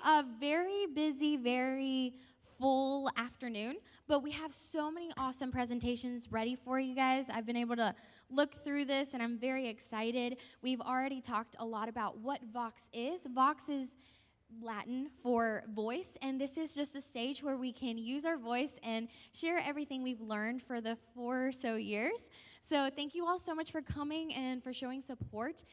a very busy, very full afternoon, but we have so many awesome presentations ready for you guys. I've been able to look through this, and I'm very excited. We've already talked a lot about what Vox is. Vox is Latin for voice, and this is just a stage where we can use our voice and share everything we've learned for the 4 or so years. So thank you all so much for coming and for showing support.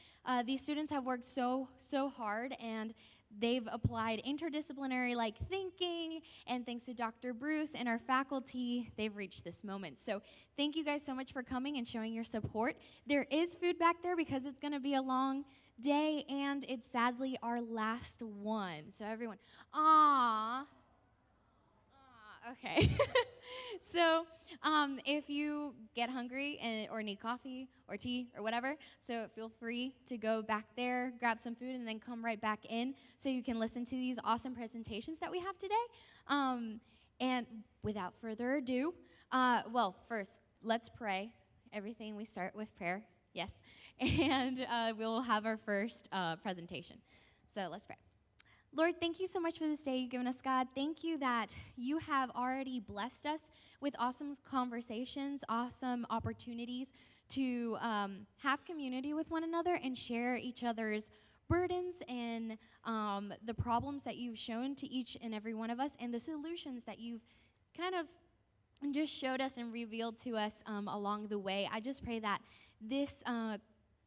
These students have worked so hard, and they've applied interdisciplinary thinking, and thanks to Dr. Bruce and our faculty, they've reached this moment. So thank you guys so much for coming and showing your support. There is food back there because it's going to be a long day, and it's sadly our last one. So everyone, okay. So if you get hungry or need coffee or tea or whatever, so feel free to go back there, grab some food, and then come right back in so you can listen to these awesome presentations that we have today. And without further ado, first, let's pray. Everything we start with prayer, yes. And we'll have our first presentation. So let's pray. Lord, thank you so much for this day you've given us, God. Thank you that you have already blessed us with awesome conversations, awesome opportunities to have community with one another and share each other's burdens and the problems that you've shown to each and every one of us and the solutions that you've kind of just showed us and revealed to us along the way. I just pray that this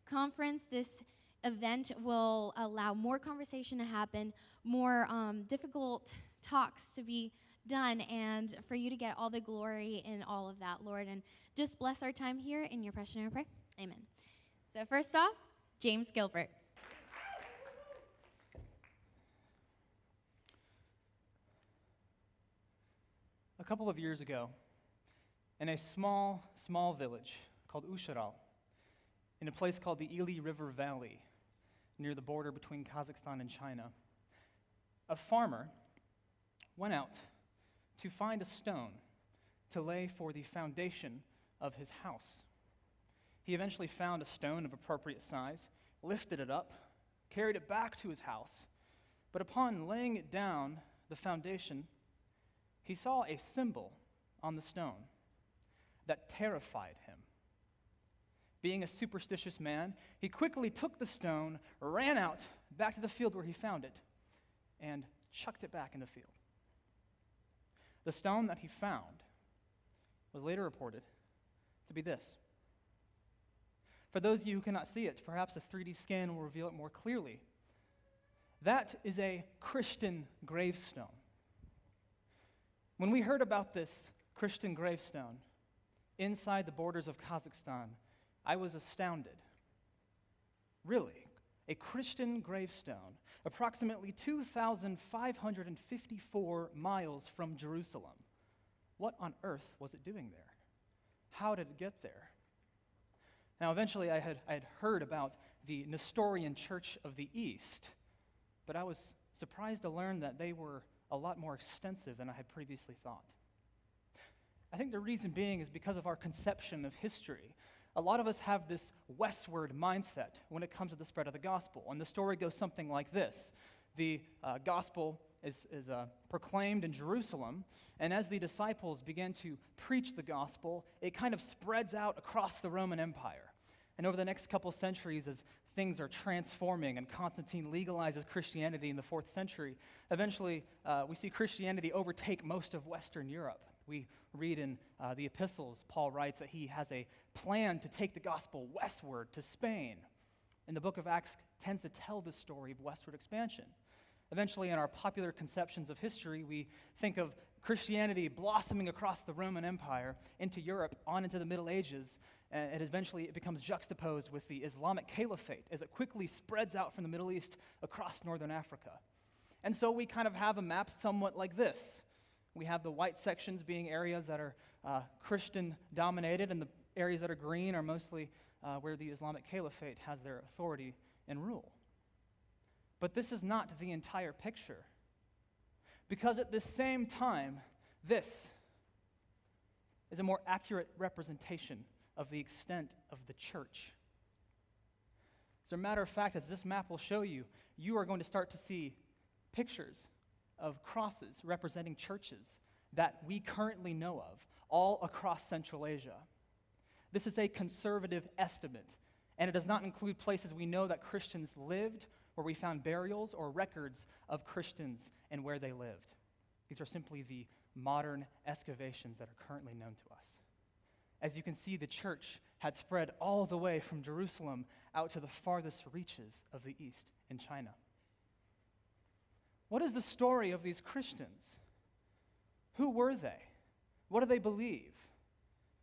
conference, this event will allow more conversation to happen, more difficult talks to be done, and for you to get all the glory in all of that, Lord. And just bless our time here in your precious name I pray. Amen. So first off, James Gilbert. A couple of years ago, in a small village called Usharal, in a place called the Ili River Valley, near the border between Kazakhstan and China, a farmer went out to find a stone to lay for the foundation of his house. He eventually found a stone of appropriate size, lifted it up, carried it back to his house, but upon laying it down, the foundation, he saw a symbol on the stone that terrified him. Being a superstitious man, he quickly took the stone, ran out back to the field where he found it, and chucked it back in the field. The stone that he found was later reported to be this. For those of you who cannot see it, perhaps a 3D scan will reveal it more clearly. That is a Christian gravestone. When we heard about this Christian gravestone inside the borders of Kazakhstan, I was astounded. Really, a Christian gravestone, approximately 2,554 miles from Jerusalem. What on earth was it doing there? How did it get there? Now, eventually, I had heard about the Nestorian Church of the East, but I was surprised to learn that they were a lot more extensive than I had previously thought. I think the reason being is because of our conception of history. A lot of us have this westward mindset when it comes to the spread of the gospel, and the story goes something like this. The gospel is proclaimed in Jerusalem, and as the disciples began to preach the gospel, it kind of spreads out across the Roman Empire. And over the next couple centuries, as things are transforming and Constantine legalizes Christianity in the 4th century, eventually we see Christianity overtake most of Western Europe. We read in the epistles, Paul writes that he has a plan to take the gospel westward to Spain. And the book of Acts tends to tell the story of westward expansion. Eventually, in our popular conceptions of history, we think of Christianity blossoming across the Roman Empire into Europe, on into the Middle Ages, and eventually it becomes juxtaposed with the Islamic Caliphate as it quickly spreads out from the Middle East across northern Africa. And so we kind of have a map somewhat like this. We have the white sections being areas that are Christian-dominated, and the areas that are green are mostly where the Islamic Caliphate has their authority and rule. But this is not the entire picture. Because at the same time, this is a more accurate representation of the extent of the church. As a matter of fact, as this map will show you, you are going to start to see pictures of crosses representing churches that we currently know of all across Central Asia. This is a conservative estimate, and it does not include places we know that Christians lived, where we found burials or records of Christians and where they lived. These are simply the modern excavations that are currently known to us. As you can see, the church had spread all the way from Jerusalem out to the farthest reaches of the East in China. What is the story of these Christians? Who were they? What do they believe?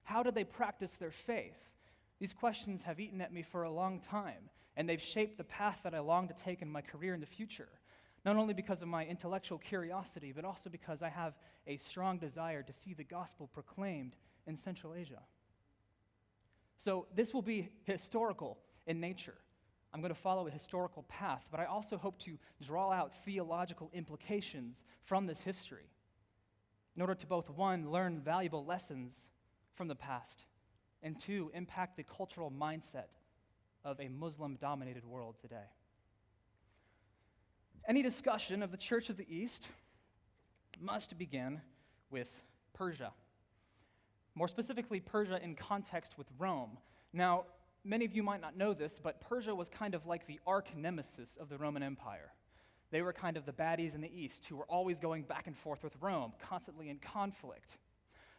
How did they practice their faith? These questions have eaten at me for a long time, and they've shaped the path that I long to take in my career in the future, not only because of my intellectual curiosity, but also because I have a strong desire to see the gospel proclaimed in Central Asia. So this will be historical in nature. I'm going to follow a historical path, but I also hope to draw out theological implications from this history in order to both, one, learn valuable lessons from the past, and two, impact the cultural mindset of a Muslim-dominated world today. Any discussion of the Church of the East must begin with Persia. More specifically, Persia in context with Rome. Now, many of you might not know this, but Persia was kind of like the arch nemesis of the Roman Empire. They were kind of the baddies in the East who were always going back and forth with Rome, constantly in conflict.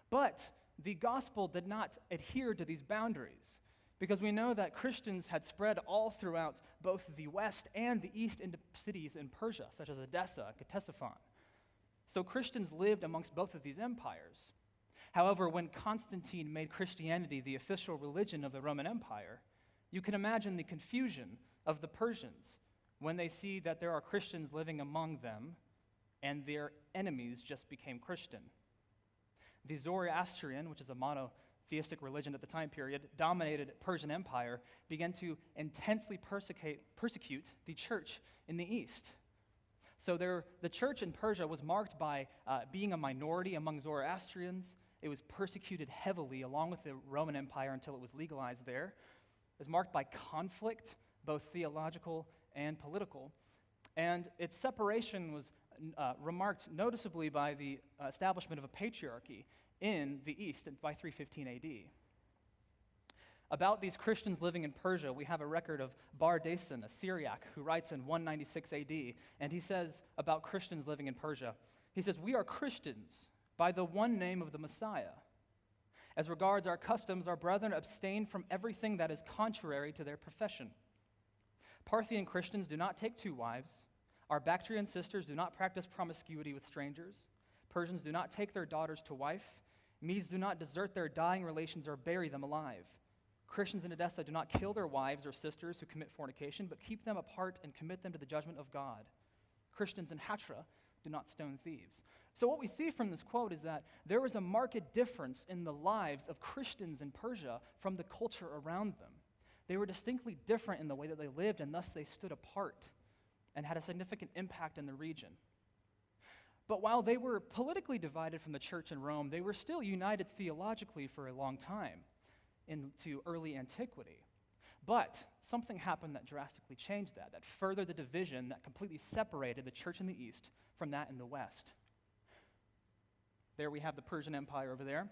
But the gospel did not adhere to these boundaries, because we know that Christians had spread all throughout both the West and the East into cities in Persia, such as Edessa and Ctesiphon. So Christians lived amongst both of these empires. However, when Constantine made Christianity the official religion of the Roman Empire, you can imagine the confusion of the Persians when they see that there are Christians living among them and their enemies just became Christian. The Zoroastrian, which is a monotheistic religion at the time period, dominated Persian Empire, began to intensely persecute the church in the East. So the church in Persia was marked by being a minority among Zoroastrians. It was persecuted heavily along with the Roman Empire until it was legalized there. It was marked by conflict, both theological and political. And its separation was remarked noticeably by the establishment of a patriarchy in the East by 315 AD. About these Christians living in Persia, we have a record of Bardesan, a Syriac, who writes in 196 AD, and he says about Christians living in Persia, he says, "We are Christians by the one name of the Messiah. As regards our customs, our brethren abstain from everything that is contrary to their profession. Parthian Christians do not take two wives. Our Bactrian sisters do not practice promiscuity with strangers. Persians do not take their daughters to wife. Medes do not desert their dying relations or bury them alive. Christians in Edessa do not kill their wives or sisters who commit fornication, but keep them apart and commit them to the judgment of God. Christians in Hatra do not stone thieves." So what we see from this quote is that there was a marked difference in the lives of Christians in Persia from the culture around them. They were distinctly different in the way that they lived, and thus they stood apart and had a significant impact in the region. But while they were politically divided from the church in Rome, they were still united theologically for a long time into early antiquity. But something happened that drastically changed that furthered the division that completely separated the church in the East from that in the West. There we have the Persian Empire over there.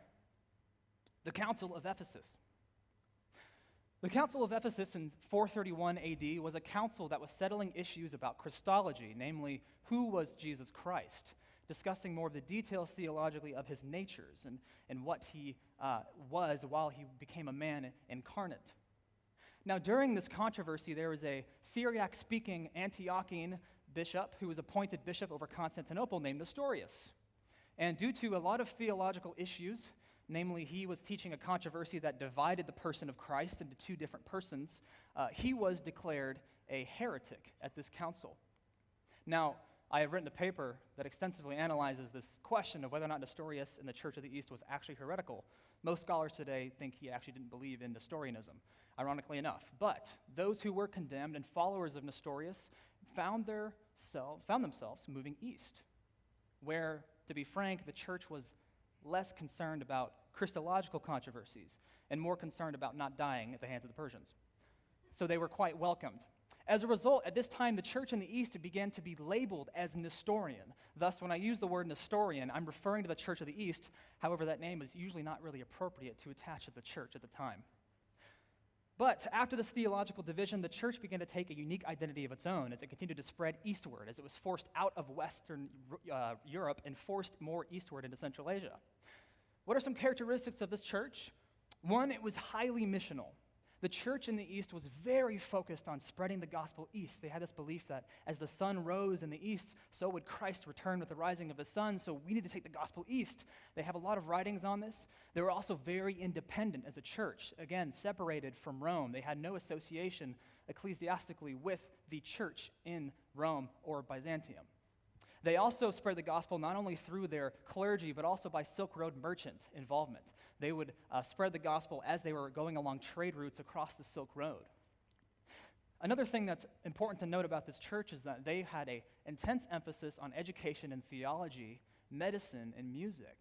The Council of Ephesus. The Council of Ephesus in 431 AD was a council that was settling issues about Christology, namely, who was Jesus Christ, discussing more of the details theologically of his natures and what he was while he became a man incarnate. Now, during this controversy, there was a Syriac-speaking Antiochian bishop who was appointed bishop over Constantinople named Nestorius. And due to a lot of theological issues, namely he was teaching a controversy that divided the person of Christ into two different persons, he was declared a heretic at this council. Now, I have written a paper that extensively analyzes this question of whether or not Nestorius in the Church of the East was actually heretical. Most scholars today think he actually didn't believe in Nestorianism, ironically enough. But those who were condemned and followers of Nestorius found themselves moving east, where, to be frank, the church was less concerned about Christological controversies and more concerned about not dying at the hands of the Persians. So they were quite welcomed. As a result, at this time, the church in the East began to be labeled as Nestorian. Thus, when I use the word Nestorian, I'm referring to the church of the East. However, that name is usually not really appropriate to attach to the church at the time. But after this theological division, the church began to take a unique identity of its own as it continued to spread eastward, as it was forced out of Western Europe and forced more eastward into Central Asia. What are some characteristics of this church? One, it was highly missional. The church in the East was very focused on spreading the gospel east. They had this belief that as the sun rose in the east, so would Christ return with the rising of the sun, so we need to take the gospel east. They have a lot of writings on this. They were also very independent as a church, again, separated from Rome. They had no association ecclesiastically with the church in Rome or Byzantium. They also spread the gospel not only through their clergy, but also by Silk Road merchant involvement. They would spread the gospel as they were going along trade routes across the Silk Road. Another thing that's important to note about this church is that they had an intense emphasis on education and theology, medicine, and music.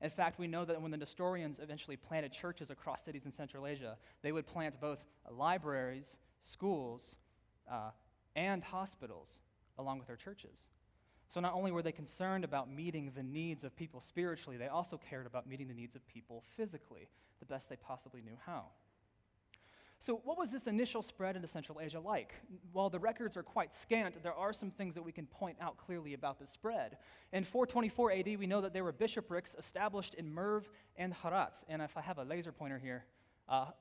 In fact, we know that when the Nestorians eventually planted churches across cities in Central Asia, they would plant both libraries, schools, and hospitals along with their churches. So not only were they concerned about meeting the needs of people spiritually, they also cared about meeting the needs of people physically, the best they possibly knew how. So what was this initial spread into Central Asia like? While the records are quite scant, there are some things that we can point out clearly about the spread. In 424 AD, we know that there were bishoprics established in Merv and Herat. And if I have a laser pointer here,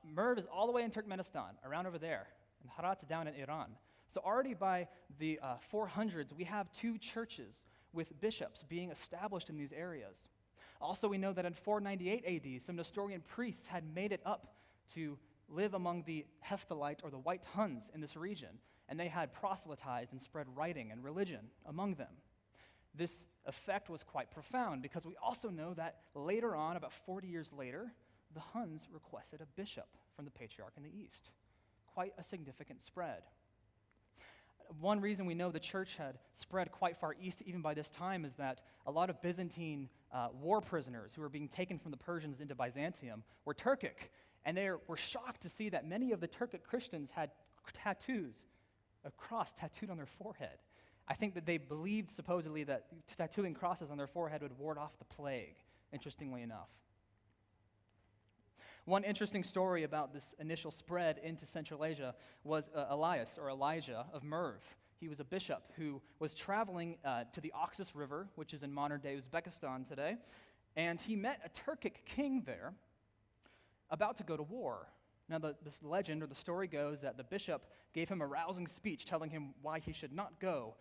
Merv is all the way in Turkmenistan, around over there, and Herat's down in Iran. So already by the 400s, we have two churches with bishops being established in these areas. Also, we know that in 498 AD, some Nestorian priests had made it up to live among the Hephthalite or the White Huns in this region, and they had proselytized and spread writing and religion among them. This effect was quite profound because we also know that later on, about 40 years later, the Huns requested a bishop from the patriarch in the East. Quite a significant spread. One reason we know the church had spread quite far east even by this time is that a lot of Byzantine war prisoners who were being taken from the Persians into Byzantium were Turkic, and they were shocked to see that many of the Turkic Christians had tattoos, a cross tattooed on their forehead. I think that they believed supposedly that tattooing crosses on their forehead would ward off the plague, interestingly enough. One interesting story about this initial spread into Central Asia was Elias, or Elijah, of Merv. He was a bishop who was traveling to the Oxus River, which is in modern-day Uzbekistan today, and he met a Turkic king there about to go to war. Now, this legend or the story goes that the bishop gave him a rousing speech telling him why he should not go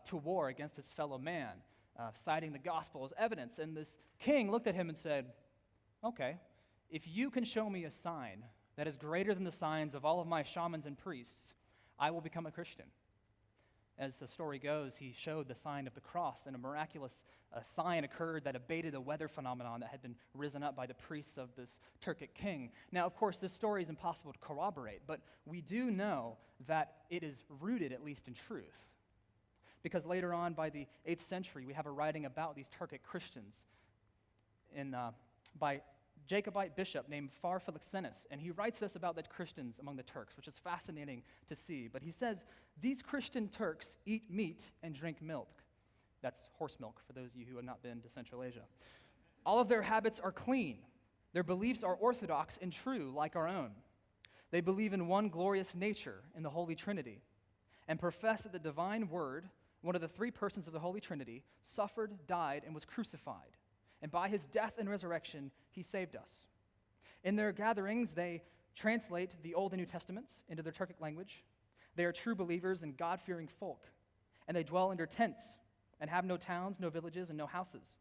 to war against his fellow man, citing the gospel as evidence. And this king looked at him and said, "Okay, if you can show me a sign that is greater than the signs of all of my shamans and priests, I will become a Christian." As the story goes, he showed the sign of the cross, and a miraculous sign occurred that abated a weather phenomenon that had been risen up by the priests of this Turkic king. Now, of course, this story is impossible to corroborate, but we do know that it is rooted, at least in truth. Because later on, by the 8th century, we have a writing about these Turkic Christians by Jacobite bishop named Far Philoxenus, and he writes this about the Christians among the Turks, which is fascinating to see. But he says, "These Christian Turks eat meat and drink milk." That's horse milk for those of you who have not been to Central Asia. "All of their habits are clean. Their beliefs are orthodox and true, like our own. They believe in one glorious nature in the Holy Trinity and profess that the divine Word, one of the three persons of the Holy Trinity, suffered, died, and was crucified. And by his death and resurrection, he saved us. In their gatherings, they translate the Old and New Testaments into their Turkic language. They are true believers and God-fearing folk, and they dwell under tents and have no towns, no villages, and no houses.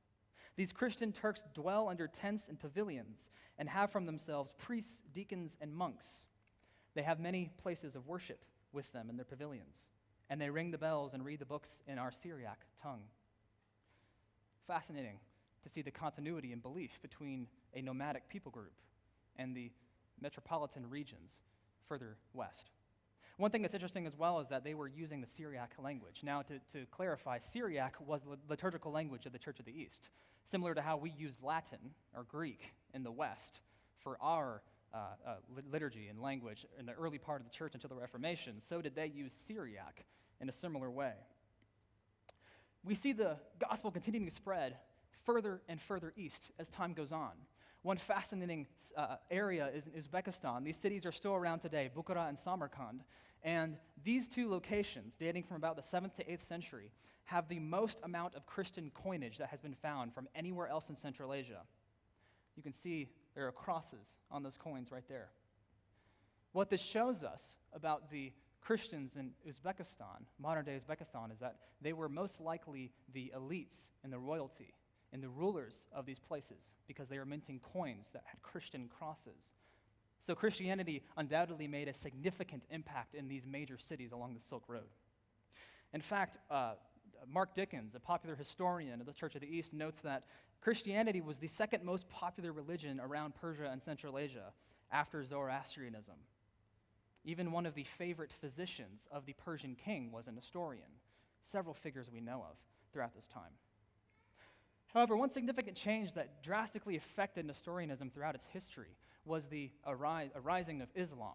These Christian Turks dwell under tents and pavilions and have from themselves priests, deacons, and monks. They have many places of worship with them in their pavilions, and they ring the bells and read the books in our Syriac tongue." Fascinating to see the continuity and belief between a nomadic people group and the metropolitan regions further west. One thing that's interesting as well is that they were using the Syriac language. Now, to clarify, Syriac was the liturgical language of the Church of the East, similar to how we use Latin or Greek in the West for our liturgy and language in the early part of the church until the Reformation, so did they use Syriac in a similar way. We see the gospel continuing to spread further and further east as time goes on. One fascinating area is in Uzbekistan. These cities are still around today, Bukhara and Samarkand. And these two locations, dating from about the 7th to 8th century, have the most amount of Christian coinage that has been found from anywhere else in Central Asia. You can see there are crosses on those coins right there. What this shows us about the Christians in Uzbekistan, modern-day Uzbekistan, is that they were most likely the elites and the royalty and the rulers of these places because they were minting coins that had Christian crosses. So Christianity undoubtedly made a significant impact in these major cities along the Silk Road. In fact, Mark Dickens, a popular historian of the Church of the East, notes that Christianity was the second most popular religion around Persia and Central Asia after Zoroastrianism. Even one of the favorite physicians of the Persian king was a Nestorian, several figures we know of throughout this time. However, one significant change that drastically affected Nestorianism throughout its history was the arising of Islam.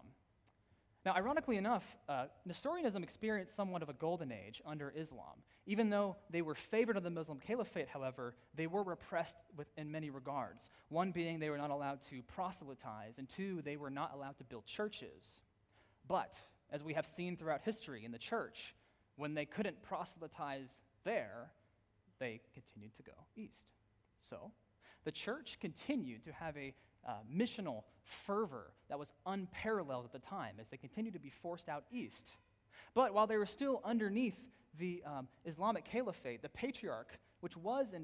Now, ironically enough, Nestorianism experienced somewhat of a golden age under Islam. Even though they were favored of the Muslim Caliphate, however, they were repressed in many regards. One being they were not allowed to proselytize, and two, they were not allowed to build churches. But, as we have seen throughout history in the church, when they couldn't proselytize there, they continued to go east. So, the church continued to have a missional fervor that was unparalleled at the time as they continued to be forced out east. But while they were still underneath the Islamic Caliphate, the Patriarch, which was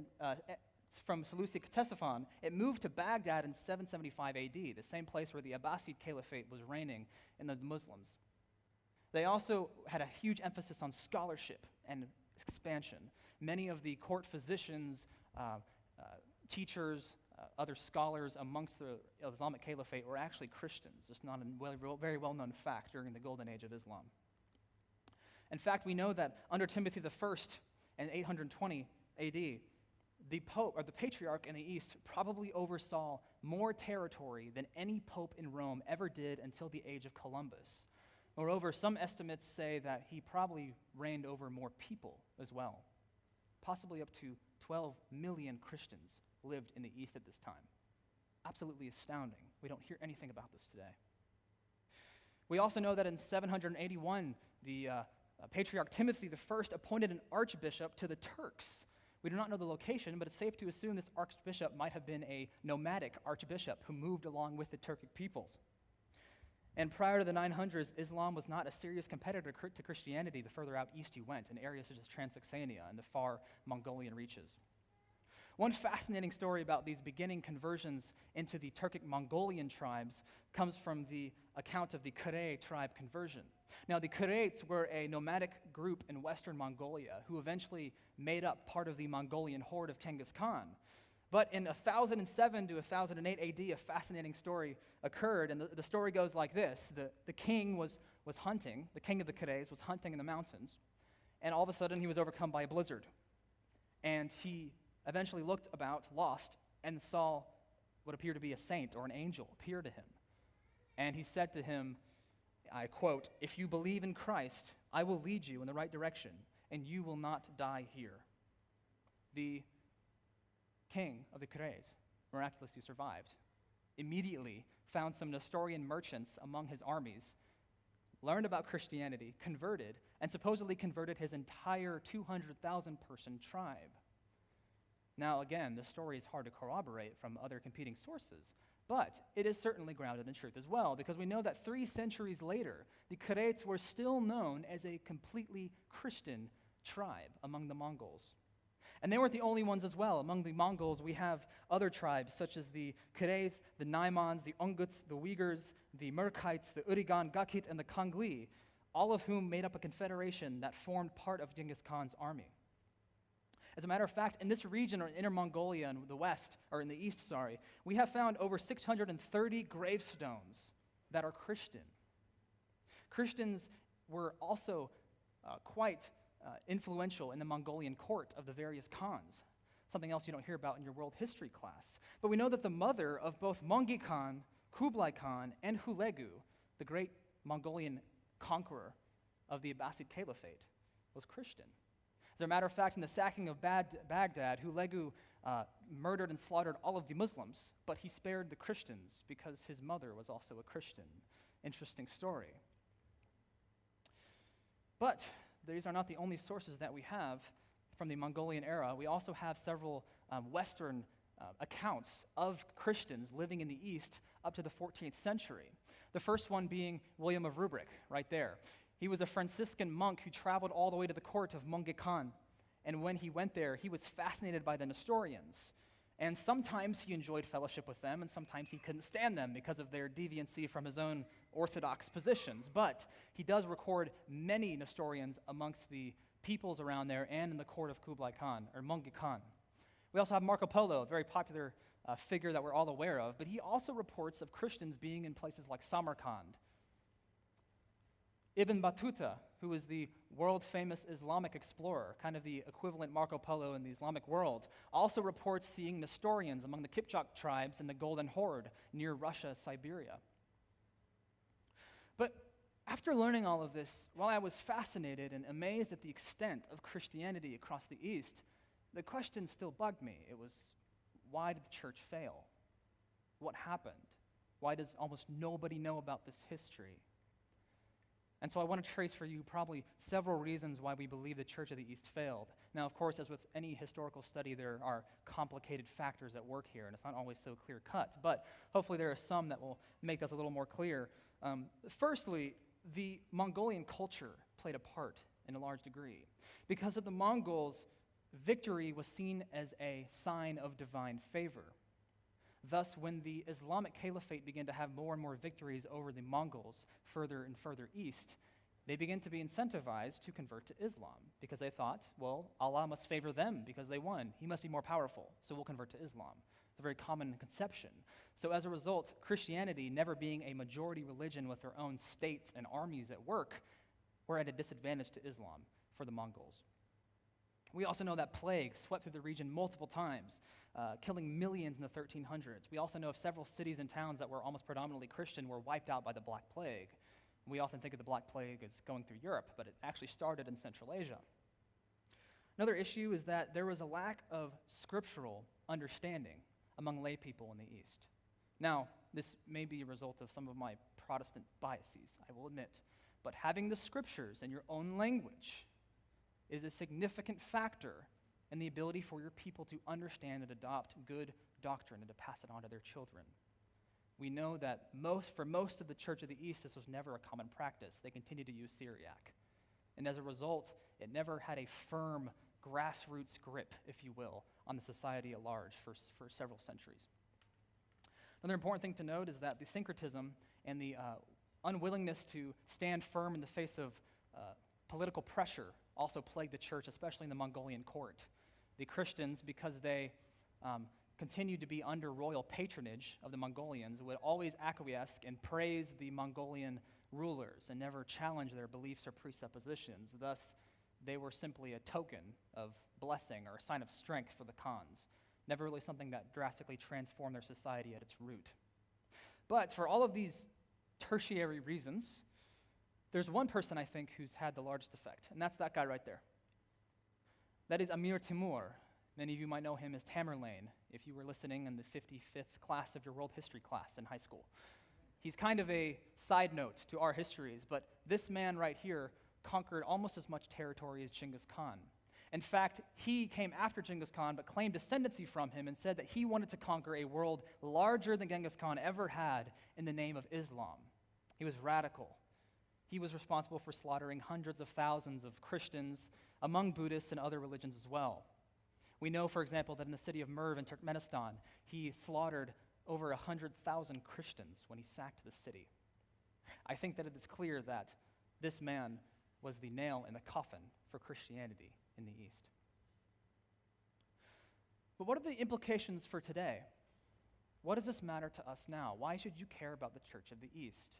from Seleucid Ctesiphon, it moved to Baghdad in 775 AD, the same place where the Abbasid Caliphate was reigning in the Muslims. They also had a huge emphasis on scholarship and expansion. Many of the court physicians, teachers, other scholars amongst the Islamic Caliphate were actually Christians, just not a very well-known fact during the golden age of Islam. In fact, we know that under Timothy I in 820 AD, the Pope, or the Patriarch in the East, probably oversaw more territory than any pope in Rome ever did until the age of Columbus. Moreover, some estimates say that he probably reigned over more people as well. Possibly up to 12 million Christians lived in the East at this time. Absolutely astounding. We don't hear anything about this today. We also know that in 781, the Patriarch Timothy I appointed an archbishop to the Turks. We do not know the location, but it's safe to assume this archbishop might have been a nomadic archbishop who moved along with the Turkic peoples. And prior to the 900s, Islam was not a serious competitor to Christianity the further out east you went, in areas such as Transoxania and the far Mongolian reaches. One fascinating story about these beginning conversions into the Turkic Mongolian tribes comes from the account of the Kare tribe conversion. Now, the Kareits were a nomadic group in western Mongolia who eventually made up part of the Mongolian horde of Genghis Khan. But in 1007 to 1008 AD, a fascinating story occurred, and the story goes like this. The king was hunting, the king of the Kares was hunting in the mountains, and all of a sudden he was overcome by a blizzard. And he eventually looked about, lost, and saw what appeared to be a saint or an angel appear to him. And he said to him, I quote, "If you believe in Christ, I will lead you in the right direction, and you will not die here." The king of the Kares miraculously survived, immediately found some Nestorian merchants among his armies, learned about Christianity, converted, and supposedly converted his entire 200,000-person tribe. Now, again, this story is hard to corroborate from other competing sources, but it is certainly grounded in truth as well, because we know that 3 centuries later, the Kareits were still known as a completely Christian tribe among the Mongols. And they weren't the only ones as well. Among the Mongols, we have other tribes such as the Kares, the Naimans, the Unguts, the Uyghurs, the Merkites, the Urigan, Gakit, and the Kangli, all of whom made up a confederation that formed part of Genghis Khan's army. As a matter of fact, in this region, or in Inner Mongolia in the west, or in the east, we have found over 630 gravestones that are Christian. Christians were also quite influential in the Mongolian court of the various Khans, something else you don't hear about in your world history class. But we know that the mother of both Mongi Khan, Kublai Khan and Hulegu, the great Mongolian conqueror of the Abbasid Caliphate, was Christian. As a matter of fact, in the sacking of Baghdad, Hulegu murdered and slaughtered all of the Muslims, but he spared the Christians because his mother was also a Christian. Interesting story. But these are not the only sources that we have from the Mongolian era. We also have several Western accounts of Christians living in the East up to the 14th century. The first one being William of Rubric, right there. He was a Franciscan monk who traveled all the way to the court of Mongke Khan. And when he went there, he was fascinated by the Nestorians. And sometimes he enjoyed fellowship with them, and sometimes he couldn't stand them because of their deviancy from his own orthodox positions. But he does record many Nestorians amongst the peoples around there and in the court of Kublai Khan, or Mongke Khan. We also have Marco Polo, a very popular figure that we're all aware of, but he also reports of Christians being in places like Samarkand. Ibn Battuta, who is the world-famous Islamic explorer, kind of the equivalent Marco Polo in the Islamic world, also reports seeing Nestorians among the Kipchak tribes in the Golden Horde near Russia, Siberia. But after learning all of this, while I was fascinated and amazed at the extent of Christianity across the East, the question still bugged me. It was, why did the church fail? What happened? Why does almost nobody know about this history? And so I want to trace for you probably several reasons why we believe the Church of the East failed. Now, of course, as with any historical study, there are complicated factors at work here, and it's not always so clear-cut, but hopefully there are some that will make this a little more clear. Firstly, the Mongolian culture played a part in a large degree. Because of the Mongols, victory was seen as a sign of divine favor. Thus, when the Islamic Caliphate began to have more and more victories over the Mongols further and further east, they began to be incentivized to convert to Islam because they thought, well, Allah must favor them because they won. He must be more powerful, so we'll convert to Islam. It's a very common conception. So as a result, Christianity, never being a majority religion with their own states and armies at work, were at a disadvantage to Islam for the Mongols. We also know that plague swept through the region multiple times, killing millions in the 1300s. We also know of several cities and towns that were almost predominantly Christian were wiped out by the Black Plague. We often think of the Black Plague as going through Europe, but it actually started in Central Asia. Another issue is that there was a lack of scriptural understanding among lay people in the East. Now, this may be a result of some of my Protestant biases, I will admit, but having the scriptures in your own language is a significant factor in the ability for your people to understand and adopt good doctrine and to pass it on to their children. We know that for most of the Church of the East, this was never a common practice. They continued to use Syriac. And as a result, it never had a firm grassroots grip, if you will, on the society at large for several centuries. Another important thing to note is that the syncretism and the unwillingness to stand firm in the face of political pressure also plagued the church, especially in the Mongolian court. The Christians, because they continued to be under royal patronage of the Mongolians, would always acquiesce and praise the Mongolian rulers and never challenge their beliefs or presuppositions. Thus, they were simply a token of blessing or a sign of strength for the Khans, never really something that drastically transformed their society at its root. But for all of these tertiary reasons, there's one person, I think, who's had the largest effect, and that's that guy right there. That is Amir Timur. Many of you might know him as Tamerlane, if you were listening in the 55th class of your world history class in high school. He's kind of a side note to our histories, but this man right here conquered almost as much territory as Genghis Khan. In fact, he came after Genghis Khan, but claimed descendancy from him and said that he wanted to conquer a world larger than Genghis Khan ever had in the name of Islam. He was radical. He was responsible for slaughtering hundreds of thousands of Christians among Buddhists and other religions as well. We know, for example, that in the city of Merv in Turkmenistan, he slaughtered over 100,000 Christians when he sacked the city. I think that it is clear that this man was the nail in the coffin for Christianity in the East. But what are the implications for today? What does this matter to us now? Why should you care about the Church of the East?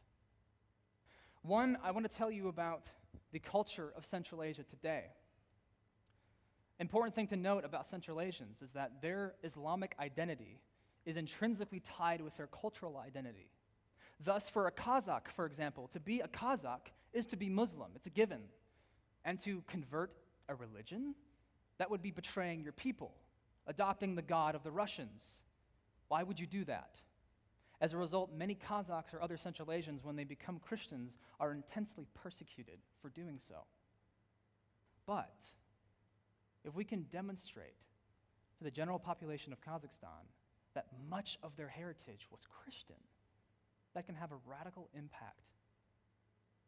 One, I want to tell you about the culture of Central Asia today. Important thing to note about Central Asians is that their Islamic identity is intrinsically tied with their cultural identity. Thus, for a Kazakh, for example, to be a Kazakh is to be Muslim. It's a given. And to convert a religion, that would be betraying your people, adopting the god of the Russians. Why would you do that? As a result, many Kazakhs or other Central Asians, when they become Christians, are intensely persecuted for doing so. But if we can demonstrate to the general population of Kazakhstan that much of their heritage was Christian, that can have a radical impact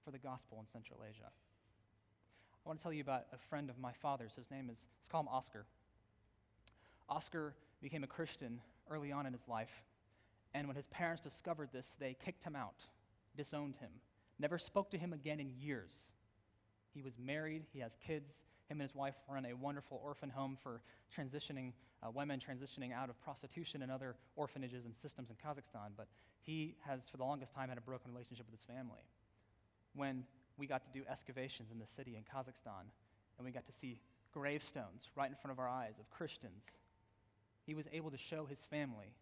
for the gospel in Central Asia. I want to tell you about a friend of my father's. His name is, let's call him Oscar. Oscar became a Christian early on in his life, and when his parents discovered this, they kicked him out, disowned him, never spoke to him again in years. He was married, he has kids. Him and his wife run a wonderful orphan home for transitioning women transitioning out of prostitution and other orphanages and systems in Kazakhstan, but he has, for the longest time, had a broken relationship with his family. When we got to do excavations in the city in Kazakhstan, and we got to see gravestones right in front of our eyes of Christians, he was able to show his family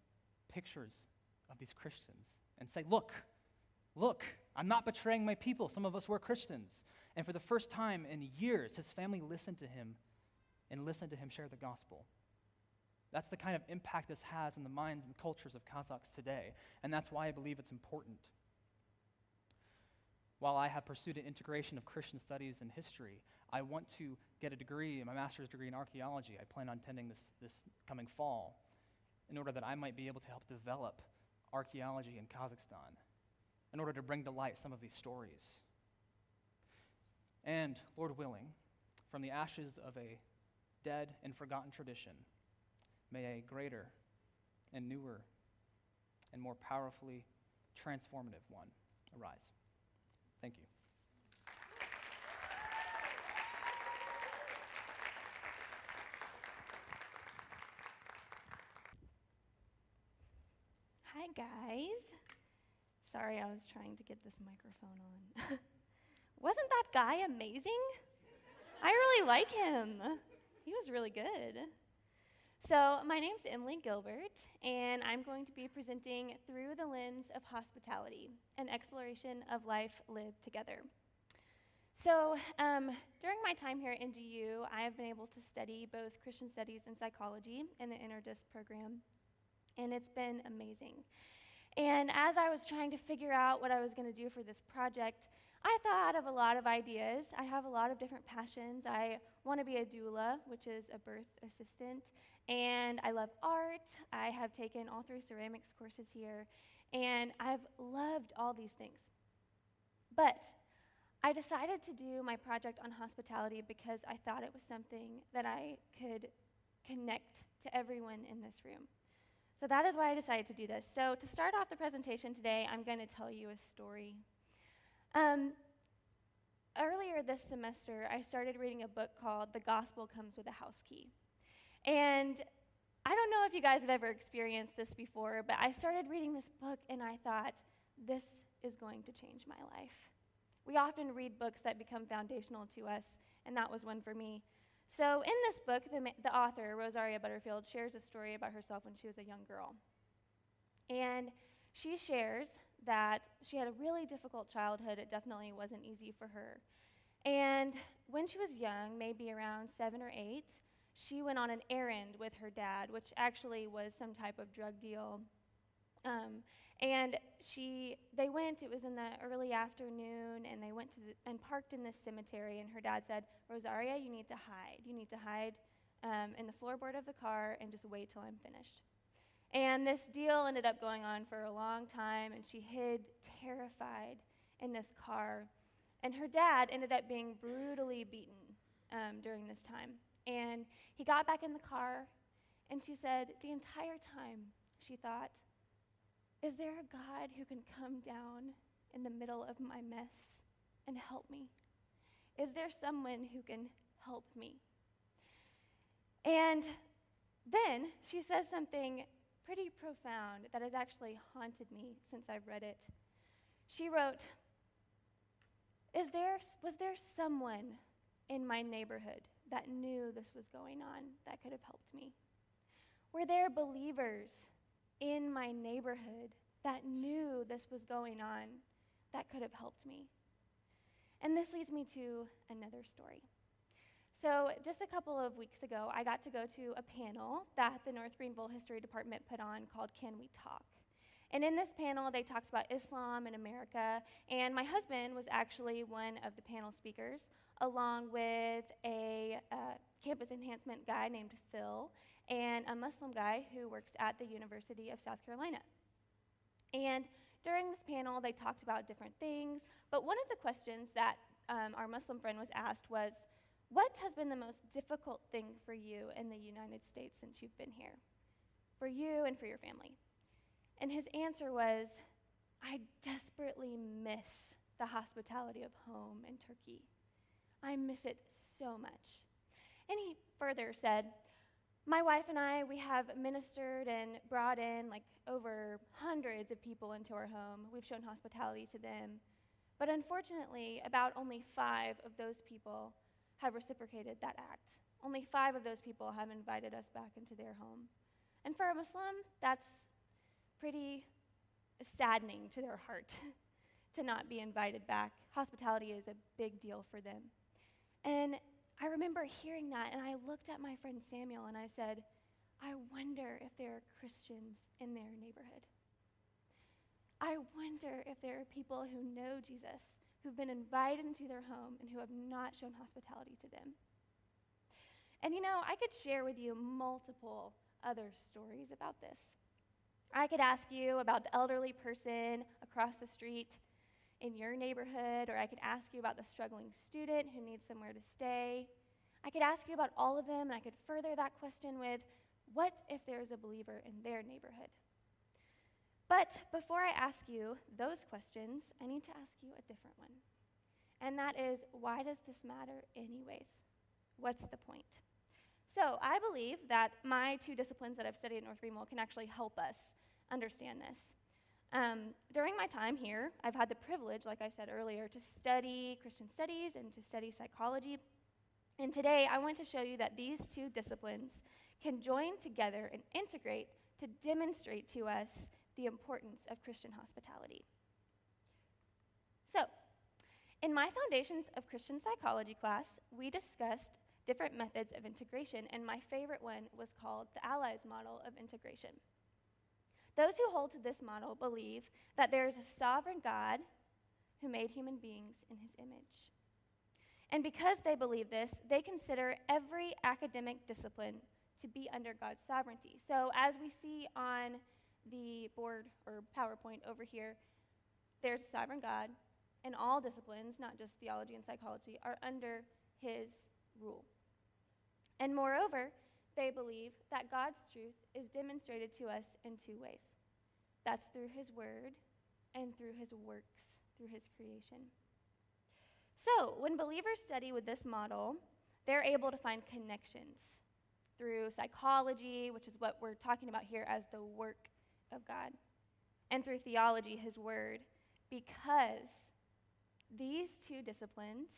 pictures of these Christians and say, look, I'm not betraying my people. Some of us were Christians. And for the first time in years, his family listened to him and listened to him share the gospel. That's the kind of impact this has in the minds and cultures of Kazakhs today, and that's why I believe it's important. While I have pursued an integration of Christian studies and history, I want to get a degree, my master's degree in archaeology. I plan on attending this coming fall in order that I might be able to help develop archaeology in Kazakhstan, in order to bring to light some of these stories. And, Lord willing, from the ashes of a dead and forgotten tradition, may a greater and newer and more powerfully transformative one arise. Thank you. Hi, guys. Sorry, I was trying to get this microphone on. Wasn't that guy amazing? I really like him. He was really good. So, my name's Emily Gilbert, and I'm going to be presenting Through the Lens of Hospitality, an exploration of life lived together. So, during my time here at NGU, I have been able to study both Christian studies and psychology in the interdisc program, and it's been amazing. And as I was trying to figure out what I was going to do for this project, I thought of a lot of ideas. I have a lot of different passions. I want to be a doula, which is a birth assistant, and I love art. I have taken all 3 ceramics courses here, and I've loved all these things. But I decided to do my project on hospitality because I thought it was something that I could connect to everyone in this room. So that is why I decided to do this. So to start off the presentation today, I'm going to tell you a story. Earlier this semester, I started reading a book called The Gospel Comes with a House Key. And I don't know if you guys have ever experienced this before, but I started reading this book and I thought, this is going to change my life. We often read books that become foundational to us, and that was one for me. So in this book, the author, Rosaria Butterfield, shares a story about herself when she was a young girl. And she shares that she had a really difficult childhood. It definitely wasn't easy for her. And when she was young, maybe around 7 or 8, she went on an errand with her dad, which actually was some type of drug deal. And they went, it was in the early afternoon, and they went and parked in this cemetery, and her dad said, Rosaria, you need to hide. You need to hide in the floorboard of the car and just wait till I'm finished. And this deal ended up going on for a long time, and she hid terrified in this car. And her dad ended up being brutally beaten during this time. And he got back in the car, and she said the entire time she thought, is there a God who can come down in the middle of my mess and help me? Is there someone who can help me? And then she says something pretty profound that has actually haunted me since I've read it. She wrote, was there someone in my neighborhood that knew this was going on that could have helped me? Were there believers in my neighborhood that knew this was going on that could have helped me. And this leads me to another story. So just a couple of weeks ago, I got to go to a panel that the North Greenville History Department put on called Can We Talk? And in this panel, they talked about Islam in America, and my husband was actually one of the panel speakers, along with a campus enhancement guy named Phil, and a Muslim guy who works at the University of South Carolina. And during this panel, they talked about different things, but one of the questions that our Muslim friend was asked was, what has been the most difficult thing for you in the United States since you've been here? For you and for your family. And his answer was, I desperately miss the hospitality of home in Turkey. I miss it so much. And he further said, my wife and I, we have ministered and brought in like over hundreds of people into our home. We've shown hospitality to them. But unfortunately, about only 5 of those people have reciprocated that act. Only 5 of those people have invited us back into their home. And for a Muslim, that's pretty saddening to their heart to not be invited back. Hospitality is a big deal for them. And I remember hearing that, and I looked at my friend Samuel, and I said, I wonder if there are Christians in their neighborhood. I wonder if there are people who know Jesus, who've been invited into their home, and who have not shown hospitality to them. And you know, I could share with you multiple other stories about this. I could ask you about the elderly person across the street in your neighborhood, or I could ask you about the struggling student who needs somewhere to stay. I could ask you about all of them, and I could further that question with, what if there's a believer in their neighborhood? But before I ask you those questions, I need to ask you a different one. And that is, why does this matter anyways? What's the point? So I believe that my 2 disciplines that I've studied at North Greenville can actually help us understand this. During my time here, I've had the privilege, like I said earlier, to study Christian studies and to study psychology. And today, I want to show you that these 2 disciplines can join together and integrate to demonstrate to us the importance of Christian hospitality. So, in my Foundations of Christian Psychology class, we discussed different methods of integration, and my favorite one was called the Allies model of integration. Those who hold to this model believe that there is a sovereign God who made human beings in his image. And because they believe this, they consider every academic discipline to be under God's sovereignty. So as we see on the board or PowerPoint over here, there's a sovereign God, and all disciplines, not just theology and psychology, are under his rule. And moreover, they believe that God's truth is demonstrated to us in 2 ways. That's through his word and through his works, through his creation. So when believers study with this model, they're able to find connections through psychology, which is what we're talking about here as the work of God, and through theology, his word, because these 2 disciplines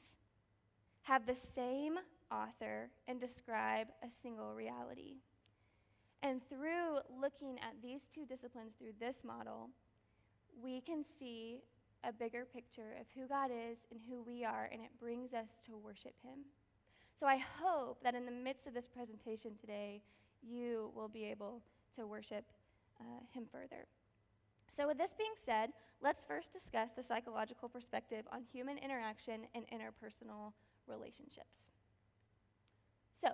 have the same author and describe a single reality. And through looking at these 2 disciplines through this model, we can see a bigger picture of who God is and who we are, and it brings us to worship him. So I hope that in the midst of this presentation today, you will be able to worship him further. So with this being said, let's first discuss the psychological perspective on human interaction and interpersonal relationships. So,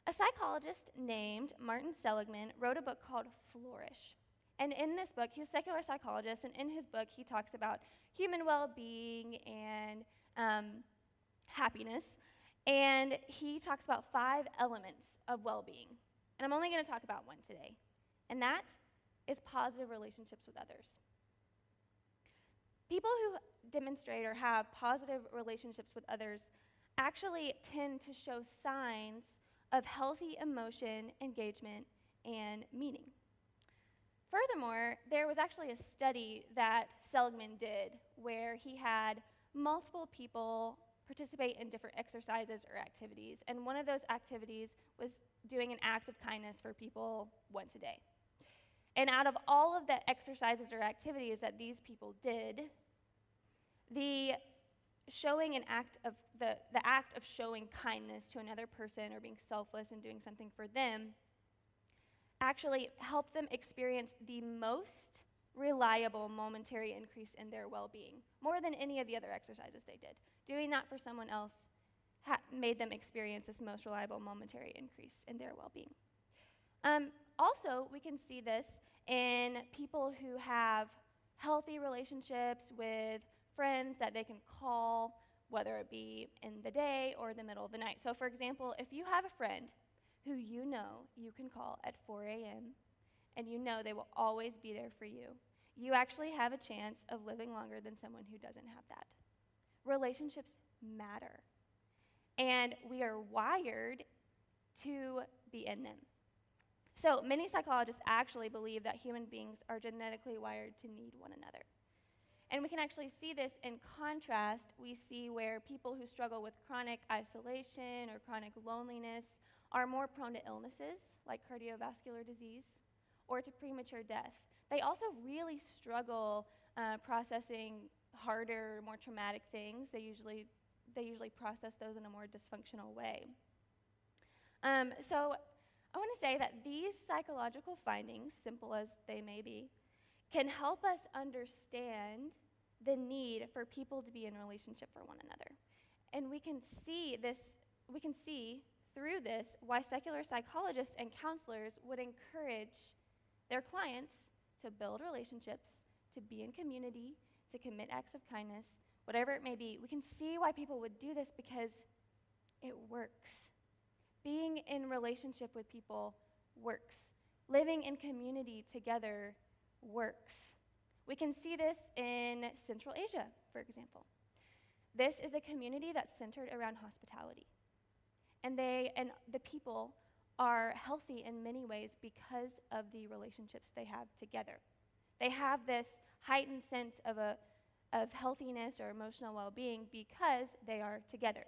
a psychologist named Martin Seligman wrote a book called Flourish. And in this book, he's a secular psychologist, and in his book, he talks about human well-being and happiness. And he talks about 5 elements of well-being. And I'm only going to talk about one today. And that is positive relationships with others. People who demonstrate or have positive relationships with others actually tend to show signs of healthy emotion, engagement, and meaning. Furthermore, there was actually a study that Seligman did where he had multiple people participate in different exercises or activities, and one of those activities was doing an act of kindness for people once a day. And out of all of the exercises or activities that these people did, the act of showing kindness to another person or being selfless and doing something for them actually helped them experience the most reliable momentary increase in their well-being, more than any of the other exercises they did. Doing that for someone else made them experience this most reliable momentary increase in their well-being. Also, we can see this in people who have healthy relationships with friends that they can call, whether it be in the day or the middle of the night. So, for example, if you have a friend who you know you can call at 4 a.m. and you know they will always be there for you, you actually have a chance of living longer than someone who doesn't have that. Relationships matter, and we are wired to be in them. So many psychologists actually believe that human beings are genetically wired to need one another. And we can actually see this in contrast. We see where people who struggle with chronic isolation or chronic loneliness are more prone to illnesses like cardiovascular disease or to premature death. They also really struggle processing harder, more traumatic things. They usually process those in a more dysfunctional way. So I want to say that these psychological findings, simple as they may be, can help us understand the need for people to be in relationship for one another. And we can see through this why secular psychologists and counselors would encourage their clients to build relationships, to be in community, to commit acts of kindness, whatever it may be. We can see why people would do this because it works. Being in relationship with people works. Living in community together works. We can see this in Central Asia, for example. This is a community that's centered around hospitality. And the people are healthy in many ways because of the relationships they have together. They have this heightened sense of healthiness or emotional well-being because they are together.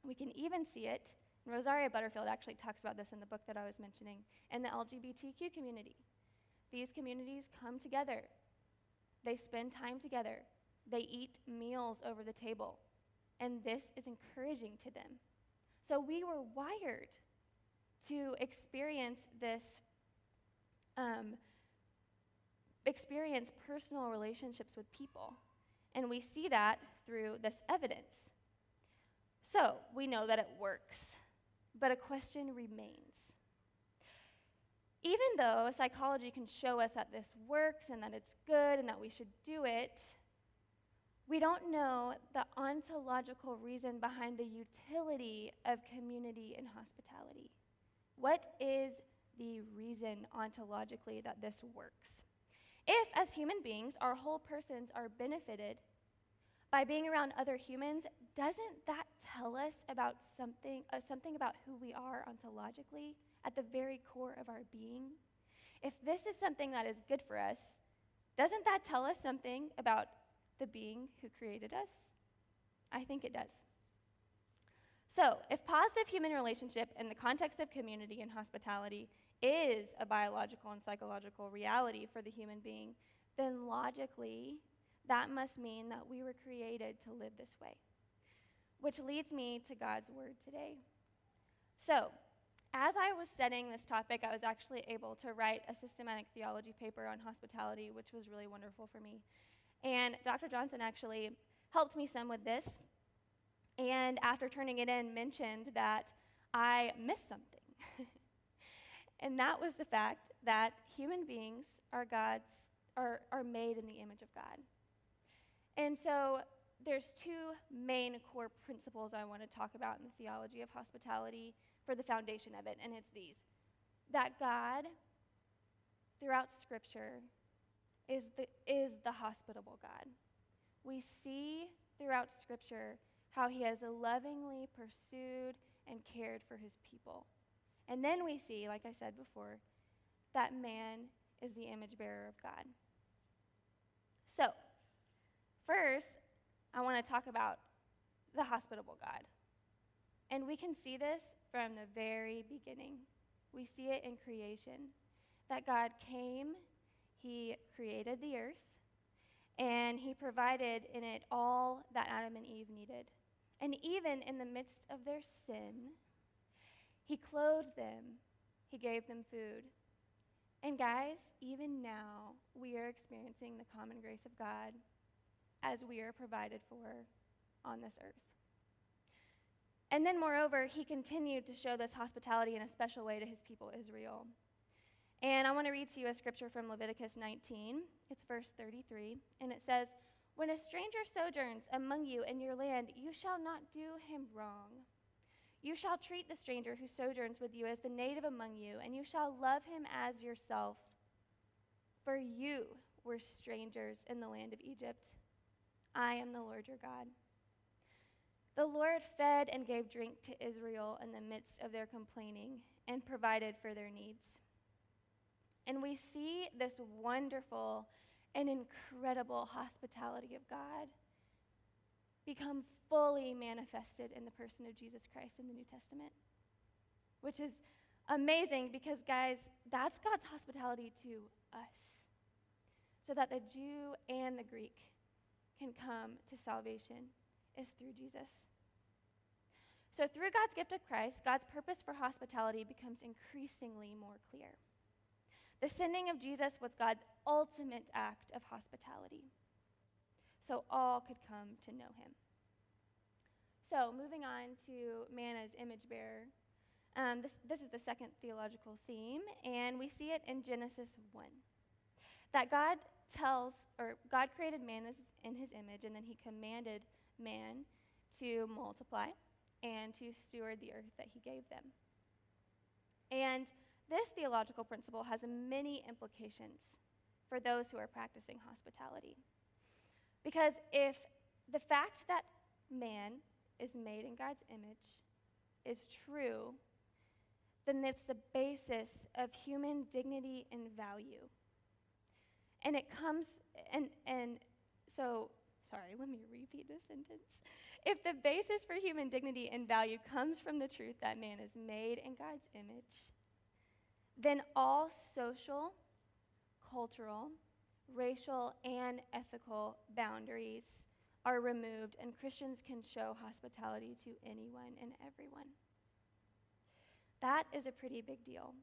We can even see it, and Rosaria Butterfield actually talks about this in the book that I was mentioning, in the LGBTQ community. These communities come together. They spend time together. They eat meals over the table. And this is encouraging to them. So we were wired to experience personal relationships with people. And we see that through this evidence. So we know that it works. But a question remains. Even though psychology can show us that this works and that it's good and that we should do it, we don't know the ontological reason behind the utility of community and hospitality. What is the reason ontologically that this works? If, as human beings, our whole persons are benefited by being around other humans, doesn't that tell us about something about who we are ontologically at the very core of our being? If this is something that is good for us, doesn't that tell us something about the being who created us? I think it does. So, if positive human relationship in the context of community and hospitality is a biological and psychological reality for the human being, then logically, that must mean that we were created to live this way. Which leads me to God's word today. So, as I was studying this topic, I was actually able to write a systematic theology paper on hospitality, which was really wonderful for me. And Dr. Johnson actually helped me some with this, and after turning it in, mentioned that I missed something. And that was the fact that human beings are made in the image of God. And so there's two main core principles I want to talk about in the theology of hospitality for the foundation of it, and it's these. That God, throughout Scripture, is the hospitable God. We see throughout Scripture how he has lovingly pursued and cared for his people. And then we see, like I said before, that man is the image bearer of God. So, first, I want to talk about the hospitable God. And we can see this from the very beginning. We see it in creation. that God came, he created the earth, and he provided in it all that Adam and Eve needed. And even in the midst of their sin, he clothed them, he gave them food. And guys, even now, we are experiencing the common grace of God as we are provided for on this earth. And then, moreover, he continued to show this hospitality in a special way to his people, Israel. And I want to read to you a scripture from Leviticus 19. It's verse 33, and it says, "When a stranger sojourns among you in your land, you shall not do him wrong. You shall treat the stranger who sojourns with you as the native among you, and you shall love him as yourself. For you were strangers in the land of Egypt. I am the Lord your God." The Lord fed and gave drink to Israel in the midst of their complaining and provided for their needs. And we see this wonderful and incredible hospitality of God become fully manifested in the person of Jesus Christ in the New Testament, which is amazing because, guys, that's God's hospitality to us, so that the Jew and the Greek can come to salvation is through Jesus. So through God's gift of Christ, God's purpose for hospitality becomes increasingly more clear. The sending of Jesus was God's ultimate act of hospitality, so all could come to know him. So moving on to man as image bearer. This is the second theological theme, and we see it in Genesis 1. That God created man in his image, and then he commanded man to multiply and to steward the earth that he gave them. And this theological principle has many implications for those who are practicing hospitality. Because if the fact that man is made in God's image is true, then it's the basis of human dignity and value. And it comes, let me repeat this sentence. If the basis for human dignity and value comes from the truth that man is made in God's image, then all social, cultural, racial, and ethical boundaries are removed, and Christians can show hospitality to anyone and everyone. That is a pretty big deal.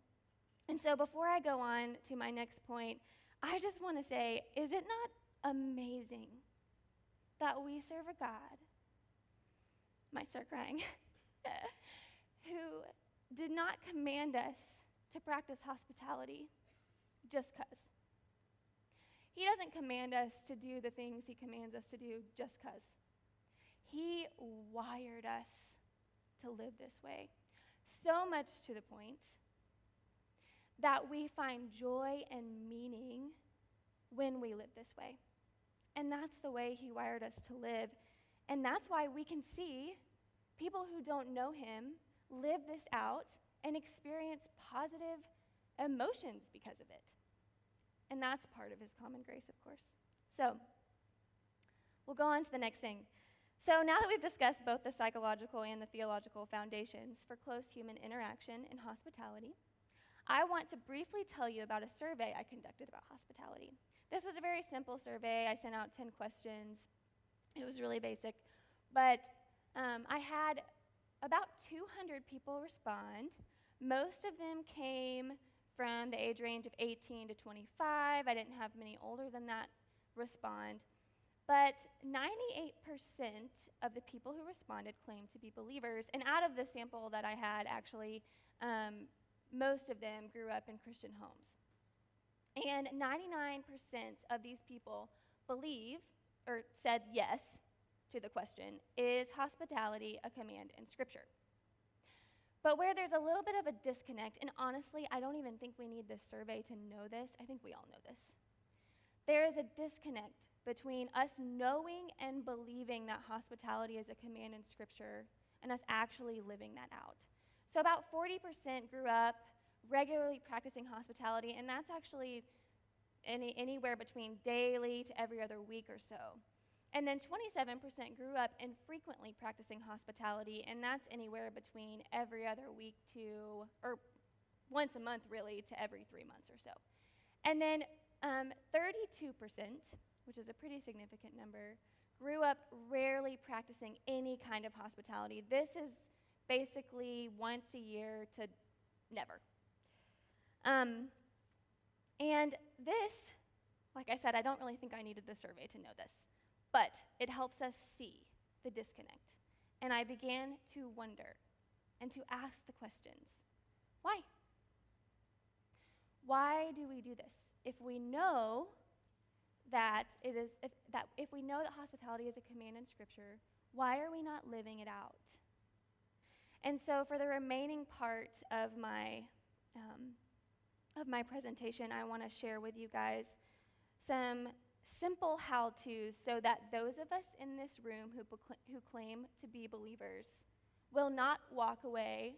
And so before I go on to my next point, I just want to say, is it not amazing that we serve a God, might start crying, who did not command us to practice hospitality just because? He doesn't command us to do the things he commands us to do just because. He wired us to live this way, so much to the point that we find joy and meaning when we live this way. And that's the way he wired us to live. And that's why we can see people who don't know him live this out and experience positive emotions because of it. And that's part of his common grace, of course. So we'll go on to the next thing. So now that we've discussed both the psychological and the theological foundations for close human interaction and hospitality, I want to briefly tell you about a survey I conducted about hospitality. This was a very simple survey. I sent out 10 questions. It was really basic. But I had about 200 people respond. Most of them came from the age range of 18 to 25. I didn't have many older than that respond. But 98% of the people who responded claimed to be believers. And out of the sample that I had, actually, most of them grew up in Christian homes. And 99% of these people believe or said yes to the question, is hospitality a command in Scripture? But where there's a little bit of a disconnect, and honestly, I don't even think we need this survey to know this. I think we all know this. There is a disconnect between us knowing and believing that hospitality is a command in Scripture and us actually living that out. So about 40% grew up regularly practicing hospitality, and that's actually anywhere between daily to every other week or so. And then 27% grew up infrequently practicing hospitality, and that's anywhere between every other week to, or once a month, really, to every 3 months or so. And then 32%, which is a pretty significant number, grew up rarely practicing any kind of hospitality. This is basically once a year to never. And this, like I said, I don't really think I needed the survey to know this, but it helps us see the disconnect. And I began to wonder and to ask the questions. Why? Why do we do this? If we know that if we know that hospitality is a command in Scripture, why are we not living it out? And so for the remaining part of my presentation, I want to share with you guys some simple how-tos so that those of us in this room who claim to be believers will not walk away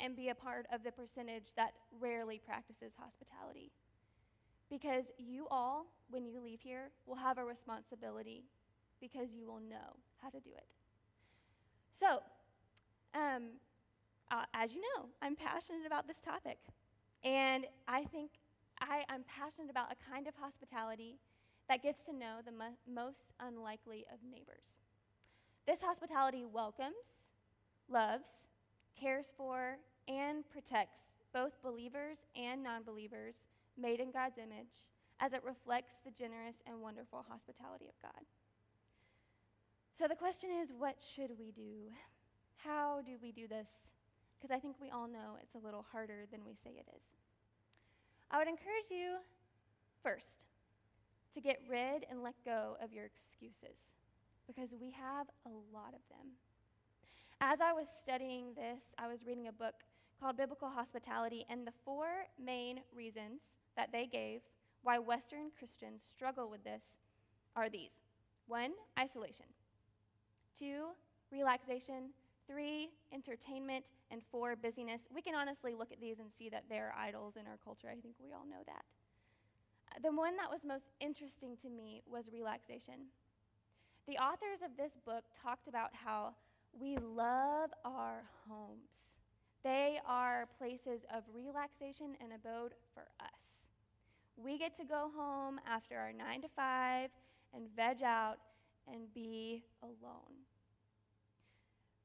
and be a part of the percentage that rarely practices hospitality. Because you all, when you leave here, will have a responsibility because you will know how to do it. So, as you know, I'm passionate about this topic. And I think I'm passionate about a kind of hospitality that gets to know the most unlikely of neighbors. This hospitality welcomes, loves, cares for, and protects both believers and non-believers made in God's image as it reflects the generous and wonderful hospitality of God. So the question is, what should we do? How do we do this? Because I think we all know it's a little harder than we say it is. I would encourage you, first, to get rid and let go of your excuses, because we have a lot of them. As I was studying this, I was reading a book called Biblical Hospitality, and the 4 main reasons that they gave why Western Christians struggle with this are these. 1, isolation. 2, relaxation. 3, entertainment. And 4, busyness. We can honestly look at these and see that they're idols in our culture. I think we all know that. The one that was most interesting to me was relaxation. The authors of this book talked about how we love our homes. They are places of relaxation and abode for us. We get to go home after our 9 to 5 and veg out and be alone.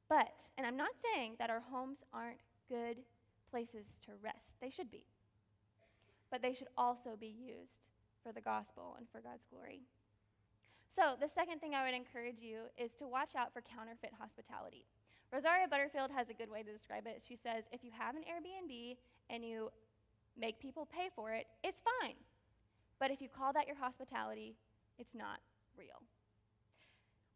But, and I'm not saying that our homes aren't good places to rest. They should be. But they should also be used for the gospel and for God's glory. So the second thing I would encourage you is to watch out for counterfeit hospitality. Rosaria Butterfield has a good way to describe it. She says, if you have an Airbnb and you make people pay for it, it's fine. But if you call that your hospitality, it's not real.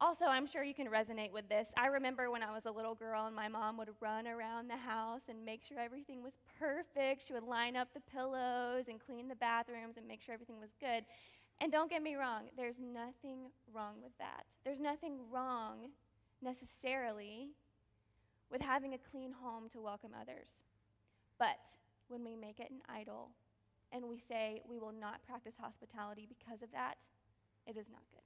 Also, I'm sure you can resonate with this. I remember when I was a little girl and my mom would run around the house and make sure everything was perfect. She would line up the pillows and clean the bathrooms and make sure everything was good. And don't get me wrong, there's nothing wrong with that. There's nothing wrong necessarily with having a clean home to welcome others. But when we make it an idol and we say we will not practice hospitality because of that, it is not good.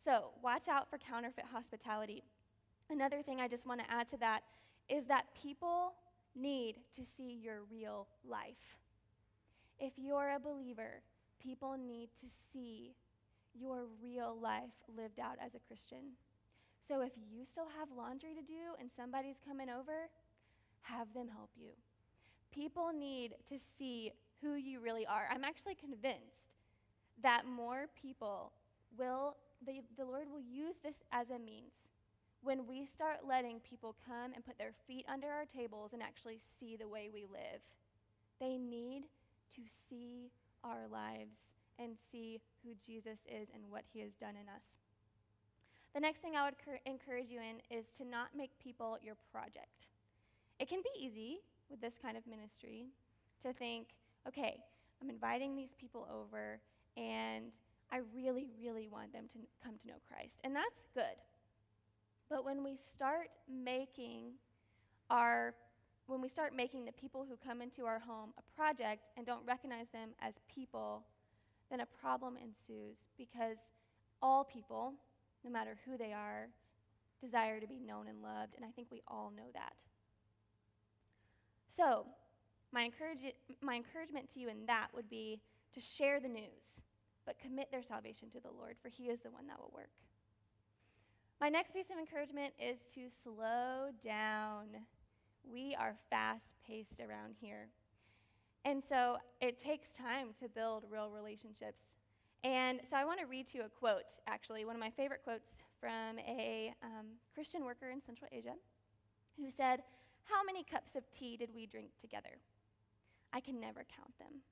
So watch out for counterfeit hospitality. Another thing I just want to add to that is that people need to see your real life. If you're a believer, people need to see your real life lived out as a Christian. So if you still have laundry to do and somebody's coming over, have them help you. People need to see who you really are. I'm actually convinced that more people the Lord will use this as a means. When we start letting people come and put their feet under our tables and actually see the way we live, they need to see our lives and see who Jesus is and what he has done in us. The next thing I would encourage you in is to not make people your project. It can be easy with this kind of ministry to think, okay, I'm inviting these people over and I really, really want them to come to know Christ. And that's good. But when we start making the people who come into our home a project and don't recognize them as people, then a problem ensues, because all people, no matter who they are, desire to be known and loved, and I think we all know that. So, My encouragement to you in that would be to share the news, but commit their salvation to the Lord, for he is the one that will work. My next piece of encouragement is to slow down. We are fast-paced around here. And so it takes time to build real relationships. And so I want to read to you a quote, actually, one of my favorite quotes from a Christian worker in Central Asia who said, "How many cups of tea did we drink together? I can never count them.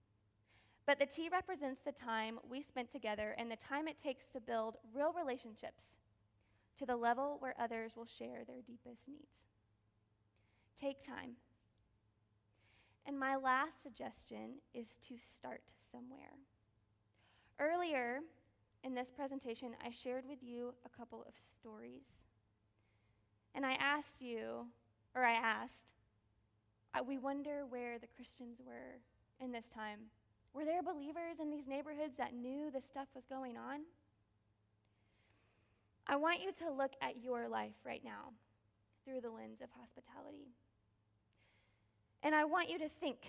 But the tea represents the time we spent together and the time it takes to build real relationships to the level where others will share their deepest needs." Take time. And my last suggestion is to start somewhere. Earlier in this presentation, I shared with you a couple of stories. And I asked, we wonder where the Christians were in this time. Were there believers in these neighborhoods that knew this stuff was going on? I want you to look at your life right now through the lens of hospitality. And I want you to think,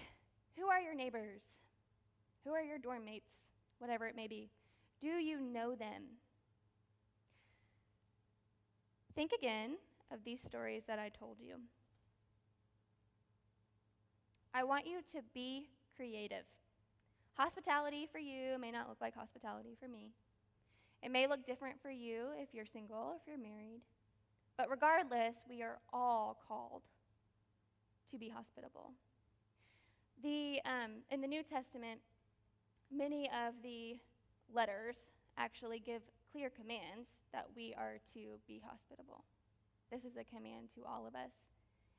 who are your neighbors? Who are your dorm mates? Whatever it may be. Do you know them? Think again of these stories that I told you. I want you to be creative. Hospitality for you may not look like hospitality for me. It may look different for you if you're single or if you're married. But regardless, we are all called to be hospitable. In the New Testament, many of the letters actually give clear commands that we are to be hospitable. This is a command to all of us.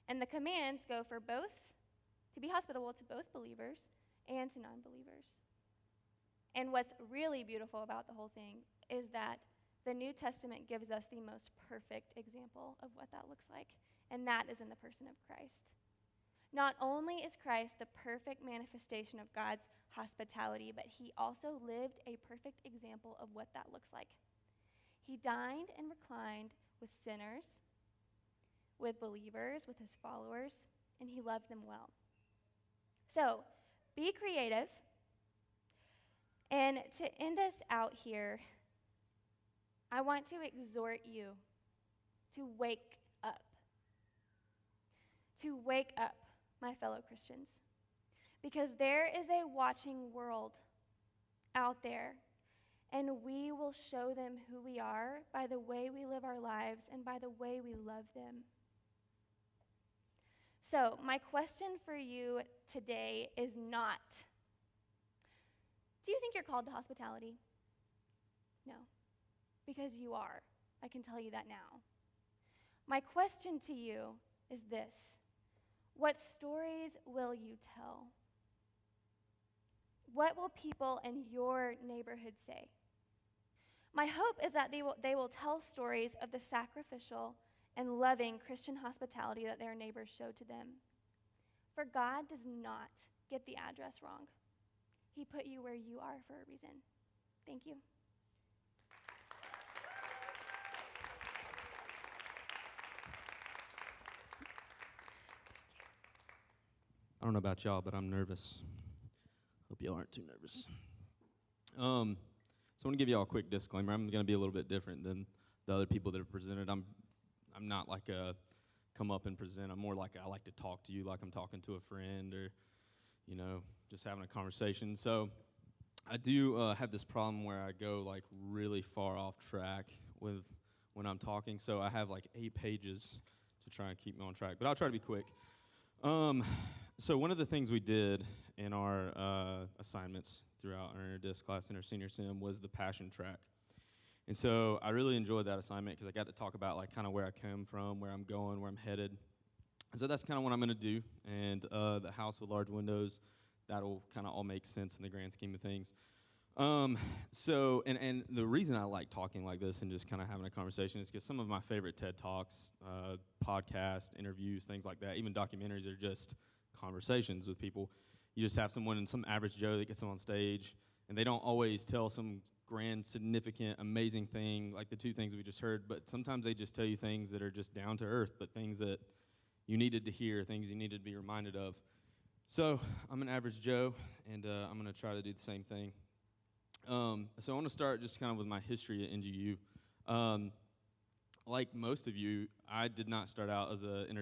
And the commands go for both, to be hospitable to both believers and to non-believers. And what's really beautiful about the whole thing is that the New Testament gives us the most perfect example of what that looks like, and that is in the person of Christ. Not only is Christ the perfect manifestation of God's hospitality, but he also lived a perfect example of what that looks like. He dined and reclined with sinners, with believers, with his followers, and he loved them well. So, be creative. And to end us out here, I want to exhort you to wake up. To wake up, my fellow Christians. Because there is a watching world out there, and we will show them who we are by the way we live our lives and by the way we love them. So, my question for you today is not, do you think you're called to hospitality? No, because you are. I can tell you that now. My question to you is this: what stories will you tell? What will people in your neighborhood say? My hope is that they will tell stories of the sacrificial and loving Christian hospitality that their neighbors showed to them. For God does not get the address wrong. He put you where you are for a reason. Thank you. I don't know about y'all, but I'm nervous. Hope y'all aren't too nervous. So I want to give y'all a quick disclaimer. I'm going to be a little bit different than the other people that have presented. I'm not like a come up and present. I'm more like I like to talk to you like I'm talking to a friend or, just having a conversation. So I do have this problem where I go like really far off track with when I'm talking. So I have like 8 pages to try and keep me on track, but I'll try to be quick. So one of the things we did in our assignments throughout our interdisc class and our senior sim was the passion track. And so I really enjoyed that assignment because I got to talk about like kind of where I came from, where I'm going, where I'm headed. And so that's kind of what I'm going to do. And the house with large windows, that'll kind of all make sense in the grand scheme of things. So the reason I like talking like this and just kind of having a conversation is because some of my favorite TED Talks, podcasts, interviews, things like that, even documentaries are just conversations with people. You just have someone, some average Joe that gets them on stage, and they don't always tell some grand, significant, amazing thing like the 2 things we just heard, but sometimes they just tell you things that are just down to earth, but things that you needed to hear, things you needed to be reminded of. So I'm an average Joe, and I'm going to try to do the same thing. So I want to start just kind of with my history at NGU. Like most of you, I did not start out as a in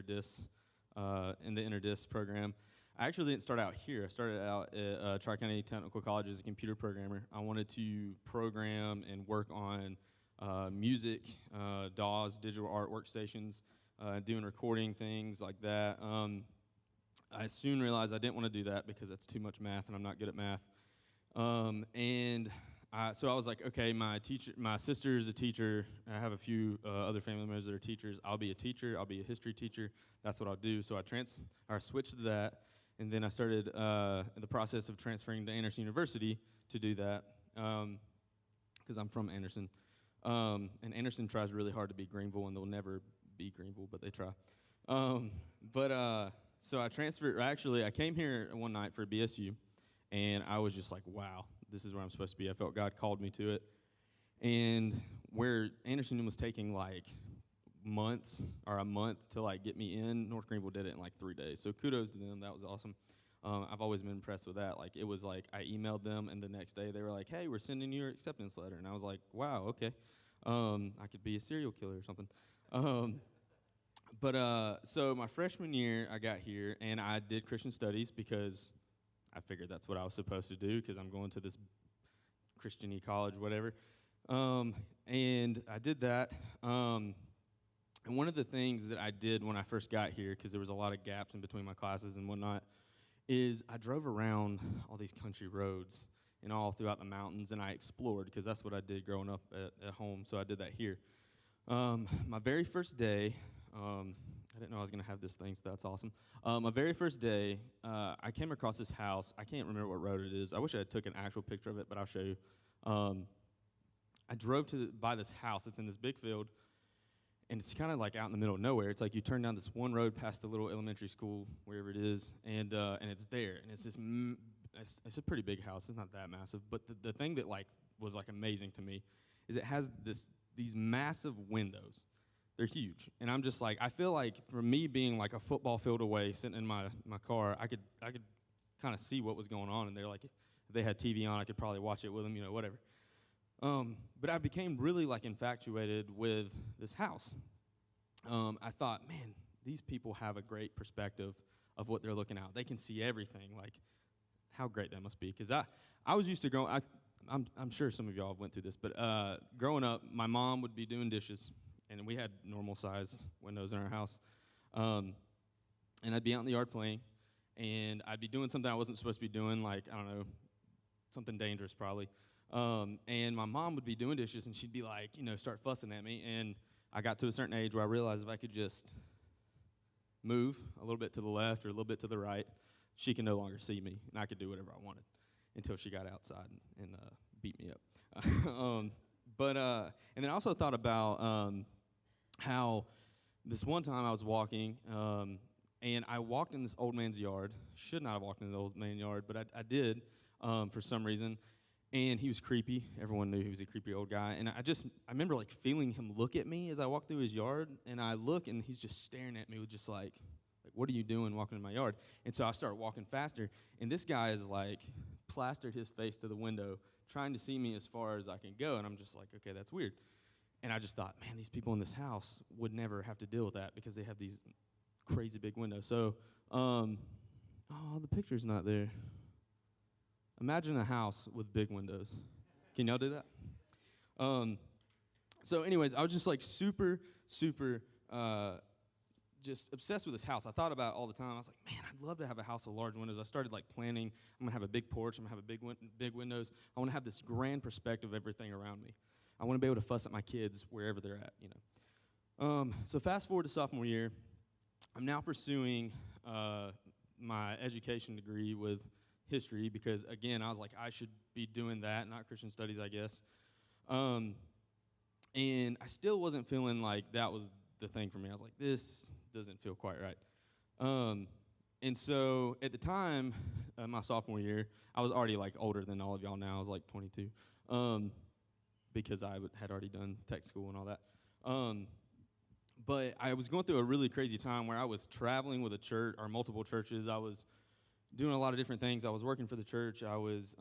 the interdis program. I actually didn't start out here. I started out at Tri-County Technical College as a computer programmer. I wanted to program and work on music, DAWs, digital art workstations, doing recording, things like that. I soon realized I didn't want to do that because that's too much math, and I'm not good at math. So I was like, okay, my sister is a teacher. I have a few other family members that are teachers. I'll be a teacher. I'll be a history teacher. That's what I'll do. So I switched to that, and then I started the process of transferring to Anderson University to do that because I'm from Anderson. And Anderson tries really hard to be Greenville, and they'll never be Greenville, but they try. So I transferred. Actually, I came here one night for BSU, and I was just like, wow, this is where I'm supposed to be. I felt God called me to it. And where Anderson was taking like a month to like get me in, North Greenville did it in like 3 days. So kudos to them. That was awesome. I've always been impressed with that. Like it was like I emailed them, and the next day they were like, hey, we're sending you your acceptance letter. And I was like, wow, okay. I could be a serial killer or something. So my freshman year, I got here, and I did Christian studies because I figured that's what I was supposed to do because I'm going to this Christian-y college, whatever. And I did that. And one of the things that I did when I first got here, because there was a lot of gaps in between my classes and whatnot, is I drove around all these country roads and all throughout the mountains, and I explored because that's what I did growing up at home, so I did that here. My very first day, I didn't know I was going to have this thing, so that's awesome. My very first day, I came across this house. I can't remember what road it is. I wish I took an actual picture of it, but I'll show you. I drove by this house. It's in this big field, and it's kind of like out in the middle of nowhere. It's like you turn down this one road past the little elementary school, wherever it is, and it's there. And it's this, it's a pretty big house. It's not that massive, but the thing that like was like amazing to me is it has these massive windows. They're huge, and I'm just like, I feel like for me being like a football field away, sitting in my car, I could kind of see what was going on in there. Like if they had TV on, I could probably watch it with them, whatever. But I became really like infatuated with this house. I thought, man, these people have a great perspective of what they're looking at. They can see everything. Like, how great that must be. Because I was used to growing. I'm sure some of y'all have went through this, but growing up, my mom would be doing dishes. And we had normal-sized windows in our house. And I'd be out in the yard playing, and I'd be doing something I wasn't supposed to be doing, like, I don't know, something dangerous probably. And my mom would be doing dishes, and she'd be like, start fussing at me. And I got to a certain age where I realized if I could just move a little bit to the left or a little bit to the right, she can no longer see me, and I could do whatever I wanted until she got outside and beat me up. And then I also thought about how this one time I was walking, and I walked in this old man's yard. Should not have walked in the old man's yard, but I did for some reason. And he was creepy. Everyone knew he was a creepy old guy. And I remember like feeling him look at me as I walked through his yard. And I look, and he's just staring at me with just like, what are you doing walking in my yard? And so I started walking faster. And this guy is like plastered his face to the window, trying to see me as far as I can go. And I'm just like, okay, that's weird. And I just thought, man, these people in this house would never have to deal with that because they have these crazy big windows. So, the picture's not there. Imagine a house with big windows. Can y'all do that? So anyways, I was just like super, just obsessed with this house. I thought about it all the time. I was like, man, I'd love to have a house with large windows. I started like planning. I'm gonna have a big porch. I'm gonna have big windows. I want to have this grand perspective of everything around me. I want to be able to fuss at my kids wherever they're at, So fast forward to sophomore year, I'm now pursuing my education degree with history because, again, I was like, I should be doing that, not Christian studies, I guess. And I still wasn't feeling like that was the thing for me. I was like, this doesn't feel quite right. And so at the time, my sophomore year, I was already like older than all of y'all now. I was like 22. Because I had already done tech school and all that. But I was going through a really crazy time where I was traveling with a church or multiple churches. I was doing a lot of different things. I was working for the church. I was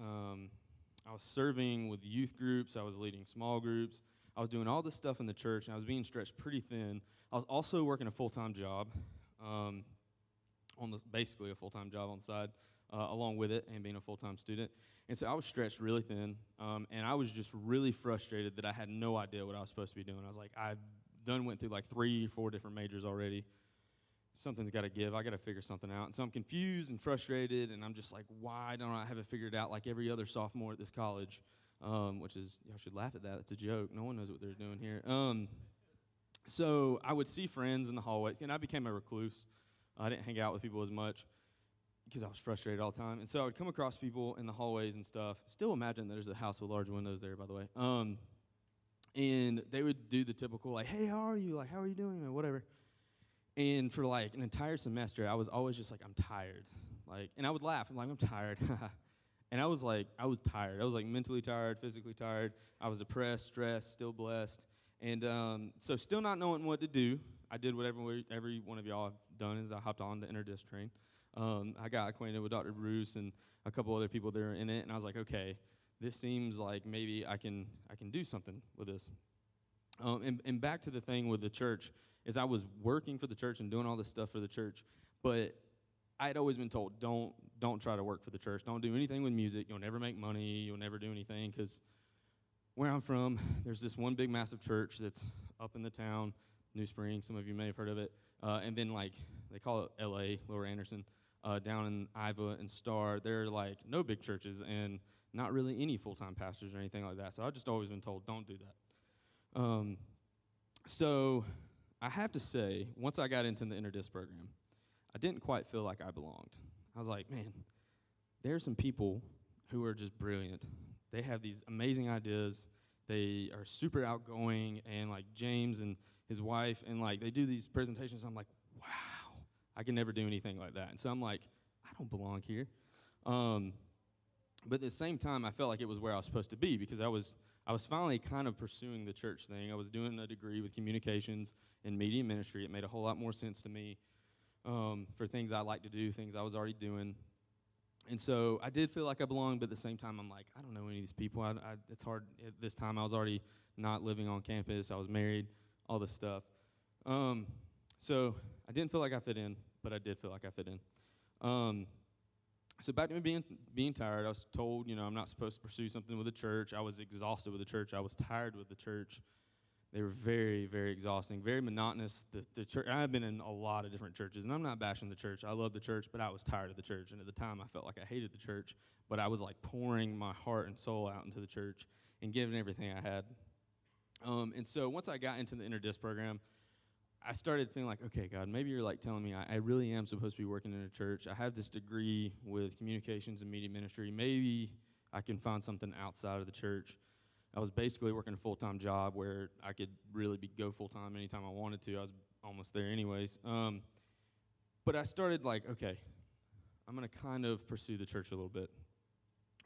serving with youth groups. I was leading small groups. I was doing all this stuff in the church, and I was being stretched pretty thin. I was also working a full-time job, basically a full-time job on the side, along with it, and being a full-time student. And so I was stretched really thin, and I was just really frustrated that I had no idea what I was supposed to be doing. I was like, I went through like 3 or 4 different majors already. Something's got to give. I got to figure something out. And so I'm confused and frustrated, and I'm just like, why don't I have it figured out like every other sophomore at this college? Which is, y'all should laugh at that. It's a joke. No one knows what they're doing here. So I would see friends in the hallways, and I became a recluse. I didn't hang out with people as much because I was frustrated all the time. And so I would come across people in the hallways and stuff. Still imagine there's a house with large windows there, by the way. And they would do the typical, like, hey, how are you? Like, how are you doing? Or whatever. And for like an entire semester, I was always just like, I'm tired. Like, and I would laugh. I'm like, I'm tired. And I was tired. I was like mentally tired, physically tired. I was depressed, stressed, still blessed. And so still not knowing what to do, I did what every one of y'all have done is I hopped on the Interdisc train. I got acquainted with Dr. Bruce and a couple other people that are in it, and I was like, okay, this seems like maybe I can do something with this. And back to the thing with the church, is I was working for the church and doing all this stuff for the church, but I had always been told, don't try to work for the church. Don't do anything with music. You'll never make money. You'll never do anything, because where I'm from, there's this one big massive church that's up in the town, New Spring. Some of you may have heard of it. And then, like, they call it L.A., Lower Anderson, down in Iva and Star. There are, like, no big churches and not really any full-time pastors or anything like that. So I've just always been told, don't do that. So I have to say, once I got into the Interdisc program, I didn't quite feel like I belonged. I was like, man, there are some people who are just brilliant. They have these amazing ideas. They are super outgoing, and like James and his wife, and like they do these presentations. I'm like, wow, I can never do anything like that. And so I'm like, I don't belong here. But at the same time, I felt like it was where I was supposed to be, because I was finally kind of pursuing the church thing. I was doing a degree with communications and media ministry. It made a whole lot more sense to me for things I like to do, things I was already doing. And so I did feel like I belonged, but at the same time, I'm like, I don't know any of these people. It's hard. At this time, I was already not living on campus. I was married, all this stuff. So I didn't feel like I fit in, but I did feel like I fit in. So back to me being tired, I was told, I'm not supposed to pursue something with the church. I was exhausted with the church. I was tired with the church. They were very, very exhausting, very monotonous. The church. I've been in a lot of different churches, and I'm not bashing the church. I love the church, but I was tired of the church. And at the time, I felt like I hated the church, but I was like pouring my heart and soul out into the church and giving everything I had. And so once I got into the Interdisc program, I started feeling like, okay, God, maybe you're like telling me I really am supposed to be working in a church. I have this degree with communications and media ministry. Maybe I can find something outside of the church. I was basically working a full-time job where I could really go full-time anytime I wanted to. I was almost there anyways. But I started like, okay, I'm going to kind of pursue the church a little bit,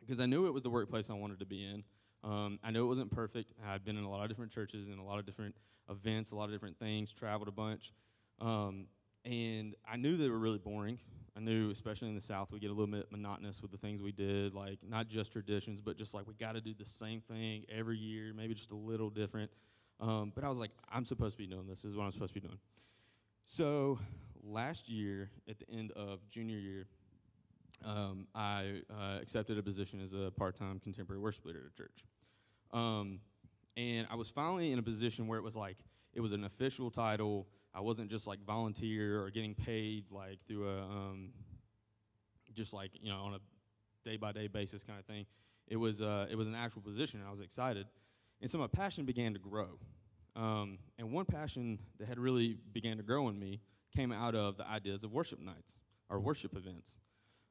because I knew it was the workplace I wanted to be in. I know it wasn't perfect. I'd been in a lot of different churches and a lot of different events, a lot of different things, traveled a bunch. And I knew they were really boring. I knew, especially in the South, we get a little bit monotonous with the things we did, like not just traditions, but just like we got to do the same thing every year, maybe just a little different. But I was like, I'm supposed to be doing this. This is what I'm supposed to be doing. So last year, at the end of junior year, I accepted a position as a part-time contemporary worship leader at a church. And I was finally in a position where it was like, it was an official title. I wasn't just like volunteer or getting paid like through just like, on a day-by-day basis kind of thing. It was an actual position, and I was excited. And so my passion began to grow. And one passion that had really began to grow in me came out of the ideas of worship nights or worship events.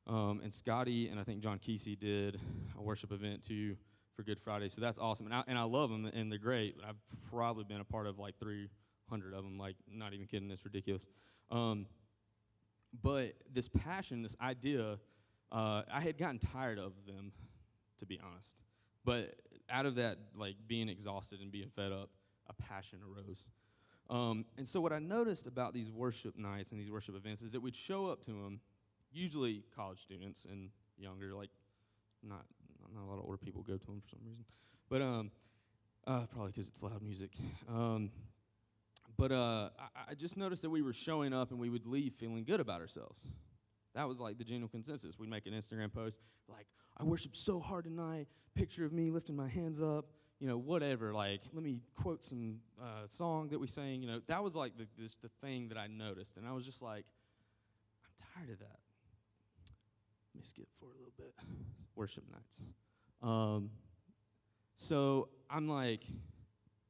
And Scotty and I think John Kesey did a worship event too for Good Friday, so that's awesome. And I love them, and they're great. I've probably been a part of like 300 of them, like not even kidding, it's ridiculous. But this passion, this idea, I had gotten tired of them, to be honest. But out of that, like being exhausted and being fed up, a passion arose. And so what I noticed about these worship nights and these worship events is that we'd show up to them usually college students and younger, like not a lot of older people go to them for some reason. But probably because it's loud music. But I just noticed that we were showing up and we would leave feeling good about ourselves. That was like the general consensus. We'd make an Instagram post like, I worshiped so hard tonight, picture of me lifting my hands up, whatever. Like, let me quote some song that we sang. That was like the thing that I noticed. And I was just like, I'm tired of that. Let me skip for a little bit. Worship nights. So I'm like,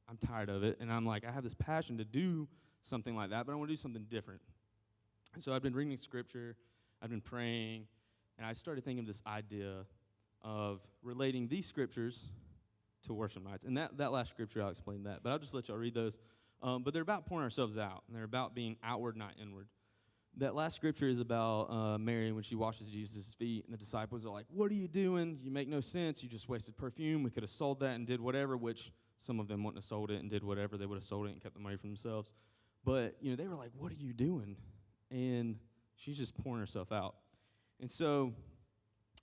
I'm tired of it. And I'm like, I have this passion to do something like that, but I want to do something different. And so I've been reading scripture, I've been praying, and I started thinking of this idea of relating these scriptures to worship nights. And that last scripture, I'll explain that, but I'll just let y'all read those. But they're about pouring ourselves out, and they're about being outward, not inward. That last scripture is about Mary when she washes Jesus' feet, and the disciples are like, what are you doing? You make no sense. You just wasted perfume. We could have sold that and did whatever, which some of them wouldn't have sold it and did whatever. They would have sold it and kept the money for themselves. But, they were like, what are you doing? And she's just pouring herself out. And so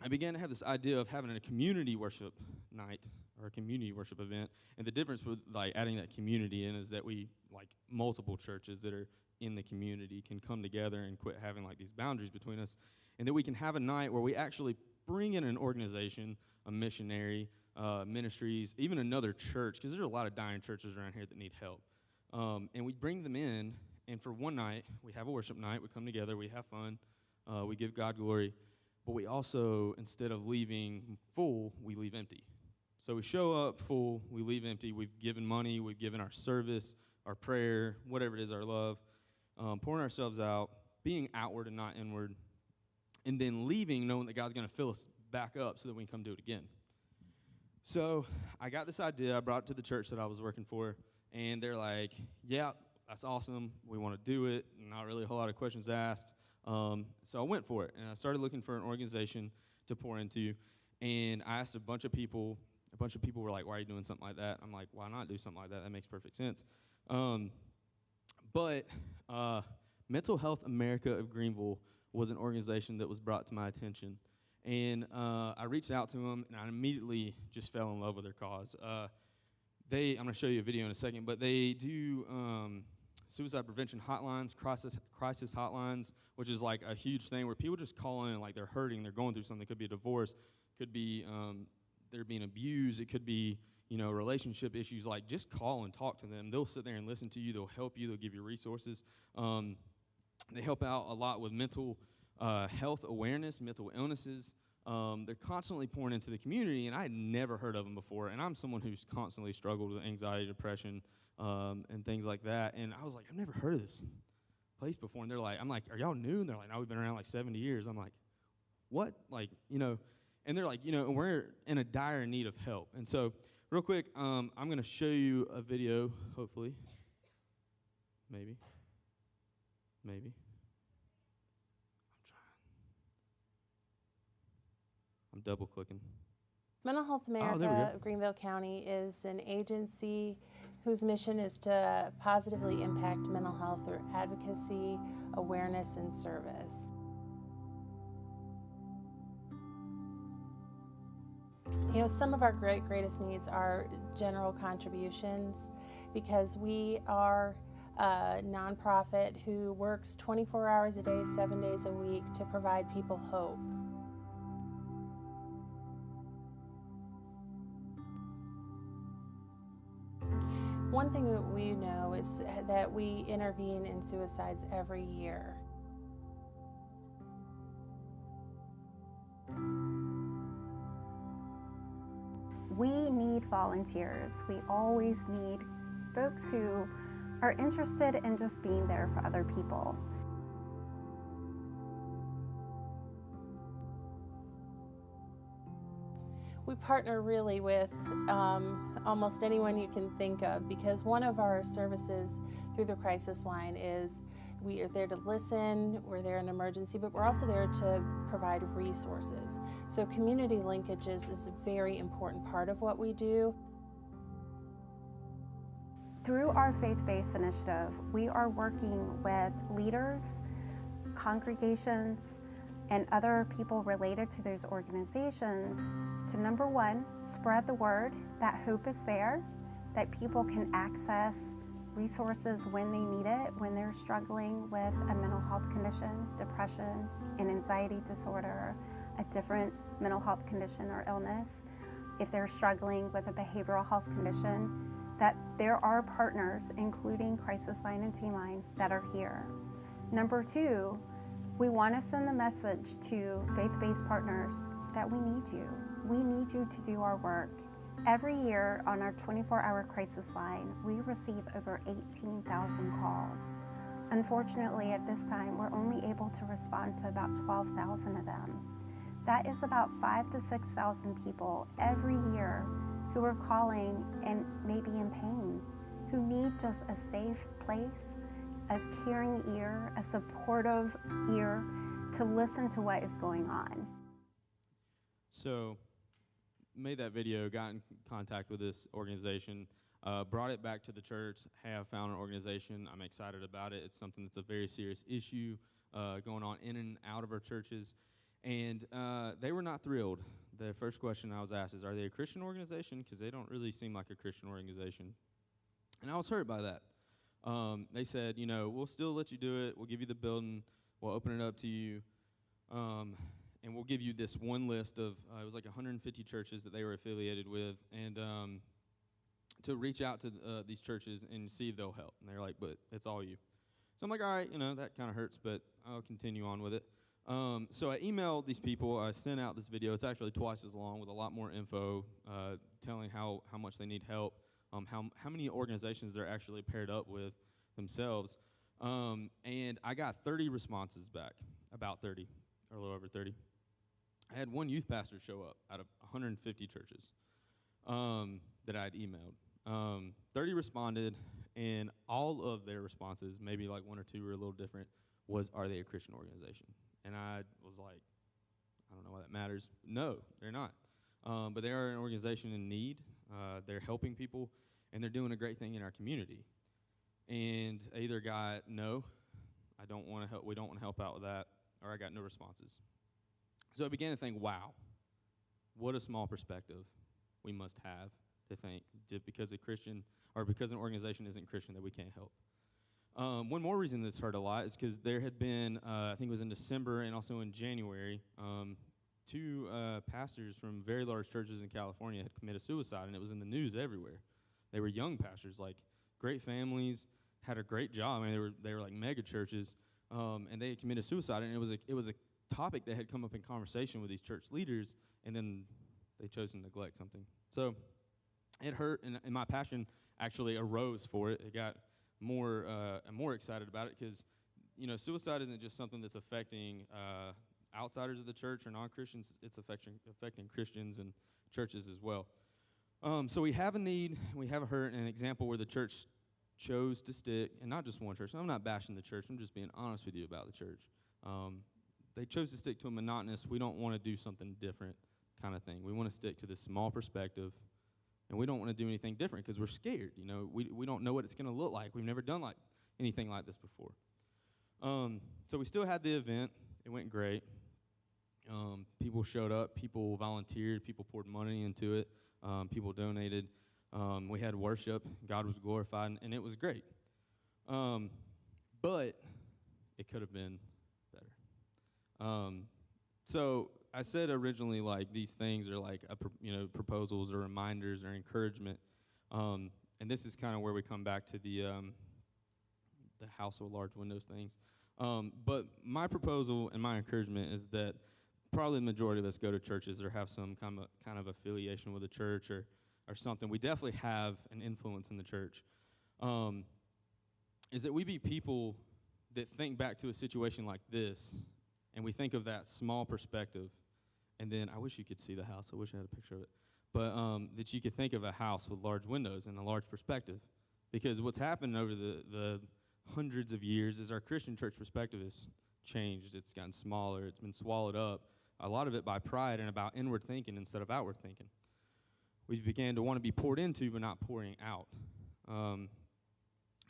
I began to have this idea of having a community worship night or a community worship event. And the difference with like adding that community in is that we, like multiple churches that are in the community, can come together and quit having like these boundaries between us. And that we can have a night where we actually bring in an organization, a missionary, ministries, even another church, because there's a lot of dying churches around here that need help. And we bring them in, and for one night, we have a worship night, we come together, we have fun, we give God glory, but we also, instead of leaving full, we leave empty. So we show up full, we leave empty, we've given money, we've given our service, our prayer, whatever it is, our love, pouring ourselves out, being outward and not inward, and then leaving knowing that God's going to fill us back up so that we can come do it again. So I got this idea, I brought it to the church that I was working for, and they're like, yeah, that's awesome, we want to do it, not really a whole lot of questions asked. So I went for it, and I started looking for an organization to pour into, and I asked a bunch of people were like, why are you doing something like that? I'm like, why not do something like that? That makes perfect sense. But Mental Health America of Greenville was an organization that was brought to my attention. And I reached out to them, and I immediately just fell in love with their cause. I'm going to show you a video in a second, but they do suicide prevention hotlines, crisis hotlines, which is like a huge thing where people just call in and like they're hurting, they're going through something. It could be a divorce, could be they're being abused, it could be relationship issues. Like, just call and talk to them. They'll sit there and listen to you. They'll help you. They'll give you resources. They help out a lot with mental health awareness, mental illnesses. They're constantly pouring into the community, and I had never heard of them before. And I'm someone who's constantly struggled with anxiety, depression, and things like that. And I was like, I've never heard of this place before. And I'm like, are y'all new? And they're like, no, we've been around like 70 years. I'm like, what? Like, and they're like, we're in a dire need of help. And so, real quick, I'm going to show you a video, hopefully. Maybe. I'm trying. I'm double clicking. Mental Health America of Greenville County is an agency whose mission is to positively impact mental health through advocacy, awareness, and service. Some of our greatest needs are general contributions, because we are a nonprofit who works 24 hours a day, 7 days a week to provide people hope. One thing that we know is that we intervene in suicides every year. We need volunteers. We always need folks who are interested in just being there for other people. We partner really with almost anyone you can think of, because one of our services through the crisis line is we are there to listen, we're there in emergency, but we're also there to provide resources. So community linkages is a very important part of what we do. Through our faith-based initiative, we are working with leaders, congregations, and other people related to those organizations to, number one, spread the word that hope is there, that people can access resources when they need it, when they're struggling with a mental health condition, depression, an anxiety disorder, a different mental health condition or illness. If they're struggling with a behavioral health condition, that there are partners, including Crisis Line and Teen Line, that are here. Number two, we want to send the message to faith-based partners that we need you. We need you to do our work. Every year on our 24-hour crisis line, we receive over 18,000 calls. Unfortunately, at this time, we're only able to respond to about 12,000 of them. That is about 5,000 to 6,000 people every year who are calling and maybe in pain, who need just a safe place, a caring ear, a supportive ear to listen to what is going on. So, made that video, got in contact with this organization, brought it back to the church, have found an organization. I'm excited about it. It's something that's a very serious issue going on in and out of our churches. And they were not thrilled. The first question I was asked is, are they a Christian organization? Because they don't really seem like a Christian organization. And I was hurt by that. They said, you know, we'll still let you do it. We'll give you the building. We'll open it up to you. And we'll give you this one list of, it was like 150 churches that they were affiliated with, and to reach out to these churches and see if they'll help. And they're like, but it's all you. So I'm like, all right, you know, that kind of hurts, but I'll continue on with it. So I emailed these people. I sent out this video. It's actually twice as long with a lot more info, telling how much they need help, how many organizations they're actually paired up with themselves. And I got 30 responses back, about 30, or a little over 30. I had one youth pastor show up out of 150 churches that I had emailed. 30 responded, and all of their responses, maybe like one or two were a little different, was, are they a Christian organization? And I was like, I don't know why that matters. No, they're not. But they are an organization in need. They're helping people, and they're doing a great thing in our community. And I either got, no, I don't want to help, we don't want to help out with that, or I got no responses. So I began to think, wow, what a small perspective we must have to think just because a Christian or because an organization isn't Christian that we can't help. One more reason that's hurt a lot is because there had been, I think it was in December and also in January, two pastors from very large churches in California had committed suicide, and it was in the news everywhere. They were young pastors, like great families, had a great job. I mean, they were like mega churches, and they had committed suicide, and it was a topic that had come up in conversation with these church leaders, and then they chose to neglect something. So it hurt, and my passion actually arose for it. It got more excited about it because, you know, suicide isn't just something that's affecting outsiders of the church or non-Christians. It's affecting Christians and churches as well. So we have a need, we have a hurt, and an example where the church chose to stick, and not just one church. I'm not bashing the church. I'm just being honest with you about the church. They chose to stick to a monotonous, we don't want to do something different kind of thing. We want to stick to this small perspective, and we don't want to do anything different because we're scared. You know, we don't know what it's going to look like. We've never done anything like this before. So we still had the event. It went great. People showed up. People volunteered. People poured money into it. People donated. We had worship. God was glorified, and it was great. But it could have been better. So I said originally, like, these things are like, proposals or reminders or encouragement. And this is kind of where we come back to the house with large windows things. But my proposal and my encouragement is that probably the majority of us go to churches or have some kind of affiliation with a church or something. We definitely have an influence in the church. Is that we be people that think back to a situation like this, and we think of that small perspective, and then I wish you could see the house. I wish I had a picture of it. But that you could think of a house with large windows and a large perspective. Because what's happened over the hundreds of years is our Christian church perspective has changed. It's gotten smaller. It's been swallowed up, a lot of it by pride and about inward thinking instead of outward thinking. We began to want to be poured into but not pouring out.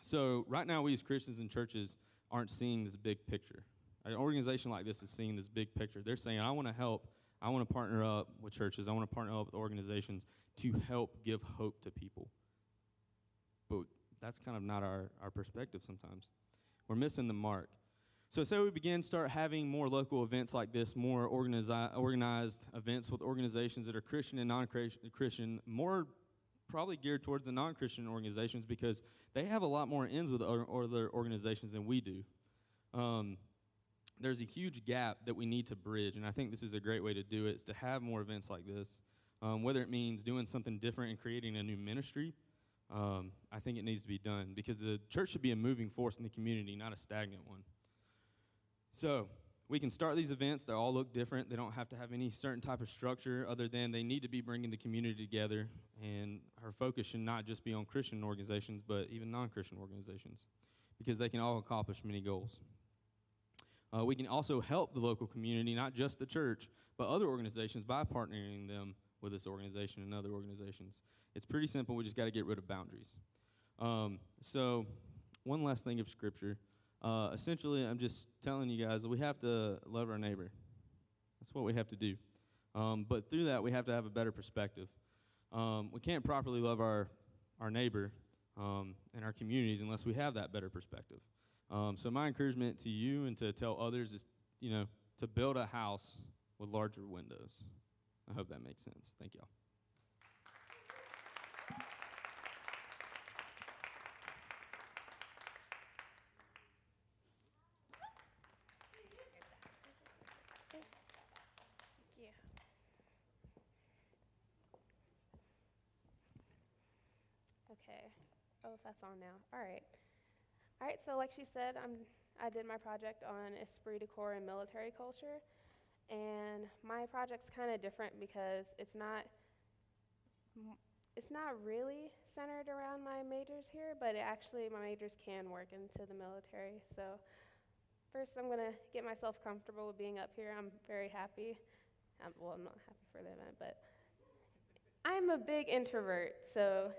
So right now we as Christians and churches aren't seeing this big picture. An organization like this is seeing this big picture. They're saying, I want to help. I want to partner up with churches. I want to partner up with organizations to help give hope to people. But that's kind of not our perspective sometimes. We're missing the mark. So say we start having more local events like this, more organized events with organizations that are Christian and non-Christian, more probably geared towards the non-Christian organizations because they have a lot more ends with other organizations than we do. There's a huge gap that we need to bridge, and I think this is a great way to do it, is to have more events like this. Whether it means doing something different and creating a new ministry, I think it needs to be done because the church should be a moving force in the community, not a stagnant one. So we can start these events. They all look different. They don't have to have any certain type of structure other than they need to be bringing the community together, and our focus should not just be on Christian organizations, but even non-Christian organizations because they can all accomplish many goals. We can also help the local community, not just the church, but other organizations by partnering them with this organization and other organizations. It's pretty simple. We just got to get rid of boundaries. So one last thing of Scripture. Essentially, I'm just telling you guys that we have to love our neighbor. That's what we have to do. But through that, we have to have a better perspective. We can't properly love our neighbor and our communities unless we have that better perspective. So my encouragement to you and to tell others is, to build a house with larger windows. I hope that makes sense. Thank y'all. Okay. Oh, if that's on now. All right. So like she said, I did my project on esprit de corps and military culture. And my project's kind of different because it's not really centered around my majors here, but my majors can work into the military. So first, I'm going to get myself comfortable with being up here. I'm very happy. I'm not happy for the event, but I'm a big introvert, so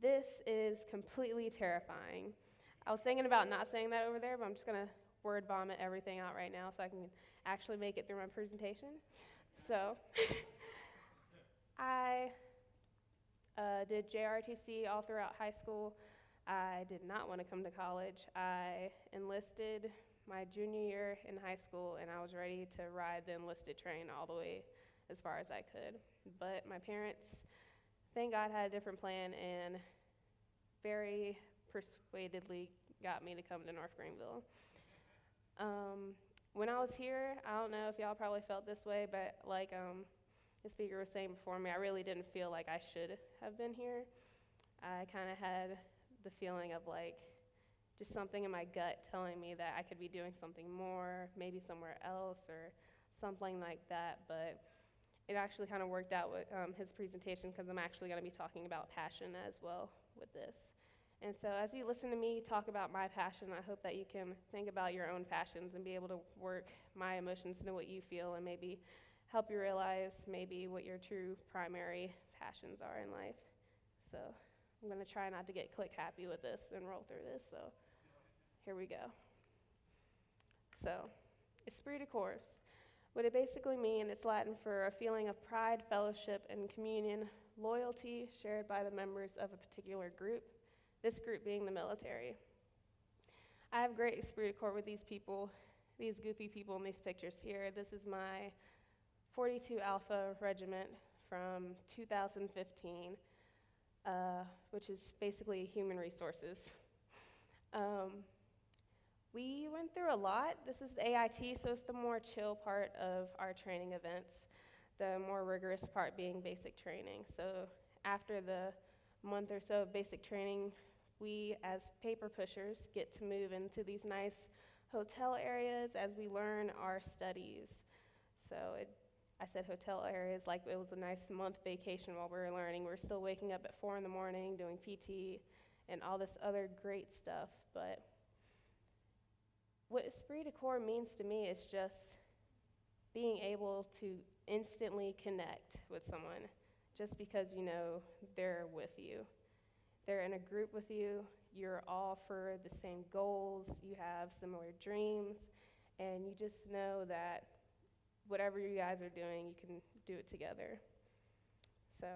this is completely terrifying. I was thinking about not saying that over there, but I'm just going to word vomit everything out right now so I can actually make it through my presentation. So I did JRTC all throughout high school. I did not want to come to college. I enlisted my junior year in high school, and I was ready to ride the enlisted train all the way as far as I could. But my parents, thank God, had a different plan and very persuadedly got me to come to North Greenville. When I was here, I don't know if y'all probably felt this way, but like the speaker was saying before me, I really didn't feel like I should have been here. I kind of had the feeling of like just something in my gut telling me that I could be doing something more, maybe somewhere else or something like that, but it actually kind of worked out with his presentation because I'm actually going to be talking about passion as well with this. And so as you listen to me talk about my passion, I hope that you can think about your own passions and be able to work my emotions into what you feel and maybe help you realize maybe what your true primary passions are in life. So I'm going to try not to get click happy with this and roll through this. So here we go. So esprit de corps. What it basically means, it's Latin for a feeling of pride, fellowship, and communion, loyalty shared by the members of a particular group, this group being the military. I have great esprit de corps with these people, these goofy people in these pictures here. This is my 42 Alpha Regiment from 2015, which is basically human resources. We went through a lot. This is the AIT, so it's the more chill part of our training events, the more rigorous part being basic training. So after the month or so of basic training, we as paper pushers get to move into these nice hotel areas as we learn our studies. So I said hotel areas like it was a nice month vacation while we were learning. We're still waking up at 4 in the morning, doing PT, and all this other great stuff, but what esprit de corps means to me is just being able to instantly connect with someone just because you know they're with you. They're in a group with you, you're all for the same goals, you have similar dreams, And you just know that whatever you guys are doing, you can do it together. So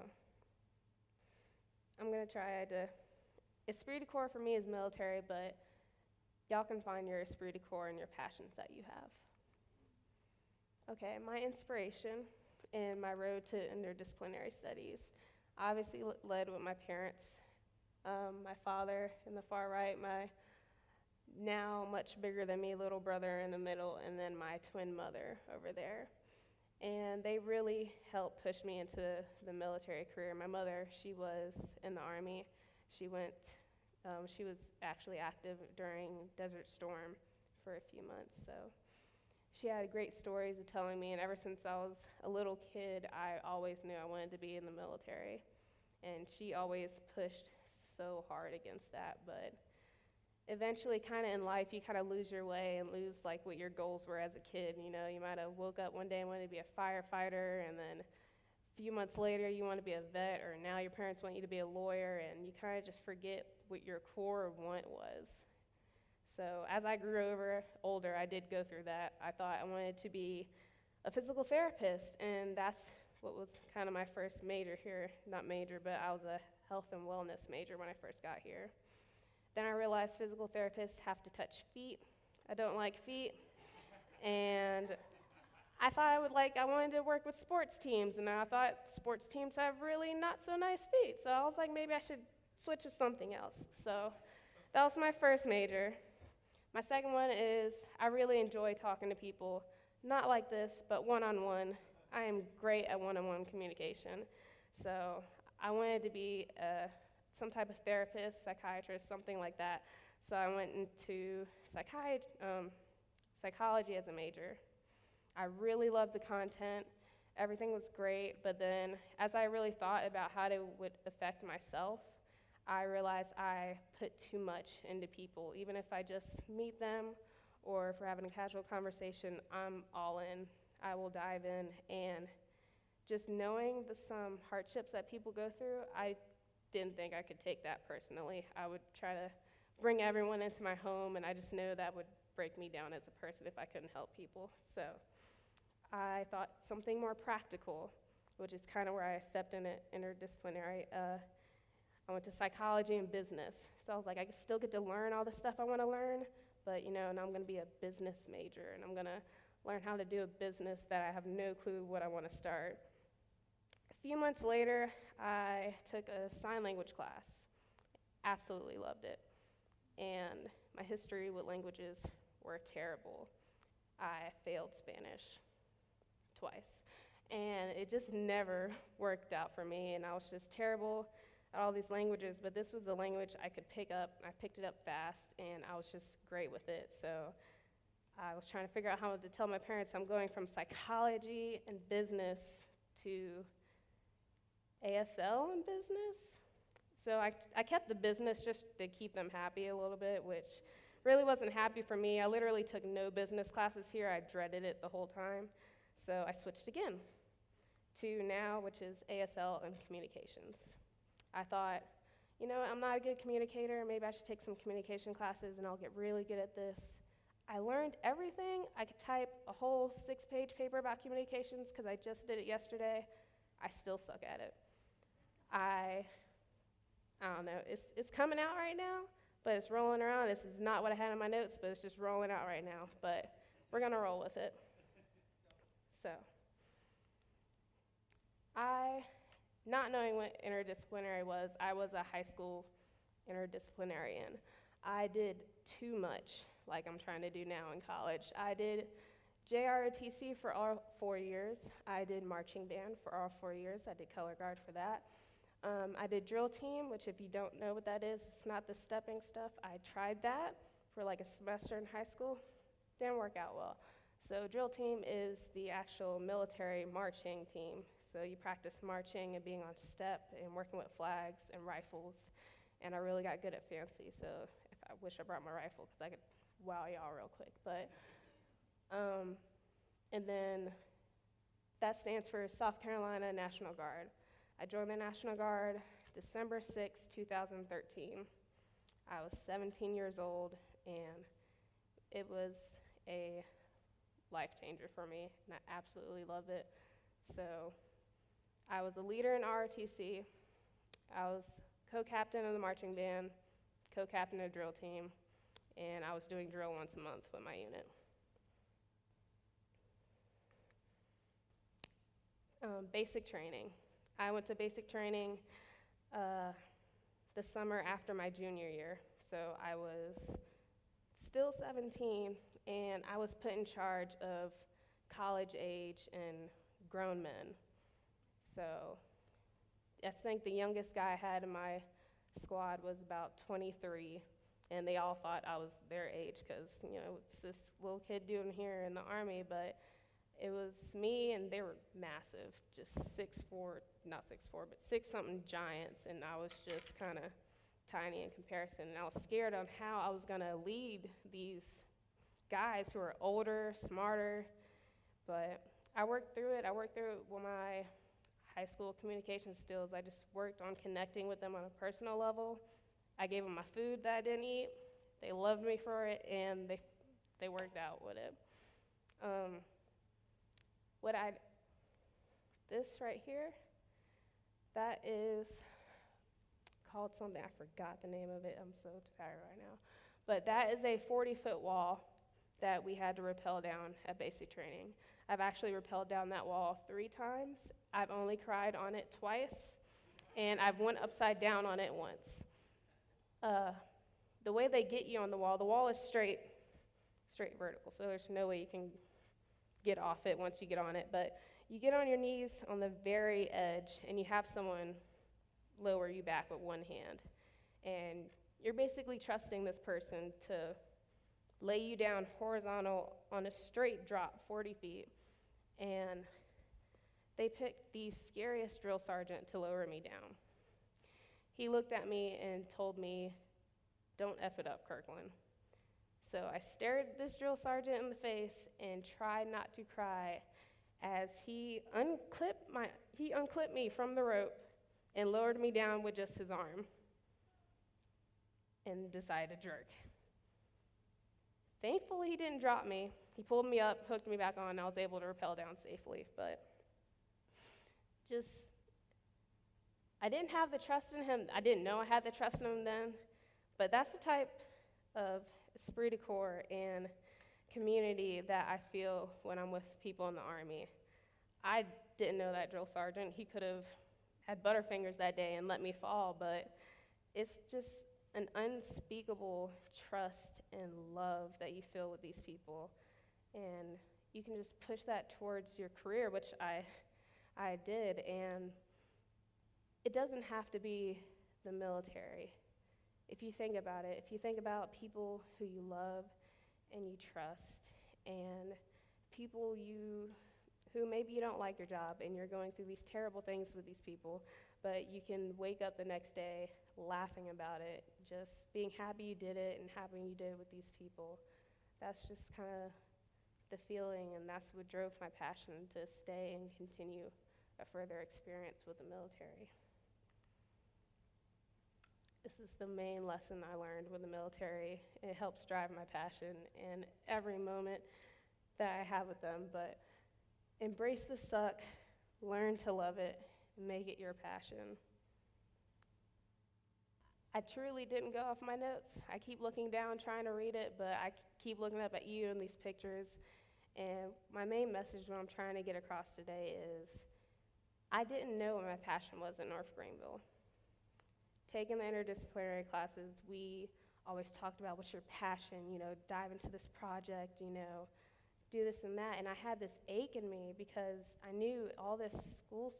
I'm going to try to, esprit de corps for me is military, but y'all can find your esprit de corps and your passions that you have. Okay, my inspiration in my road to interdisciplinary studies obviously led with my parents. My father in the far right, my now much bigger than me little brother in the middle, and then my twin mother over there. And they really helped push me into the military career. My mother, she was in the Army. She was actually active during Desert Storm for a few months. So she had great stories of telling me, and ever since I was a little kid, I always knew I wanted to be in the military. And she always pushed so hard against that, but eventually kind of in life you kind of lose your way and lose like what your goals were as a kid. You know, you might have woke up one day and wanted to be a firefighter, and then a few months later you want to be a vet, or now your parents want you to be a lawyer, and you kind of just forget what your core want was. So as I grew older, I did go through that. I thought I wanted to be a physical therapist, and that's what was kind of my first major here. Not major, but I was a health and wellness major when I first got here. Then I realized physical therapists have to touch feet. I don't like feet. And I thought I wanted to work with sports teams, and I thought sports teams have really not so nice feet. So I was like, maybe I should switch to something else. So that was my first major. My second one is I really enjoy talking to people, not like this, but one-on-one. I am great at one-on-one communication. So I wanted to be some type of therapist, psychiatrist, something like that. So I went into psychology as a major. I really loved the content. Everything was great, but then as I really thought about how it would affect myself, I realized I put too much into people. Even if I just meet them or if we're having a casual conversation, I'm all in. I will dive in, and just knowing some hardships that people go through, I didn't think I could take that personally. I would try to bring everyone into my home, and I just know that would break me down as a person if I couldn't help people. So I thought something more practical, which is kind of where I stepped in it, interdisciplinary. I went to psychology and business. So I was like, I still get to learn all the stuff I want to learn, but now I'm going to be a business major, and I'm going to learn how to do a business that I have no clue what I want to start. A few months later, I took a sign language class. Absolutely loved it. And my history with languages were terrible. I failed Spanish twice. And it just never worked out for me, and I was just terrible at all these languages, but this was a language I could pick up. I picked it up fast, and I was just great with it. So I was trying to figure out how to tell my parents I'm going from psychology and business to ASL and business. So I kept the business just to keep them happy a little bit, which really wasn't happy for me. I literally took no business classes here. I dreaded it the whole time. So I switched again to now, which is ASL and communications. I thought, I'm not a good communicator. Maybe I should take some communication classes and I'll get really good at this. I learned everything. I could type a whole 6-page paper about communications because I just did it yesterday. I still suck at it. I don't know. It's coming out right now, but it's rolling around. This is not what I had in my notes, but it's just rolling out right now. But we're going to roll with it. So not knowing what interdisciplinary was, I was a high school interdisciplinarian. I did too much, like I'm trying to do now in college. I did JROTC for all 4 years. I did marching band for all 4 years. I did color guard for that. I did drill team, which if you don't know what that is, it's not the stepping stuff. I tried that for like a semester in high school. Didn't work out well. So drill team is the actual military marching team. So you practice marching and being on step and working with flags and rifles. And I really got good at fancy, so I wish I brought my rifle because I could wow y'all real quick. But, and then that stands for South Carolina National Guard. I joined the National Guard December 6, 2013. I was 17 years old, and it was a life changer for me, and I absolutely love it. So I was a leader in ROTC. I was co-captain of the marching band, co-captain of the drill team, and I was doing drill once a month with my unit. Basic training. I went to basic training the summer after my junior year. So I was still 17, and I was put in charge of college age and grown men. So I think the youngest guy I had in my squad was about 23, and they all thought I was their age because, you know, it's this little kid doing here in the Army, but it was me, and they were massive, just 6'4", not 6'4", but 6-something giants, and I was just kind of tiny in comparison. And I was scared on how I was going to lead these guys who are older, smarter, but I worked through it. I worked through it with my high school communication skills. I just worked on connecting with them on a personal level. I gave them my food that I didn't eat. They loved me for it, and they worked out with it. This right here, that is called something, I forgot the name of it, I'm so tired right now. But that is a 40-foot wall that we had to rappel down at basic training. I've actually rappelled down that wall 3 times. I've only cried on it twice, and I've went upside down on it once. The way they get you on the wall is straight vertical, so there's no way you can get off it once you get on it, but you get on your knees on the very edge, and you have someone lower you back with one hand, and you're basically trusting this person to lay you down horizontal on a straight drop 40 feet, and they picked the scariest drill sergeant to lower me down. He looked at me and told me, "Don't F it up, Kirkland." So I stared this drill sergeant in the face and tried not to cry as he unclipped me from the rope and lowered me down with just his arm and decided to jerk. Thankfully, he didn't drop me. He pulled me up, hooked me back on, and I was able to rappel down safely. But I didn't have the trust in him. I didn't know I had the trust in him then, but that's the type of esprit de corps and community that I feel when I'm with people in the Army. I didn't know that drill sergeant. He could have had butterfingers that day and let me fall, but it's just an unspeakable trust and love that you feel with these people. And you can just push that towards your career, which I did, and it doesn't have to be the military. If you think about it, if you think about people who you love and you trust, and people who maybe you don't like your job and you're going through these terrible things with these people, but you can wake up the next day laughing about it, just being happy you did it and happy you did it with these people. That's just kind of the feeling, and that's what drove my passion to stay and continue a further experience with the military. This is the main lesson I learned with the military. It helps drive my passion in every moment that I have with them, but embrace the suck, learn to love it, and make it your passion. I truly didn't go off my notes. I keep looking down trying to read it, but I keep looking up at you and these pictures. And my main message, what I'm trying to get across today is, I didn't know what my passion was in North Greenville. Taking the interdisciplinary classes, we always talked about what's your passion, dive into this project, do this and that. And I had this ache in me because I knew all this school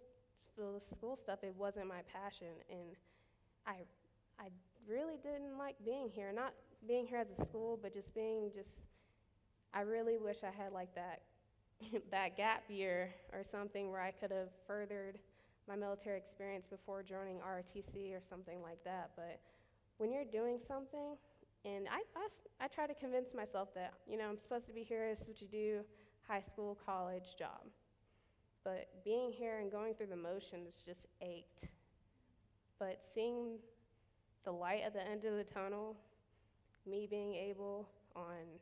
stuff, it wasn't my passion. And I really didn't like being here, not being here as a school, but I really wish I had like that that gap year or something where I could have furthered my military experience before joining ROTC or something like that. But when you're doing something, and I try to convince myself that, I'm supposed to be here, this is what you do, high school, college, job. But being here and going through the motions just ached. But seeing the light at the end of the tunnel, me being able on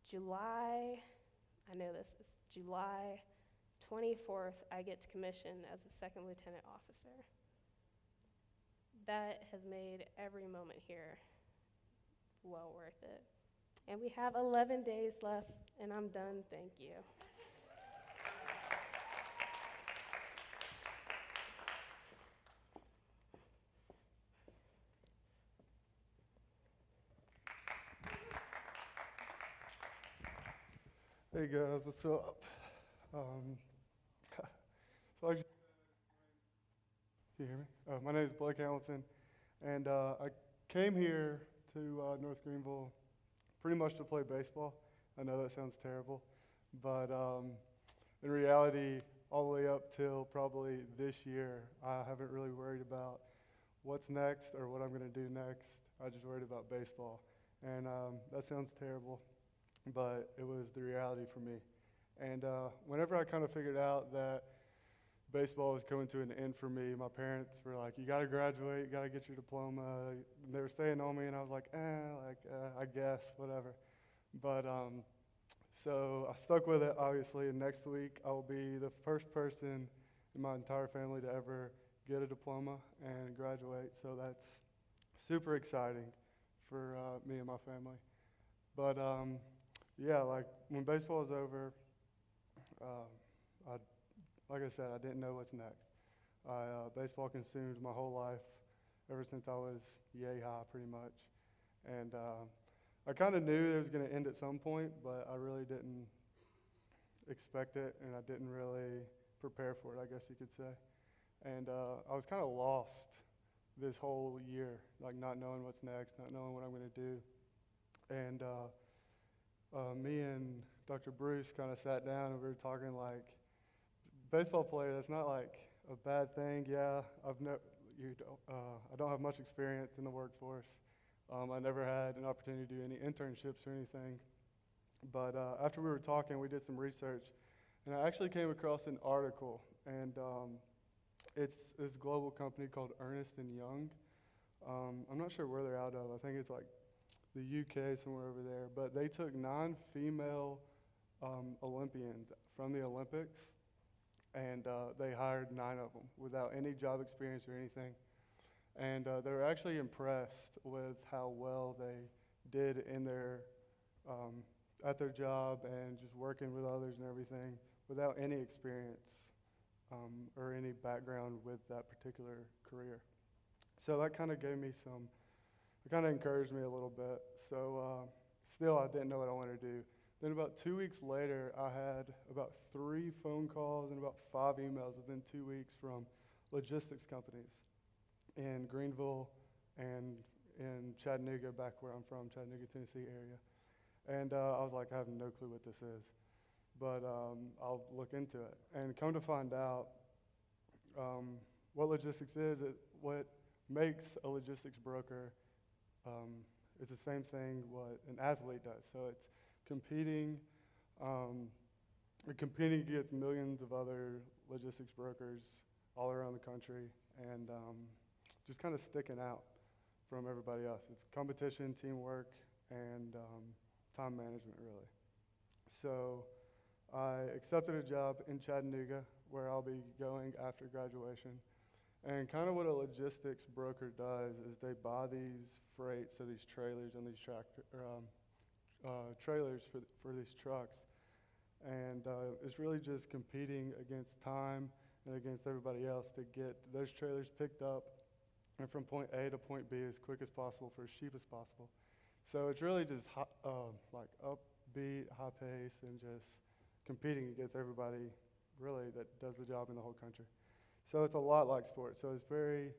July I know this is July 24th, I get to commission as a second lieutenant officer. That has made every moment here well worth it. And we have 11 days left, and I'm done. Thank you. Hey guys, what's up? So can you hear me? My name is Blake Hamilton, and I came here to North Greenville pretty much to play baseball. I know that sounds terrible, but in reality, all the way up till probably this year, I haven't really worried about what's next or what I'm going to do next. I just worried about baseball, and that sounds terrible, but it was the reality for me. And whenever I kind of figured out that baseball was coming to an end for me, my parents were like, you got to graduate, you got to get your diploma. And they were staying on me, and I was like, I guess, whatever. But so I stuck with it, obviously, and next week I will be the first person in my entire family to ever get a diploma and graduate. So that's super exciting for me and my family. But yeah, like when baseball is over, like I said, I didn't know what's next. Baseball consumed my whole life ever since I was yay high, pretty much. And I kind of knew it was going to end at some point, but I really didn't expect it, and I didn't really prepare for it, I guess you could say. And I was kind of lost this whole year, like not knowing what's next, not knowing what I'm going to do. And me and Dr. Bruce kind of sat down, and we were talking like, baseball player, that's not like a bad thing. Yeah, I don't have much experience in the workforce. I never had an opportunity to do any internships or anything. But after we were talking, we did some research, and I actually came across an article, and it's this global company called Ernst & Young. I'm not sure where they're out of. I think it's like the UK, somewhere over there. But they took 9 female Olympians from the Olympics, and they hired 9 of them without any job experience or anything. And they were actually impressed with how well they did in their at their job and just working with others and everything without any experience or any background with that particular career. So that kind of gave me it kind of encouraged me a little bit. So still, I didn't know what I wanted to do. Then about 2 weeks later, I had about 3 phone calls and about 5 emails within 2 weeks from logistics companies in Greenville and in Chattanooga, back where I'm from, Chattanooga, Tennessee area. And I was like, I have no clue what this is, but I'll look into it. And come to find out what logistics is, what makes a logistics broker is the same thing what an athlete does. So it's competing against millions of other logistics brokers all around the country, and just kind of sticking out from everybody else. It's competition, teamwork, and time management, really. So I accepted a job in Chattanooga where I'll be going after graduation. And kind of what a logistics broker does is they buy these freights, so these trailers and these trailers for these trucks. And it's really just competing against time and against everybody else to get those trailers picked up and from point A to point B as quick as possible for as cheap as possible. So it's really just like upbeat, high pace, and just competing against everybody really that does the job in the whole country. So it's a lot like sports. So it's very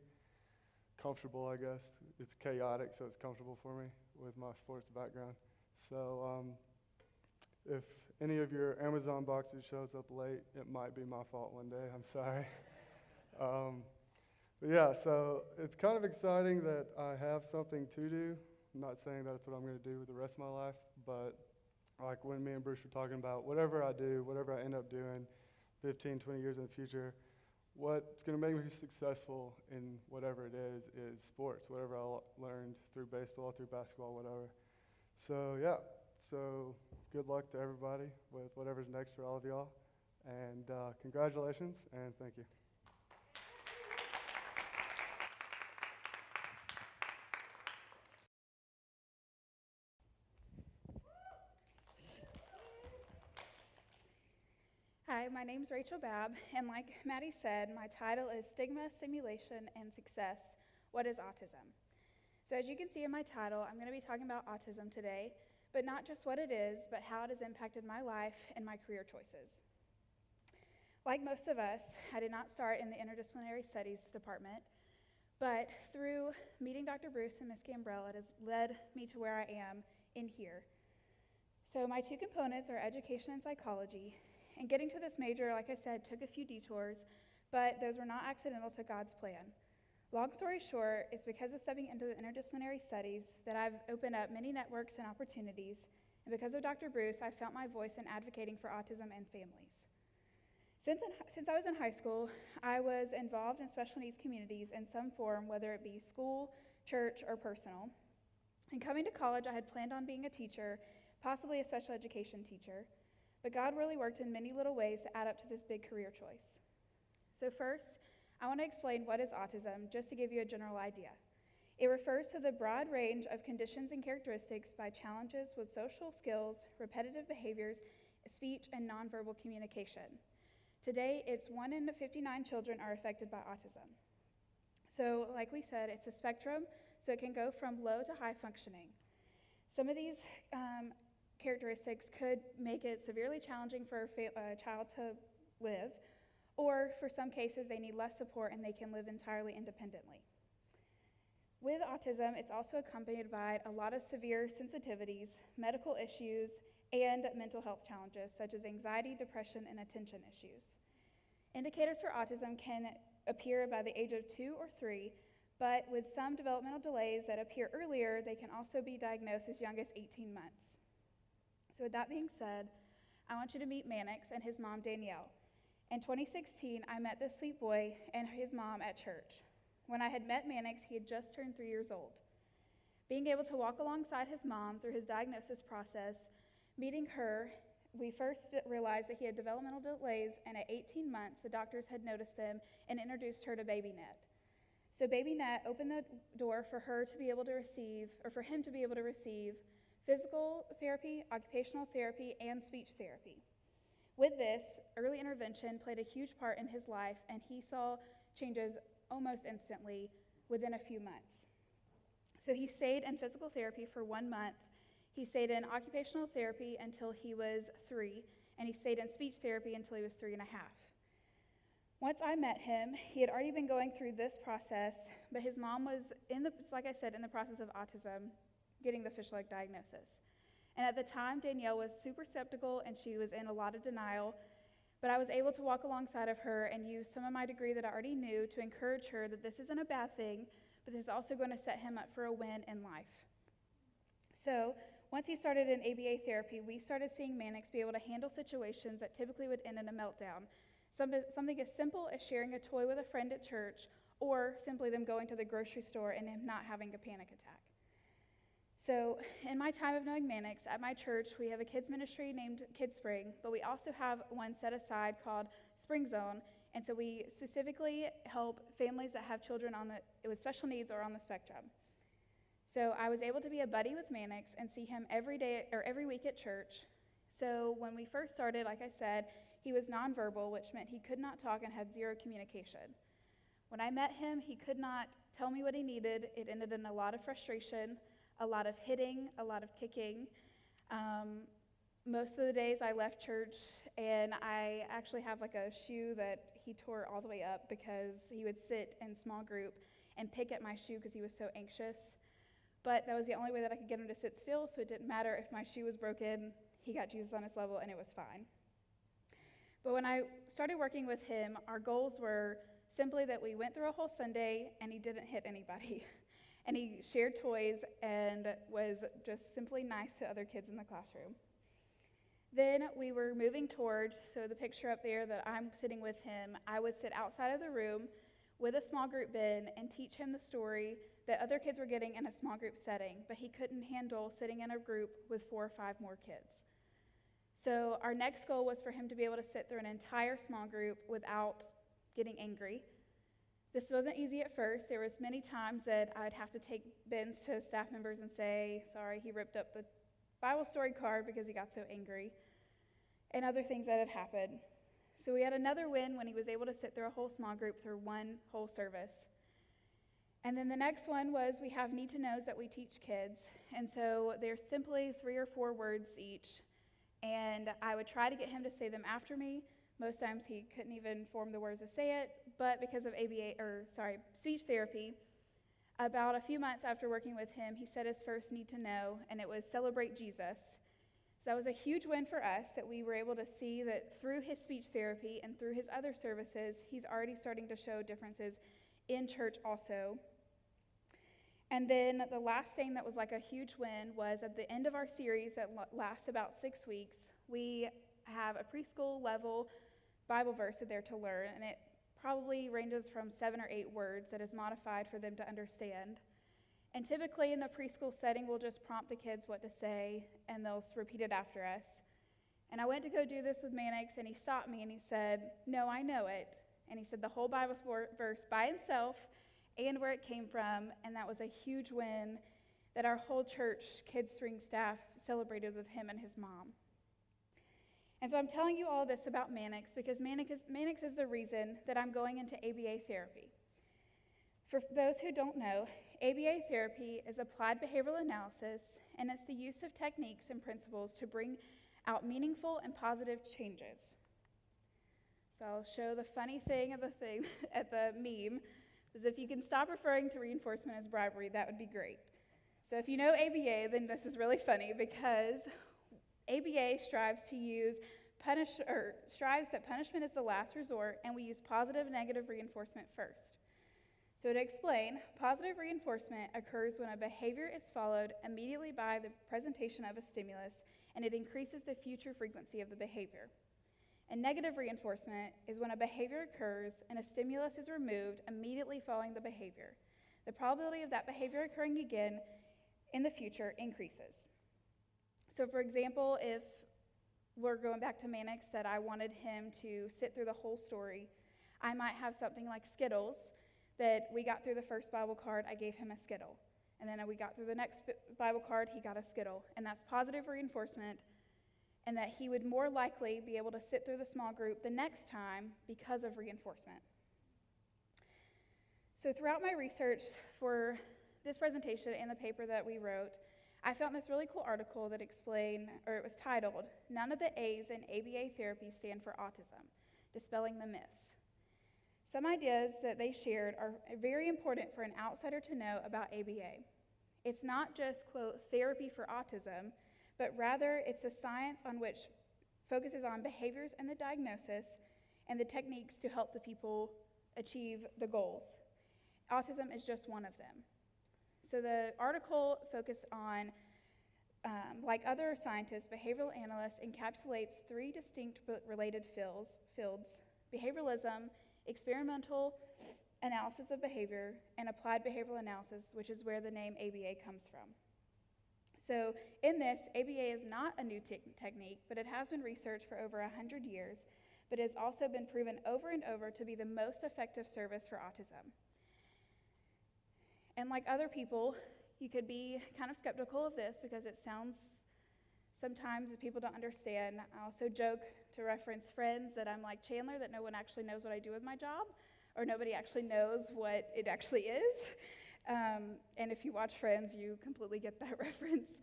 comfortable, I guess. It's chaotic, so it's comfortable for me with my sports background. So if any of your Amazon boxes shows up late, it might be my fault one day. I'm sorry. But yeah, so it's kind of exciting that I have something to do. I'm not saying that's what I'm going to do with the rest of my life, but like when me and Bruce were talking about whatever I do, whatever I end up doing 15, 20 years in the future, what's going to make me successful in whatever it is sports, whatever I learned through baseball, through basketball, whatever. So yeah, so good luck to everybody with whatever's next for all of y'all. And congratulations, and thank you. Hi, my name's Rachel Babb, and like Maddie said, my title is Stigma, Simulation, and Success, What is Autism? So as you can see in my title, I'm going to be talking about autism today, but not just what it is, but how it has impacted my life and my career choices. Like most of us, I did not start in the interdisciplinary studies department, but through meeting Dr. Bruce and Ms. Gambrell, it has led me to where I am in here. So my two components are education and psychology. And getting to this major, like I said, took a few detours, but those were not accidental to God's plan. Long story short, it's because of stepping into the interdisciplinary studies that I've opened up many networks and opportunities, and because of Dr. Bruce, I felt my voice in advocating for autism and families. Since I was in high school, I was involved in special needs communities in some form, whether it be school, church, or personal. And coming to college, I had planned on being a teacher, possibly a special education teacher. But God really worked in many little ways to add up to this big career choice. So first, I want to explain what is autism, just to give you a general idea. It refers to the broad range of conditions and characteristics by challenges with social skills, repetitive behaviors, speech, and nonverbal communication. Today, it's 1 in 59 children are affected by autism. So like we said, it's a spectrum, so it can go from low to high functioning. Some of these characteristics could make it severely challenging for a child to live, or for some cases they need less support and they can live entirely independently. With autism, it's also accompanied by a lot of severe sensitivities, medical issues, and mental health challenges such as anxiety, depression, and attention issues. Indicators for autism can appear by the age of 2 or 3, but with some developmental delays that appear earlier, they can also be diagnosed as young as 18 months. So with that being said, I want you to meet Mannix and his mom, Danielle. In 2016, I met this sweet boy and his mom at church. When I had met Mannix, he had just turned 3 years old. Being able to walk alongside his mom through his diagnosis process, meeting her, we first realized that he had developmental delays, and at 18 months, the doctors had noticed them and introduced her to BabyNet. So BabyNet opened the door for her to be able to receive, or for him to be able to receive, physical therapy, occupational therapy, and speech therapy. With this, early intervention played a huge part in his life, and he saw changes almost instantly within a few months. So he stayed in physical therapy for 1 month, he stayed in occupational therapy until he was 3, and he stayed in speech therapy until he was 3 and a half. Once I met him, he had already been going through this process, but his mom was, like I said, in the process of autism, getting the fish-like diagnosis. And at the time, Danielle was super skeptical and she was in a lot of denial, but I was able to walk alongside of her and use some of my degree that I already knew to encourage her that this isn't a bad thing, but this is also going to set him up for a win in life. So once he started in ABA therapy, we started seeing Mannix be able to handle situations that typically would end in a meltdown. Something as simple as sharing a toy with a friend at church, or simply them going to the grocery store and him not having a panic attack. So in my time of knowing Mannix, at my church, we have a kids ministry named Kids Spring, but we also have one set aside called Spring Zone, and so we specifically help families that have children with special needs or on the spectrum. So I was able to be a buddy with Mannix and see him every day or every week at church. So when we first started, like I said, he was nonverbal, which meant he could not talk and had zero communication. When I met him, he could not tell me what he needed. It ended in a lot of frustration, a lot of hitting, a lot of kicking. Most of the days I left church, and I actually have like a shoe that he tore all the way up because he would sit in small group and pick at my shoe because he was so anxious. But that was the only way that I could get him to sit still, so it didn't matter if my shoe was broken. He got Jesus on his level, and it was fine. But when I started working with him, our goals were simply that we went through a whole Sunday, and he didn't hit anybody. And he shared toys and was just simply nice to other kids in the classroom. Then we were moving towards, so the picture up there that I'm sitting with him, I would sit outside of the room with a small group bin and teach him the story that other kids were getting in a small group setting, but he couldn't handle sitting in a group with 4 or 5 more kids. So our next goal was for him to be able to sit through an entire small group without getting angry. This wasn't easy at first. There was many times that I'd have to take bins to staff members and say, sorry, he ripped up the Bible story card because he got so angry, and other things that had happened. So we had another win when he was able to sit through a whole small group through one whole service. And then the next one was we have need to knows that we teach kids. And so they're simply 3 or 4 words each. And I would try to get him to say them after me. Most times he couldn't even form the words to say it. But because of speech therapy, about a few months after working with him, he said his first need to know, and it was celebrate Jesus. So that was a huge win for us, that we were able to see that through his speech therapy and through his other services, he's already starting to show differences in church also. And then the last thing that was like a huge win was at the end of our series that lasts about 6 weeks, we have a preschool level Bible verse that they're to learn, and it probably ranges from 7 or 8 words that is modified for them to understand. And typically in the preschool setting, we'll just prompt the kids what to say, and they'll repeat it after us. And I went to go do this with Mannix, and he stopped me and he said, "No, I know it." And he said the whole Bible verse by himself and where it came from, and that was a huge win that our whole church kids string staff celebrated with him and his mom. And so I'm telling you all this about Mannix because Mannix is the reason that I'm going into ABA therapy. For those who don't know, ABA therapy is applied behavioral analysis, and it's the use of techniques and principles to bring out meaningful and positive changes. So I'll show the funny thing of the thing at the meme, is if you can stop referring to reinforcement as bribery, that would be great. So if you know ABA, then this is really funny because ABA strives that punishment is the last resort, and we use positive and negative reinforcement first. So to explain, positive reinforcement occurs when a behavior is followed immediately by the presentation of a stimulus, and it increases the future frequency of the behavior. And negative reinforcement is when a behavior occurs and a stimulus is removed immediately following the behavior. The probability of that behavior occurring again in the future increases. So for example, if we're going back to Mannix that I wanted him to sit through the whole story, I might have something like Skittles, that we got through the first Bible card, I gave him a Skittle. And then we got through the next Bible card, he got a Skittle. And that's positive reinforcement, and that he would more likely be able to sit through the small group the next time because of reinforcement. So throughout my research for this presentation and the paper that we wrote, I found this really cool article that explained, or it was titled, "None of the A's in ABA Therapy Stand for Autism, Dispelling the Myths." Some ideas that they shared are very important for an outsider to know about ABA. It's not just, quote, therapy for autism, but rather it's a science on which focuses on behaviors and the diagnosis and the techniques to help the people achieve the goals. Autism is just one of them. So the article focused on, like other scientists, behavioral analysts encapsulates 3 distinct but related fields, behavioralism, experimental analysis of behavior, and applied behavioral analysis, which is where the name ABA comes from. So in this, ABA is not a new technique, but it has been researched for over 100 years, but it's also been proven over and over to be the most effective service for autism. And like other people, you could be kind of skeptical of this because it sounds sometimes that people don't understand. I also joke to reference friends that I'm like Chandler, that no one actually knows what I do with my job, or nobody actually knows what it actually is. And if you watch Friends, you completely get that reference.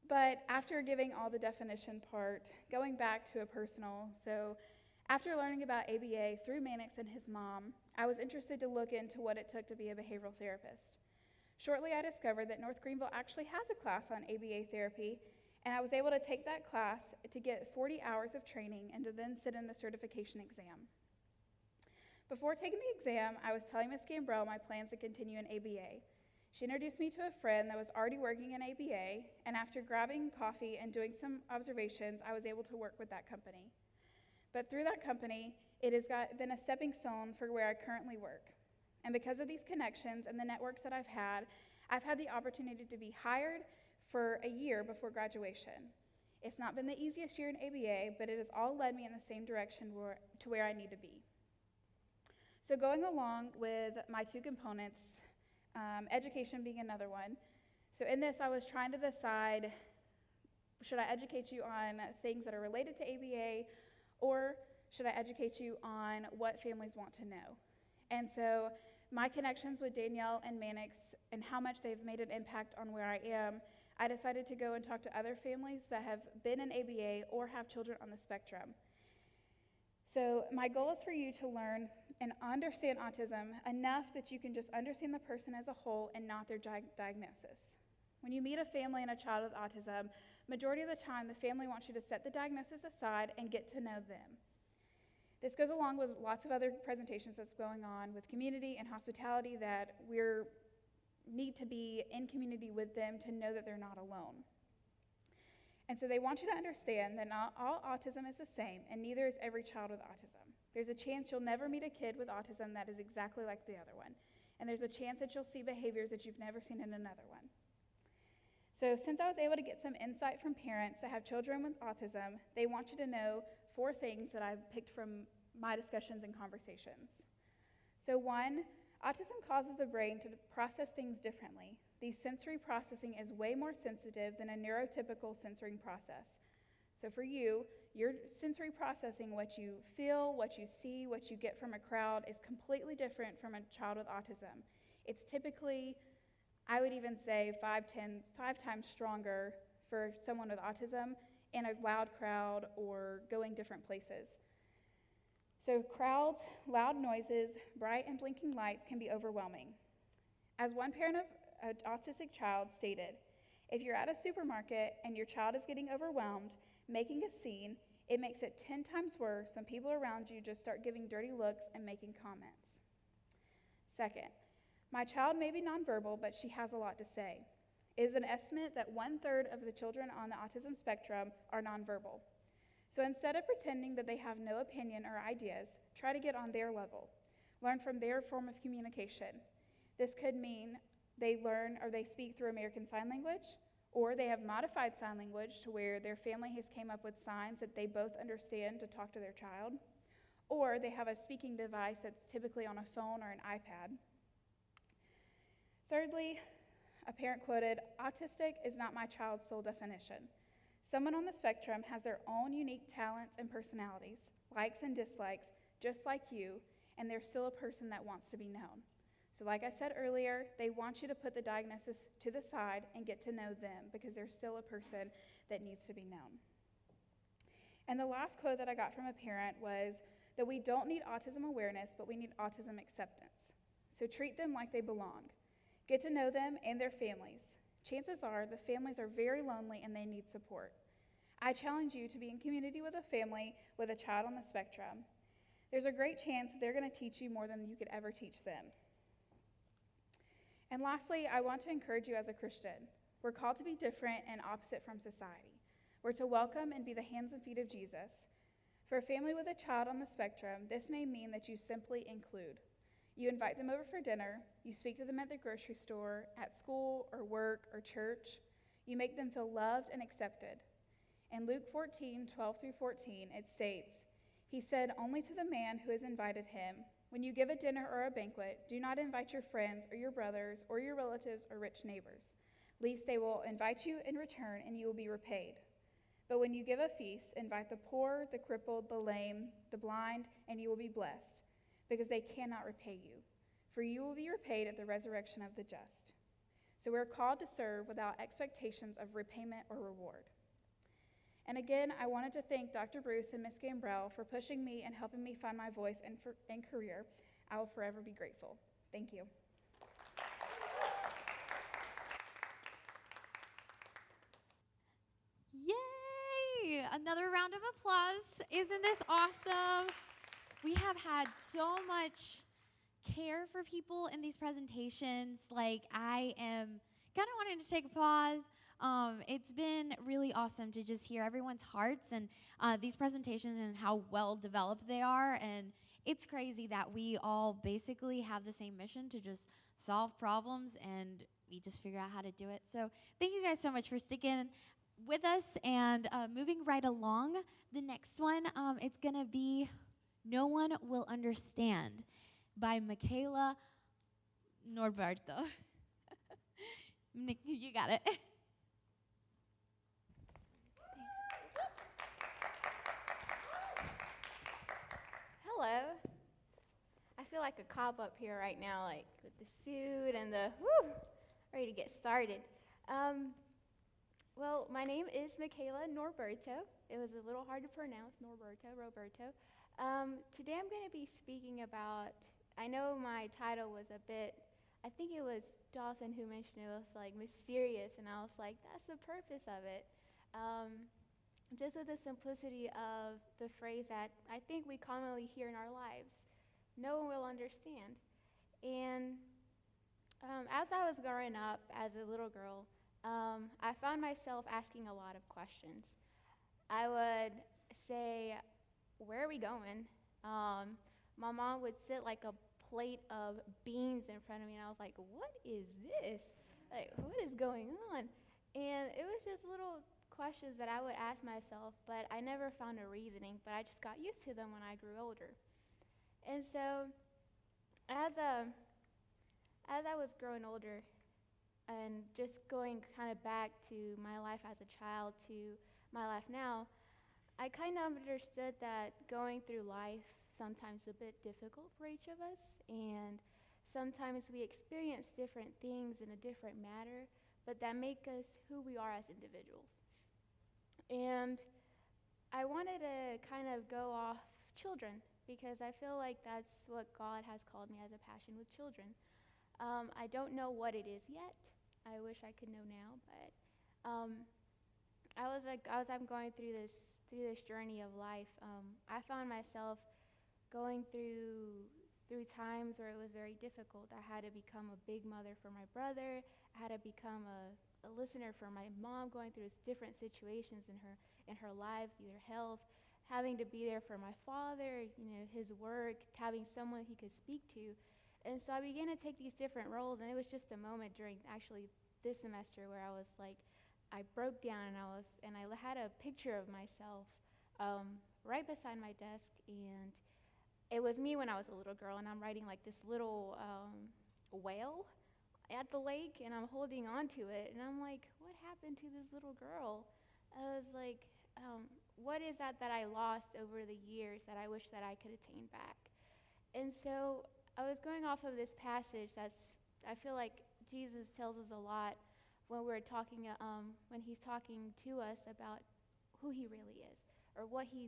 But after giving all the definition part, going back to a personal, so after learning about ABA through Mannix and his mom, I was interested to look into what it took to be a behavioral therapist. Shortly, I discovered that North Greenville actually has a class on ABA therapy, and I was able to take that class to get 40 hours of training and to then sit in the certification exam. Before taking the exam, I was telling Ms. Gambrell my plans to continue in ABA. She introduced me to a friend that was already working in ABA, and after grabbing coffee and doing some observations, I was able to work with that company. But through that company, it has been a stepping stone for where I currently work. And because of these connections and the networks that I've had the opportunity to be hired for a year before graduation. It's not been the easiest year in ABA, but it has all led me in the same direction to where I need to be. So going along with my two components, education being another one. So in this, I was trying to decide, should I educate you on things that are related to ABA, or should I educate you on what families want to know? And so my connections with Danielle and Mannix and how much they've made an impact on where I am, I decided to go and talk to other families that have been in ABA or have children on the spectrum. So my goal is for you to learn and understand autism enough that you can just understand the person as a whole and not their diagnosis. When you meet a family and a child with autism, majority of the time the family wants you to set the diagnosis aside and get to know them. This goes along with lots of other presentations that's going on with community and hospitality, that we need to be in community with them to know that they're not alone. And so they want you to understand that not all autism is the same, and neither is every child with autism. There's a chance you'll never meet a kid with autism that is exactly like the other one. And there's a chance that you'll see behaviors that you've never seen in another one. So since I was able to get some insight from parents that have children with autism, they want you to know 4 things that I've picked from my discussions and conversations. So 1, autism causes the brain to process things differently. The sensory processing is way more sensitive than a neurotypical sensory process. So for you, your sensory processing, what you feel, what you see, what you get from a crowd, is completely different from a child with autism. It's typically, I would even say 5 times stronger for someone with autism in a loud crowd or going different places. So crowds, loud noises, bright and blinking lights can be overwhelming. As one parent of an autistic child stated, if you're at a supermarket and your child is getting overwhelmed, making a scene, it makes it 10 times worse when people around you just start giving dirty looks and making comments. Second, my child may be nonverbal, but she has a lot to say. It is an estimate that 1/3 of the children on the autism spectrum are nonverbal. So instead of pretending that they have no opinion or ideas, try to get on their level. Learn from their form of communication. This could mean they learn or they speak through American Sign Language, or they have modified sign language to where their family has came up with signs that they both understand to talk to their child, or they have a speaking device that's typically on a phone or an iPad. Thirdly, a parent quoted, "Autistic is not my child's sole definition. Someone on the spectrum has their own unique talents and personalities, likes and dislikes, just like you, and they're still a person that wants to be known." So like I said earlier, they want you to put the diagnosis to the side and get to know them because they're still a person that needs to be known. And the last quote that I got from a parent was that we don't need autism awareness, but we need autism acceptance. So treat them like they belong. Get to know them and their families. Chances are the families are very lonely and they need support. I challenge you to be in community with a family with a child on the spectrum. There's a great chance they're going to teach you more than you could ever teach them. And lastly, I want to encourage you as a Christian. We're called to be different and opposite from society. We're to welcome and be the hands and feet of Jesus. For a family with a child on the spectrum, this may mean that you simply include. You invite them over for dinner, you speak to them at the grocery store, at school or work or church. You make them feel loved and accepted. In Luke 14:12-14, it states, "He said only to the man who has invited him, 'When you give a dinner or a banquet, do not invite your friends or your brothers or your relatives or rich neighbors, lest they will invite you in return and you will be repaid. But when you give a feast, invite the poor, the crippled, the lame, the blind, and you will be blessed, because they cannot repay you. For you will be repaid at the resurrection of the just.'" So we're called to serve without expectations of repayment or reward. And again, I wanted to thank Dr. Bruce and Ms. Gambrell for pushing me and helping me find my voice and career. I will forever be grateful. Thank you. Yay! Another round of applause. Isn't this awesome? We have had so much care for people in these presentations. Like, I am kind of wanting to take a pause. It's been really awesome to just hear everyone's hearts and these presentations and how well developed they are. And it's crazy that we all basically have the same mission to just solve problems, and we just figure out how to do it. So thank you guys so much for sticking with us and moving right along. The next one, it's going to be No One Will Understand by Michaela Norberto. You got it. Hello. I feel like a cop up here right now, like with the suit and the whoo, ready to get started. Well, my name is Michaela Norberto. It was a little hard to pronounce, Roberto. Today I'm going to be speaking about, I know my title was a bit, I think it was Dawson who mentioned it was like mysterious, and I was like, that's the purpose of it. Just with the simplicity of the phrase that I think we commonly hear in our lives, no one will understand. And as I was growing up as a little girl, I found myself asking a lot of questions. I would say, where are we going? My mom would sit like a plate of beans in front of me, and I was like, what is this? Like, what is going on? And it was just little questions that I would ask myself, but I never found a reasoning, but I just got used to them when I grew older. And so as I was growing older and just going kind of back to my life as a child to my life now, I kind of understood that going through life sometimes is a bit difficult for each of us, and sometimes we experience different things in a different manner, but that make us who we are as individuals. And I wanted to kind of go off children, because I feel like that's what God has called me as a passion with children. I don't know what it is yet. I wish I could know now, but as I'm going through this journey of life, I found myself going through times where it was very difficult. I had to become a big mother for my brother. I had to become a listener for my mom, going through different situations in her life, either health, having to be there for my father, his work, having someone he could speak to. And so I began to take these different roles, and it was just a moment during actually this semester where I was like, I broke down, and I had a picture of myself right beside my desk, and it was me when I was a little girl, and I'm riding like this little whale at the lake, and I'm holding on to it, and I'm like, what happened to this little girl? I was like, what is that I lost over the years that I wish that I could attain back? And so I was going off of this passage I feel like Jesus tells us a lot when we're talking, when he's talking to us about who he really is, or what he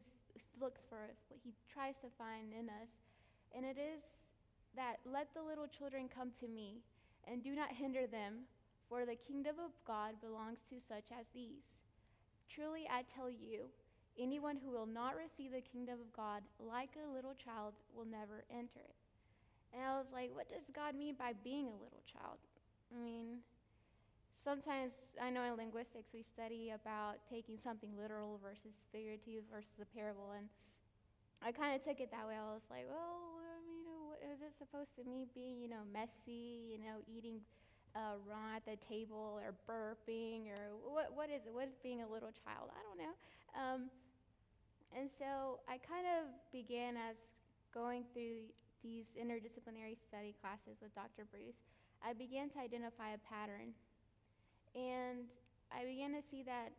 looks for, what he tries to find in us. And it is that, let the little children come to me, and do not hinder them, for the kingdom of God belongs to such as these. Truly I tell you, anyone who will not receive the kingdom of God like a little child will never enter it. And I was like, what does God mean by being a little child? I mean, sometimes, I know in linguistics we study about taking something literal versus figurative versus a parable, and I kind of took it that way. I was like, well, what is it supposed to mean being, messy, eating raw at the table, or burping, or what is it? What is being a little child? I don't know. And so I kind of began, as going through these interdisciplinary study classes with Dr. Bruce, I began to identify a pattern. And I began to see that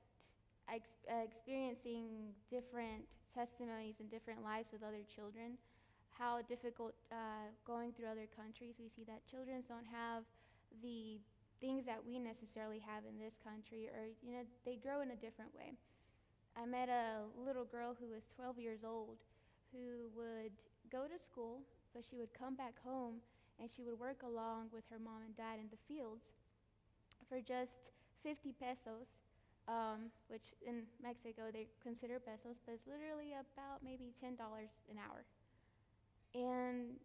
experiencing different testimonies and different lives with other children, how difficult going through other countries. We see that children don't have the things that we necessarily have in this country, or they grow in a different way. I met a little girl who was 12 years old who would go to school, but she would come back home and she would work along with her mom and dad in the fields for just 50 pesos, which in Mexico they consider pesos, but it's literally about maybe $10 an hour. And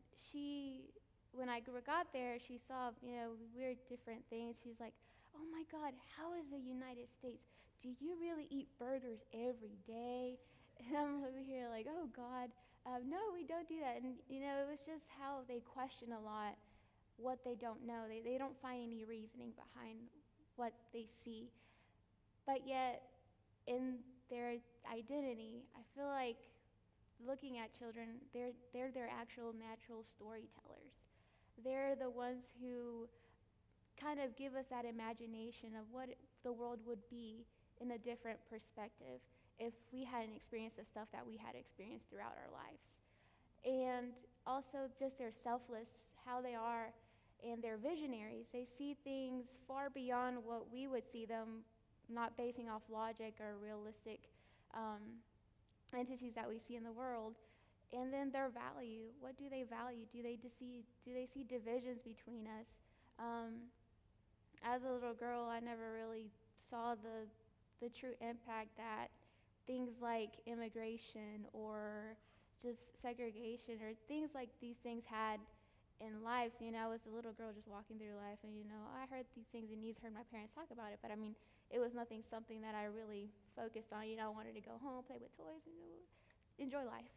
when I got there, she saw, weird different things. She's like, oh my God, how is the United States? Do you really eat burgers every day? And I'm over here like, oh God, no, we don't do that. And it was just how they question a lot what they don't know. They don't find any reasoning behind what they see. But yet, in their identity, I feel like looking at children, they're their actual natural storytellers. They're the ones who kind of give us that imagination of what the world would be in a different perspective if we hadn't experienced the stuff that we had experienced throughout our lives. And also just their selfless, how they are, and they're visionaries. They see things far beyond what we would see them, not basing off logic or realistic entities that we see in the world. And then their value. What do they value? Do they see divisions between us? As a little girl, I never really saw the true impact that things like immigration or just segregation or things like these things had in lives. You know, I was a little girl just walking through life, and I heard these things and heard my parents talk about it, but I mean, it was something that I really focused on. I wanted to go home, play with toys, and enjoy life.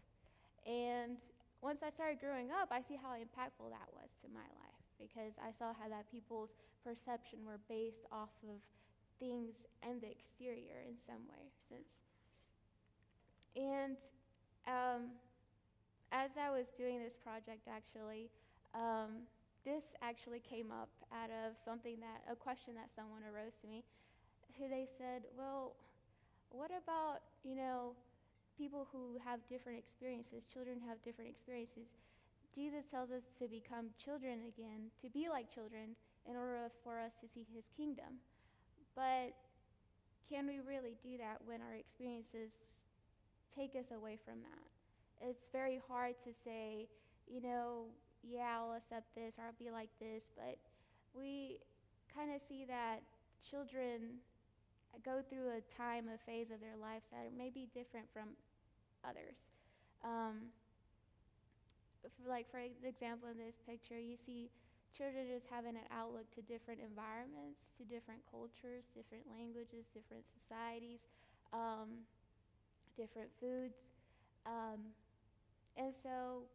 And once I started growing up, I see how impactful that was to my life, because I saw how that people's perception were based off of things and the exterior in some way, sense. And as I was doing this project, actually, this actually came up out of a question that someone arose to me, who they said, well, what about, people who have different experiences, children have different experiences. Jesus tells us to become children again, to be like children, in order for us to see his kingdom. But can we really do that when our experiences take us away from that? It's very hard to say, yeah, I'll accept this or I'll be like this, but we kind of see that children go through a phase of their lives that may be different from others. For example, in this picture, you see children just having an outlook to different environments, to different cultures, different languages, different societies, different foods. And so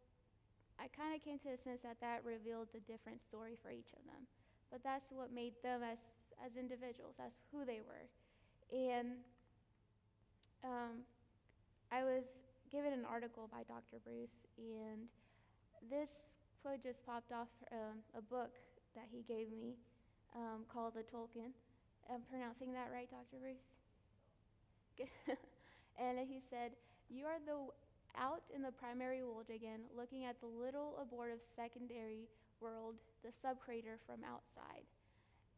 I kind of came to a sense that revealed a different story for each of them. But that's what made them as individuals, as who they were. And I was given an article by Dr. Bruce, and this quote just popped off a book that he gave me called The Tolkien. I'm pronouncing that right, Dr. Bruce? And he said, "You are out in the primary world again, looking at the little abortive secondary world, the subcreator from outside."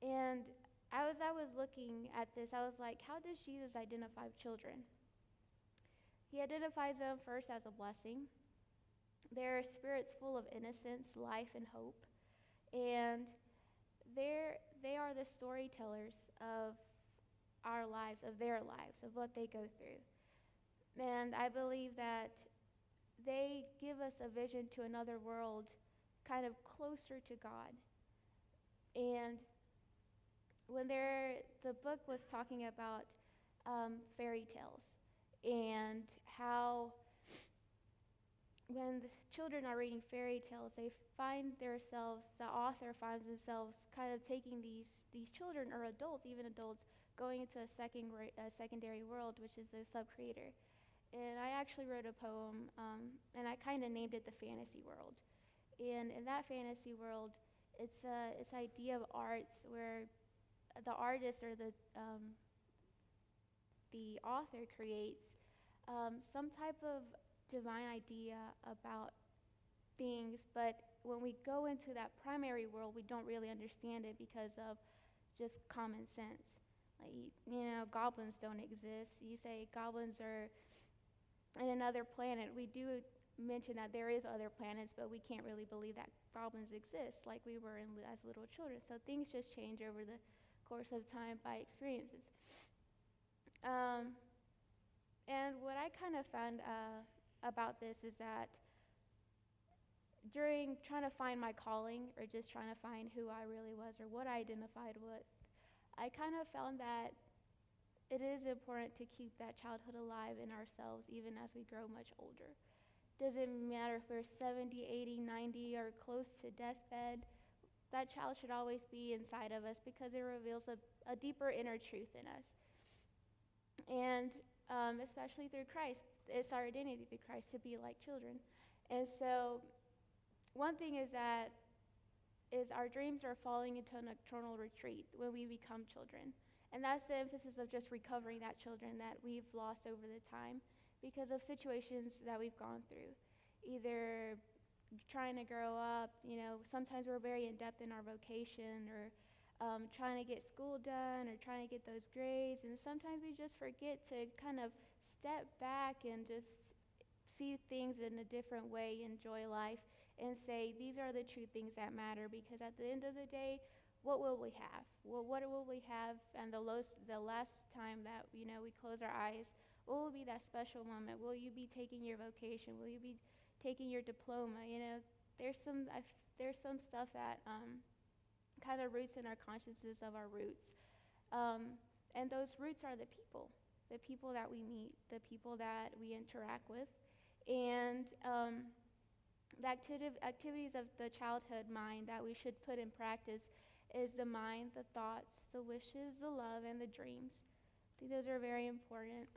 And as I was looking at this, I was like, how does Jesus identify children? He identifies them first as a blessing. They're spirits full of innocence, life, and hope. And they are the storytellers of our lives, of their lives, of what they go through. And I believe that they give us a vision to another world kind of closer to God. And when the book was talking about fairy tales and how when the children are reading fairy tales, the author finds themselves kind of taking these children, or adults, even adults, going into a secondary world, which is a sub-creator. And I actually wrote a poem, and I kind of named it The Fantasy World. And in that fantasy world, it's idea of arts where the artist or the author creates some type of divine idea about things, but when we go into that primary world, we don't really understand it because of just common sense. Like, goblins don't exist. You say goblins are in another planet. We do mention that there is other planets, but we can't really believe that goblins exist like we were as little children. So things just change over the course of time by experiences. And what I kind of found about this is that during trying to find my calling, or just trying to find who I really was or what I identified with, I kind of found that it is important to keep that childhood alive in ourselves even as we grow much older. Doesn't matter if we're 70, 80, 90, or close to deathbed, that child should always be inside of us because it reveals a deeper inner truth in us. And especially through Christ, it's our identity through Christ to be like children. And so one thing is our dreams are falling into a nocturnal retreat when we become children. And that's the emphasis of just recovering that children that we've lost over the time because of situations that we've gone through. Either trying to grow up, sometimes we're very in-depth in our vocation, or trying to get school done, or trying to get those grades, and sometimes we just forget to kind of step back and just see things in a different way, enjoy life, and say, these are the true things that matter, because at the end of the day, what will we have? Well, what will we have? And the last time that, we close our eyes, what will be that special moment? Will you be taking your vocation? Will you be taking your diploma? There's some stuff that kind of roots in our consciousness of our roots. And those roots are the people that we meet, the people that we interact with. And the activities of the childhood mind that we should put in practice is the mind, the thoughts, the wishes, the love, and the dreams. I think those are very important.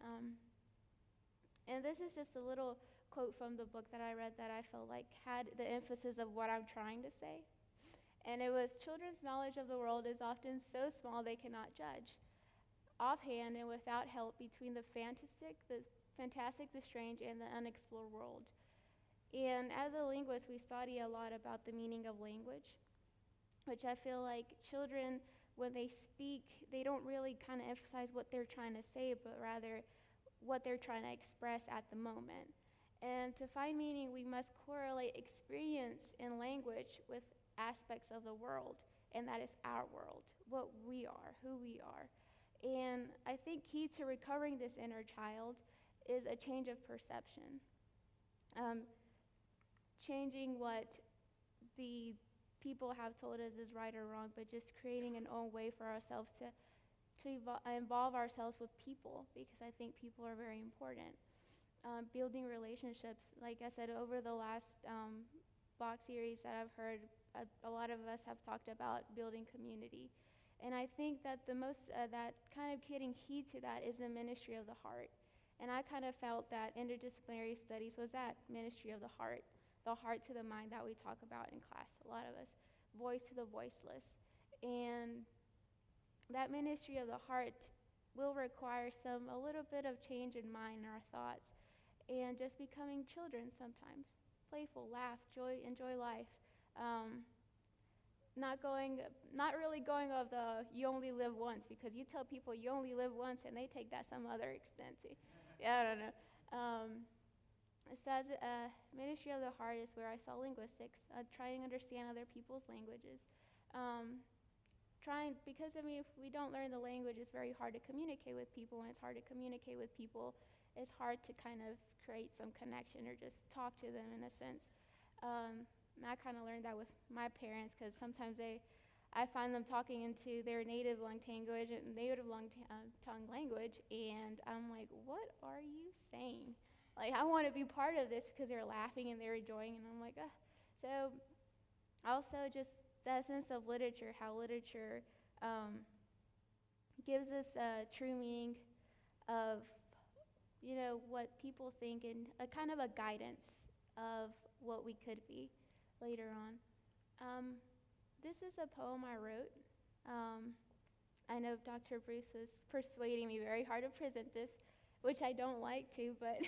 And this is just a little quote from the book that I read that I felt like had the emphasis of what I'm trying to say. And it was, children's knowledge of the world is often so small they cannot judge. Offhand and without help between the fantastic, the strange, and the unexplored world. And as a linguist, we study a lot about the meaning of language, which I feel like children, when they speak, they don't really kind of emphasize what they're trying to say, but rather what they're trying to express at the moment. And to find meaning, we must correlate experience in language with aspects of the world, and that is our world, what we are, who we are. And I think key to recovering this inner child is a change of perception. Changing what the people have told us is right or wrong, but just creating an own way for ourselves to involve ourselves with people, because I think people are very important. Building relationships, like I said, over the last box series that I've heard, a lot of us have talked about building community. And I think that the most, that kind of getting heed to that is the ministry of the heart. And I kind of felt that interdisciplinary studies was that ministry of the heart to the mind that we talk about in class, a lot of us, voice to the voiceless. And that ministry of the heart will require a little bit of change in mind and our thoughts, and just becoming children sometimes, playful, laugh, enjoy life. Not really going of the you only live once, because you tell people you only live once and they take that some other extent too. Yeah, I don't know. It says ministry of the heart is where I saw linguistics, trying to understand other people's languages. Because if we don't learn the language, it's very hard to communicate with people. When it's hard to communicate with people, it's hard to kind of create some connection or just talk to them in a sense. And I kind of learned that with my parents, because sometimes I find them talking into their native tongue language, and I'm like, what are you saying? Like, I want to be part of this, because they're laughing and they're enjoying, and I'm like, ah. So also just that sense of literature, how literature gives us a true meaning of, what people think, and a kind of a guidance of what we could be later on. This is a poem I wrote. I know Dr. Bruce was persuading me very hard to present this, which I don't like to, but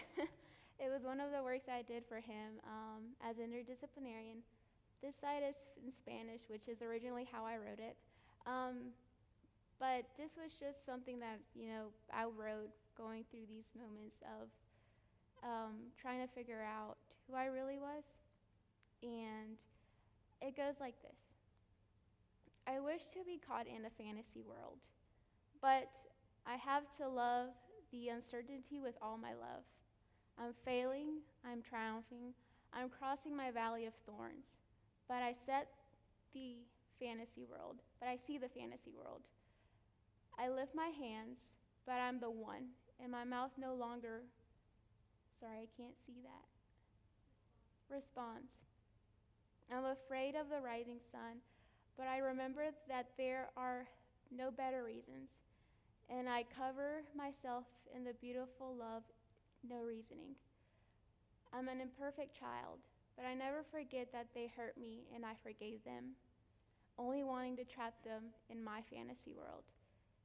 it was one of the works I did for him as interdisciplinarian. This side is in Spanish, which is originally how I wrote it. But this was just something that, I wrote going through these moments of trying to figure out who I really was. And it goes like this. I wish to be caught in a fantasy world, but I have to love the uncertainty with all my love. I'm failing, I'm triumphing, I'm crossing my valley of thorns, but I see the fantasy world. I lift my hands, but I'm the one, and my mouth no longer, I can't see that, responds. I'm afraid of the rising sun, but I remember that there are no better reasons. and I cover myself in the beautiful love, no reasoning. I'm an imperfect child, but I never forget that they hurt me and I forgave them, only wanting to trap them in my fantasy world.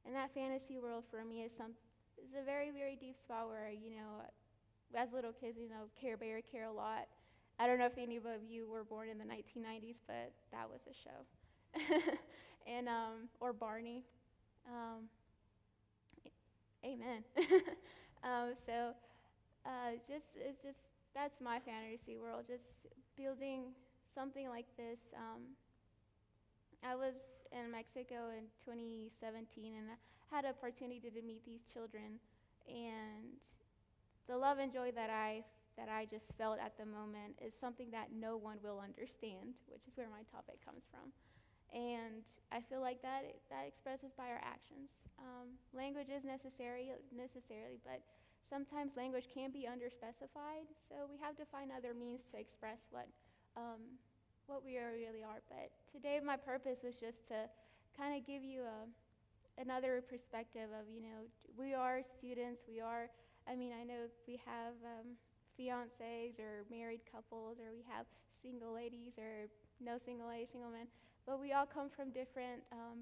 And that fantasy world for me is a very, very deep spot where, as little kids, Care Bear, Care a Lot. I don't know if any of you were born in the 1990s, but that was a show. And, or Barney. Amen. That's my fantasy world, just building something like this. I was in Mexico in 2017, and I had an opportunity to meet these children, and the love and joy that I just felt at the moment is something that no one will understand, which is where my topic comes from. And I feel like that expresses by our actions. Language is necessarily, but sometimes language can be underspecified, so we have to find other means to express what we really are. But today my purpose was just to kind of give you another perspective of, we are students, I know we have fiancés or married couples, or we have single ladies or no single ladies, single men, but we all come from different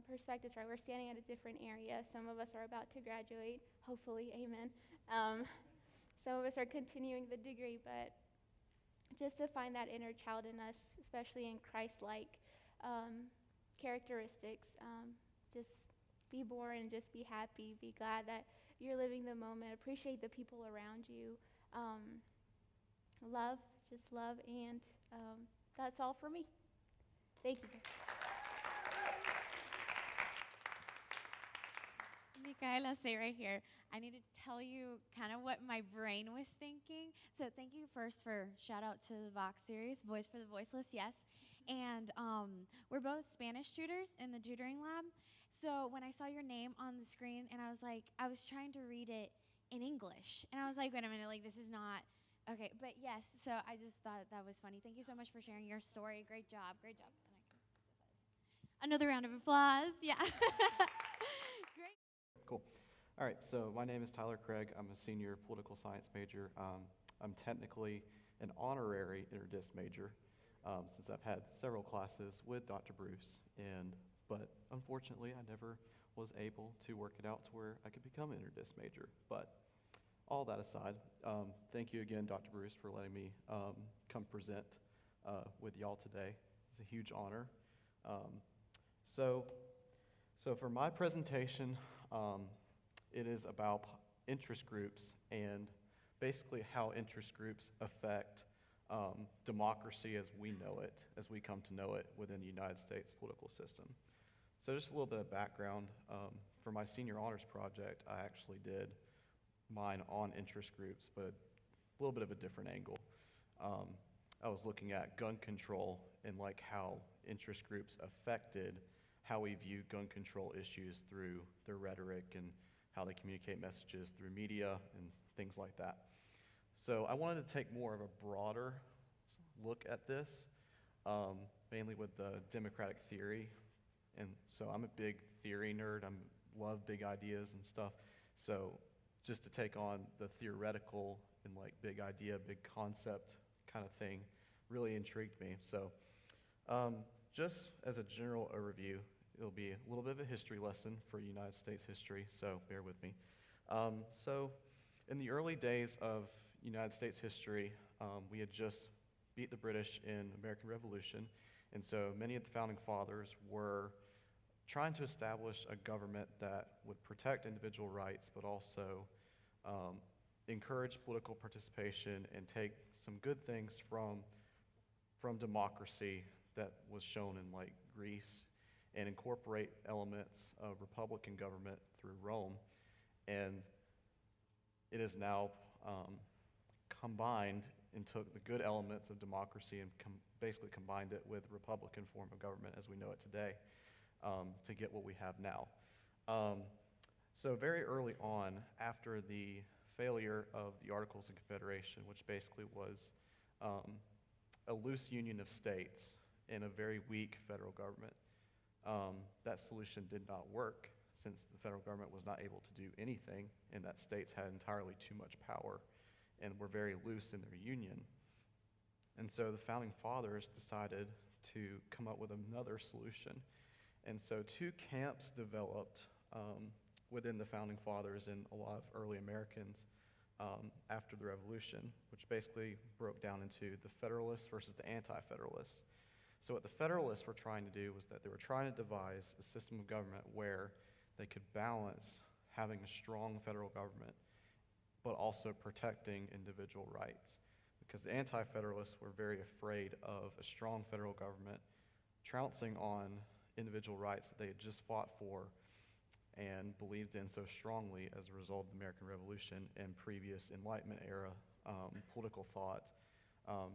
perspectives, right? We're standing at a different area. Some of us are about to graduate, hopefully, amen. Some of us are continuing the degree, but just to find that inner child in us, especially in Christ-like characteristics, just be born, just be happy, be glad that you're living the moment, appreciate the people around you, love, and that's all for me. Thank you. Michaela, say right here, I need to tell you kind of what my brain was thinking. So thank you first for shout out to the Vox series, Voice for the Voiceless, yes. And we're both Spanish tutors in the tutoring lab. So when I saw your name on the screen, and I was trying to read it in English. And I was like, wait a minute, this is not, okay. But yes, so I just thought that was funny. Thank you so much for sharing your story. Great job, great job. Another round of applause, yeah. Great. Cool. All right, so my name is Tyler Craig. I'm a senior political science major. I'm technically an honorary interdisc major since I've had several classes with Dr. Bruce, but unfortunately I never was able to work it out to where I could become an interdisc major. But all that aside, thank you again, Dr. Bruce, for letting me come present with y'all today. It's a huge honor. So for my presentation, it is about interest groups and basically how interest groups affect democracy as we know it, as we come to know it within the United States political system. So just a little bit of background. For my senior honors project, I actually did mine on interest groups, but a little bit of a different angle. I was looking at gun control and how interest groups affected how we view gun control issues through their rhetoric and how they communicate messages through media and things like that. So I wanted to take more of a broader look at this, mainly with the democratic theory. And so I'm a big theory nerd. I love big ideas and stuff. So just to take on the theoretical and big idea, big concept kind of thing really intrigued me. So just as a general overview, it'll be a little bit of a history lesson for United States history, so bear with me. So in the early days of United States history, we had just beat the British in the American Revolution, and so many of the founding fathers were trying to establish a government that would protect individual rights, but also encourage political participation and take some good things from democracy that was shown in Greece and incorporate elements of Republican government through Rome. And it is now combined and took the good elements of democracy and basically combined it with Republican form of government as we know it today to get what we have now. So very early on, after the failure of the Articles of Confederation, which basically was a loose union of states and a very weak federal government, that solution did not work. since the federal government was not able to do anything, and that states had entirely too much power and were very loose in their union. And so the founding fathers decided to come up with another solution. And so two camps developed within the founding fathers and a lot of early Americans after the Revolution, which basically broke down into the Federalists versus the Anti-Federalists. So what the Federalists were trying to do was that they were trying to devise a system of government where they could balance having a strong federal government, but also protecting individual rights. Because the Anti-Federalists were very afraid of a strong federal government trouncing on individual rights that they had just fought for and believed in so strongly as a result of the American Revolution and previous Enlightenment era political thought,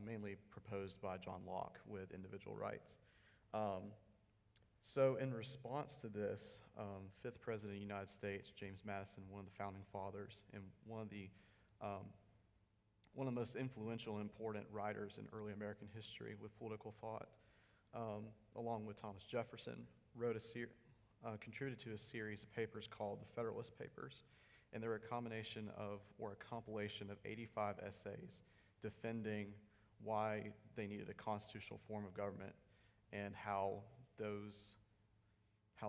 mainly proposed by John Locke with individual rights. So in response to this, fifth President of the United States, James Madison, one of the founding fathers and one of the most influential and important writers in early American history with political thought, along with Thomas Jefferson, contributed to a series of papers called the Federalist Papers. And they were a combination of, or a compilation of 85 essays defending why they needed a constitutional form of government and how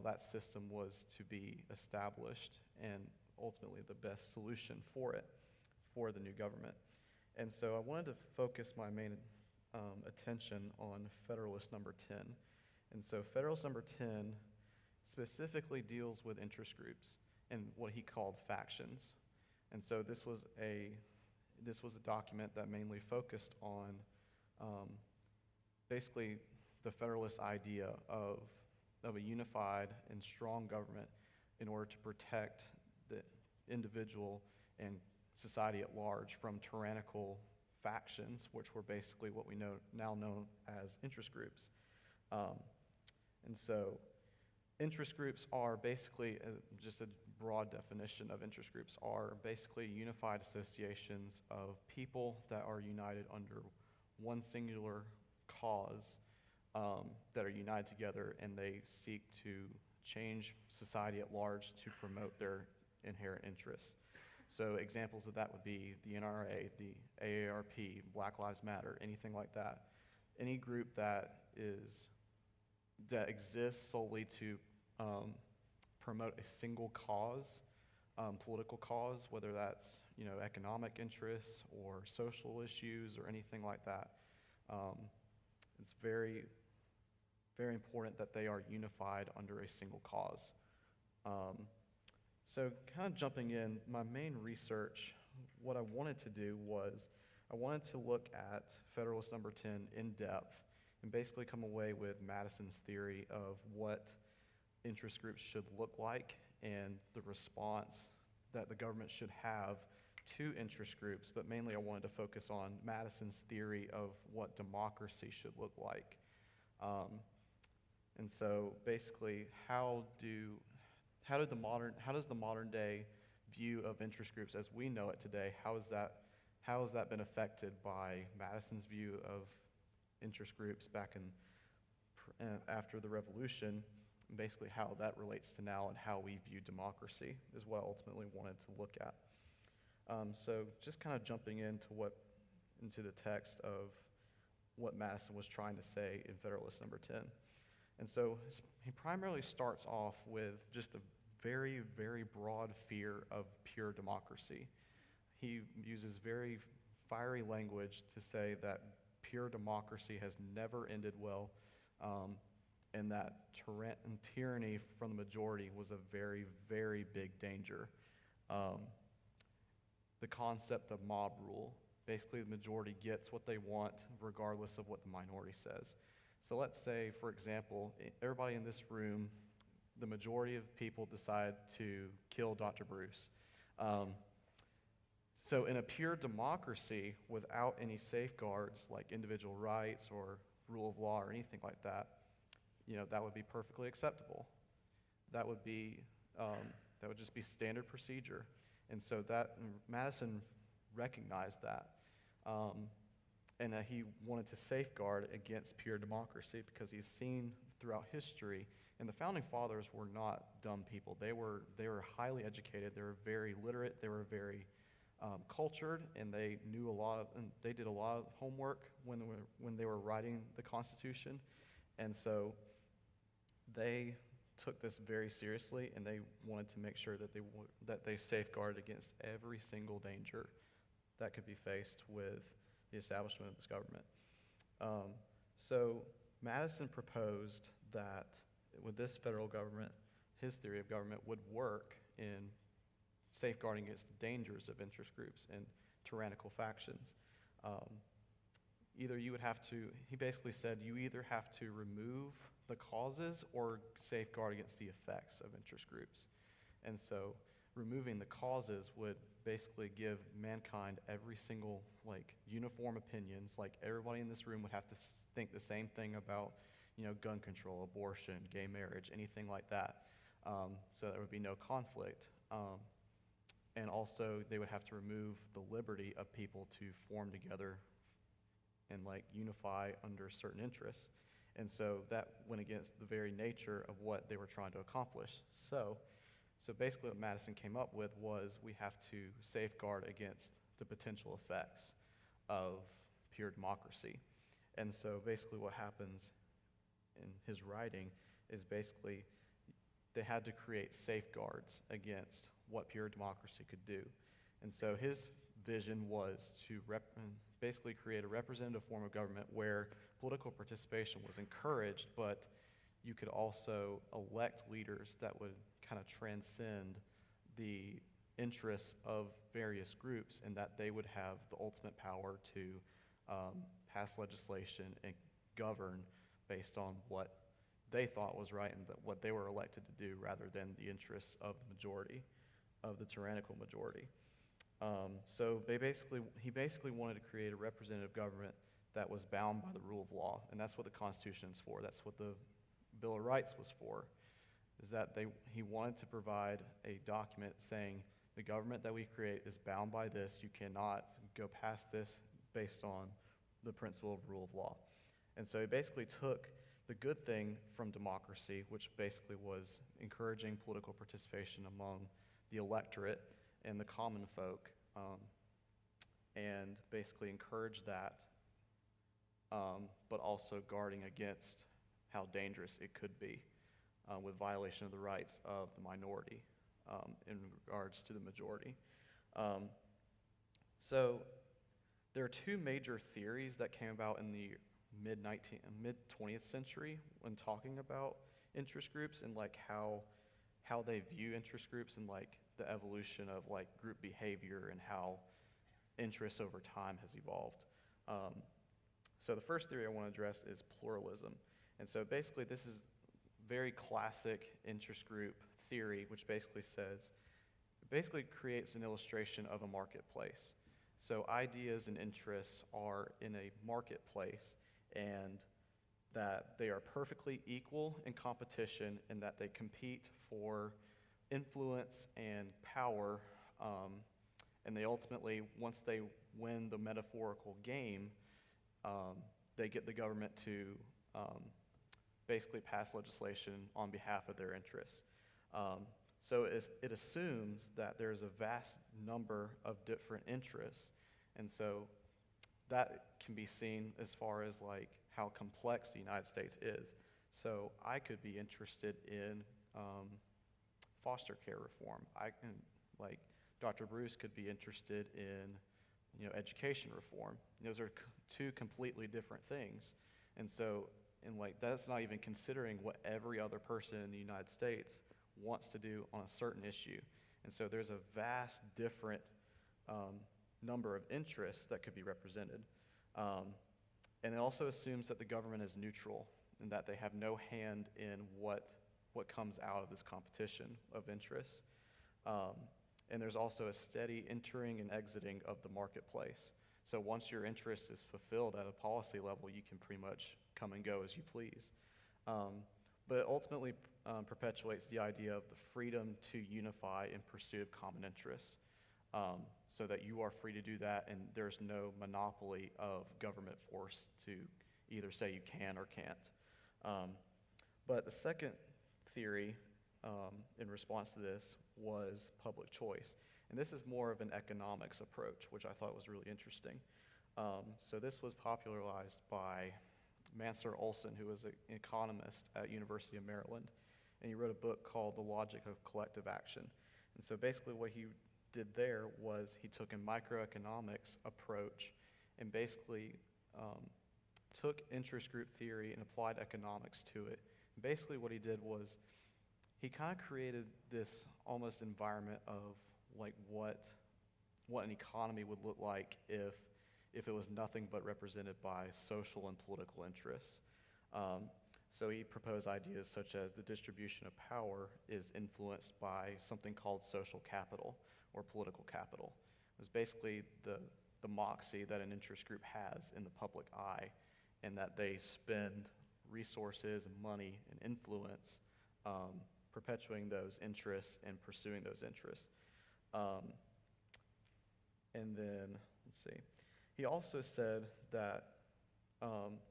that system was to be established and ultimately the best solution for it, for the new government. And so I wanted to focus my main attention on Federalist number 10. And so Federalist number 10 specifically deals with interest groups and what he called factions. And so this was a document that mainly focused on basically the Federalist idea of a unified and strong government in order to protect the individual and society at large from tyrannical factions, which were basically what we now know as interest groups. And so interest groups are basically, just a broad definition of interest groups, are basically unified associations of people that are united under one singular cause, that are united together, and they seek to change society at large to promote their inherent interests. So examples of that would be the NRA, the AARP, Black Lives Matter, anything like that. Any group that exists solely to promote a single cause, political cause, whether that's economic interests or social issues or anything like that. It's very, very important that they are unified under a single cause. So kind of jumping in, my main research, what I wanted to do was I wanted to look at Federalist number 10 in depth and basically come away with Madison's theory of what interest groups should look like and the response that the government should have to interest groups, but mainly I wanted to focus on Madison's theory of what democracy should look like. And so basically, how does the modern day view of interest groups as we know it today, how has that been affected by Madison's view of interest groups back after the Revolution, and basically how that relates to now and how we view democracy is what I ultimately wanted to look at. So just kind of jumping into the text of what Madison was trying to say in Federalist number 10. And so he primarily starts off with just a very, very broad fear of pure democracy. He uses very fiery language to say that pure democracy has never ended well, and that tyranny from the majority was a very, very big danger. The concept of mob rule. Basically, the majority gets what they want regardless of what the minority says. So let's say, for example, everybody in this room, the majority of people decide to kill Dr. Bruce. So in a pure democracy, without any safeguards like individual rights or rule of law or anything like that, that would be perfectly acceptable. That would just be standard procedure. And so Madison recognized that. And he wanted to safeguard against pure democracy because he's seen throughout history And the founding fathers were not dumb people. They were highly educated. They were very literate. They were very cultured, and they knew a lot of, and they did a lot of homework when they were writing the Constitution. And so they took this very seriously, and they wanted to make sure that they safeguarded against every single danger that could be faced with the establishment of this government. So Madison proposed that with this federal government, his theory of government would work in safeguarding against the dangers of interest groups and tyrannical factions. He basically said, you either have to remove the causes or safeguard against the effects of interest groups. And so removing the causes would basically give mankind every single uniform opinions. Like everybody in this room would have to think the same thing about gun control, abortion, gay marriage, anything like that. So there would be no conflict. And also they would have to remove the liberty of people to form together and unify under certain interests. And so that went against the very nature of what they were trying to accomplish. So basically what Madison came up with was we have to safeguard against the potential effects of pure democracy. And so basically what happens in his writing is basically they had to create safeguards against what pure democracy could do. And so his vision was to basically create a representative form of government where political participation was encouraged, but you could also elect leaders that would kind of transcend the interests of various groups, and that they would have the ultimate power to pass legislation and govern based on what they thought was right and what they were elected to do, rather than the interests of the majority, of the tyrannical majority. So he basically wanted to create a representative government that was bound by the rule of law, and that's what the Constitution is for. That's what the Bill of Rights was for, is that he wanted to provide a document saying the government that we create is bound by this. You cannot go past this based on the principle of rule of law. And so he basically took the good thing from democracy, which basically was encouraging political participation among the electorate and the common folk, and basically encouraged that, but also guarding against how dangerous it could be with violation of the rights of the minority in regards to the majority. So there are two major theories that came about in the mid-20th century when talking about interest groups and how they view interest groups and the evolution of group behavior and how interest over time has evolved. So the first theory I want to address is pluralism. And so basically this is very classic interest group theory, which basically creates an illustration of a marketplace. So ideas and interests are in a marketplace, and that they are perfectly equal in competition, and that they compete for influence and power, and they ultimately, once they win the metaphorical game, they get the government to basically pass legislation on behalf of their interests. So it assumes that there's a vast number of different interests, and so that can be seen as far as how complex the United States is. So I could be interested in foster care reform. Dr. Bruce could be interested in education reform. Those are two completely different things. And so, that's not even considering what every other person in the United States wants to do on a certain issue. And so there's a vast different number of interests that could be represented. And it also assumes that the government is neutral and that they have no hand in what comes out of this competition of interests. And there's also a steady entering and exiting of the marketplace. So once your interest is fulfilled at a policy level, you can pretty much come and go as you please. But it ultimately perpetuates the idea of the freedom to unify in pursuit of common interests, so that you are free to do that, and there's no monopoly of government force to either say you can or can't. But the second theory in response to this was public choice. And this is more of an economics approach, which I thought was really interesting. So this was popularized by Mansur Olson, who was an economist at University of Maryland. And he wrote a book called The Logic of Collective Action. And so basically what he did there was he took a microeconomics approach and basically took interest group theory and applied economics to it. And basically what he did was he kind of created this almost environment of like what an economy would look like if it was nothing but represented by social and political interests. So he proposed ideas such as the distribution of power is influenced by something called social capital or political capital. It was basically the moxie that an interest group has in the public eye, and that they spend resources and money and influence perpetuating those interests and pursuing those interests. And then, let's see. He also said that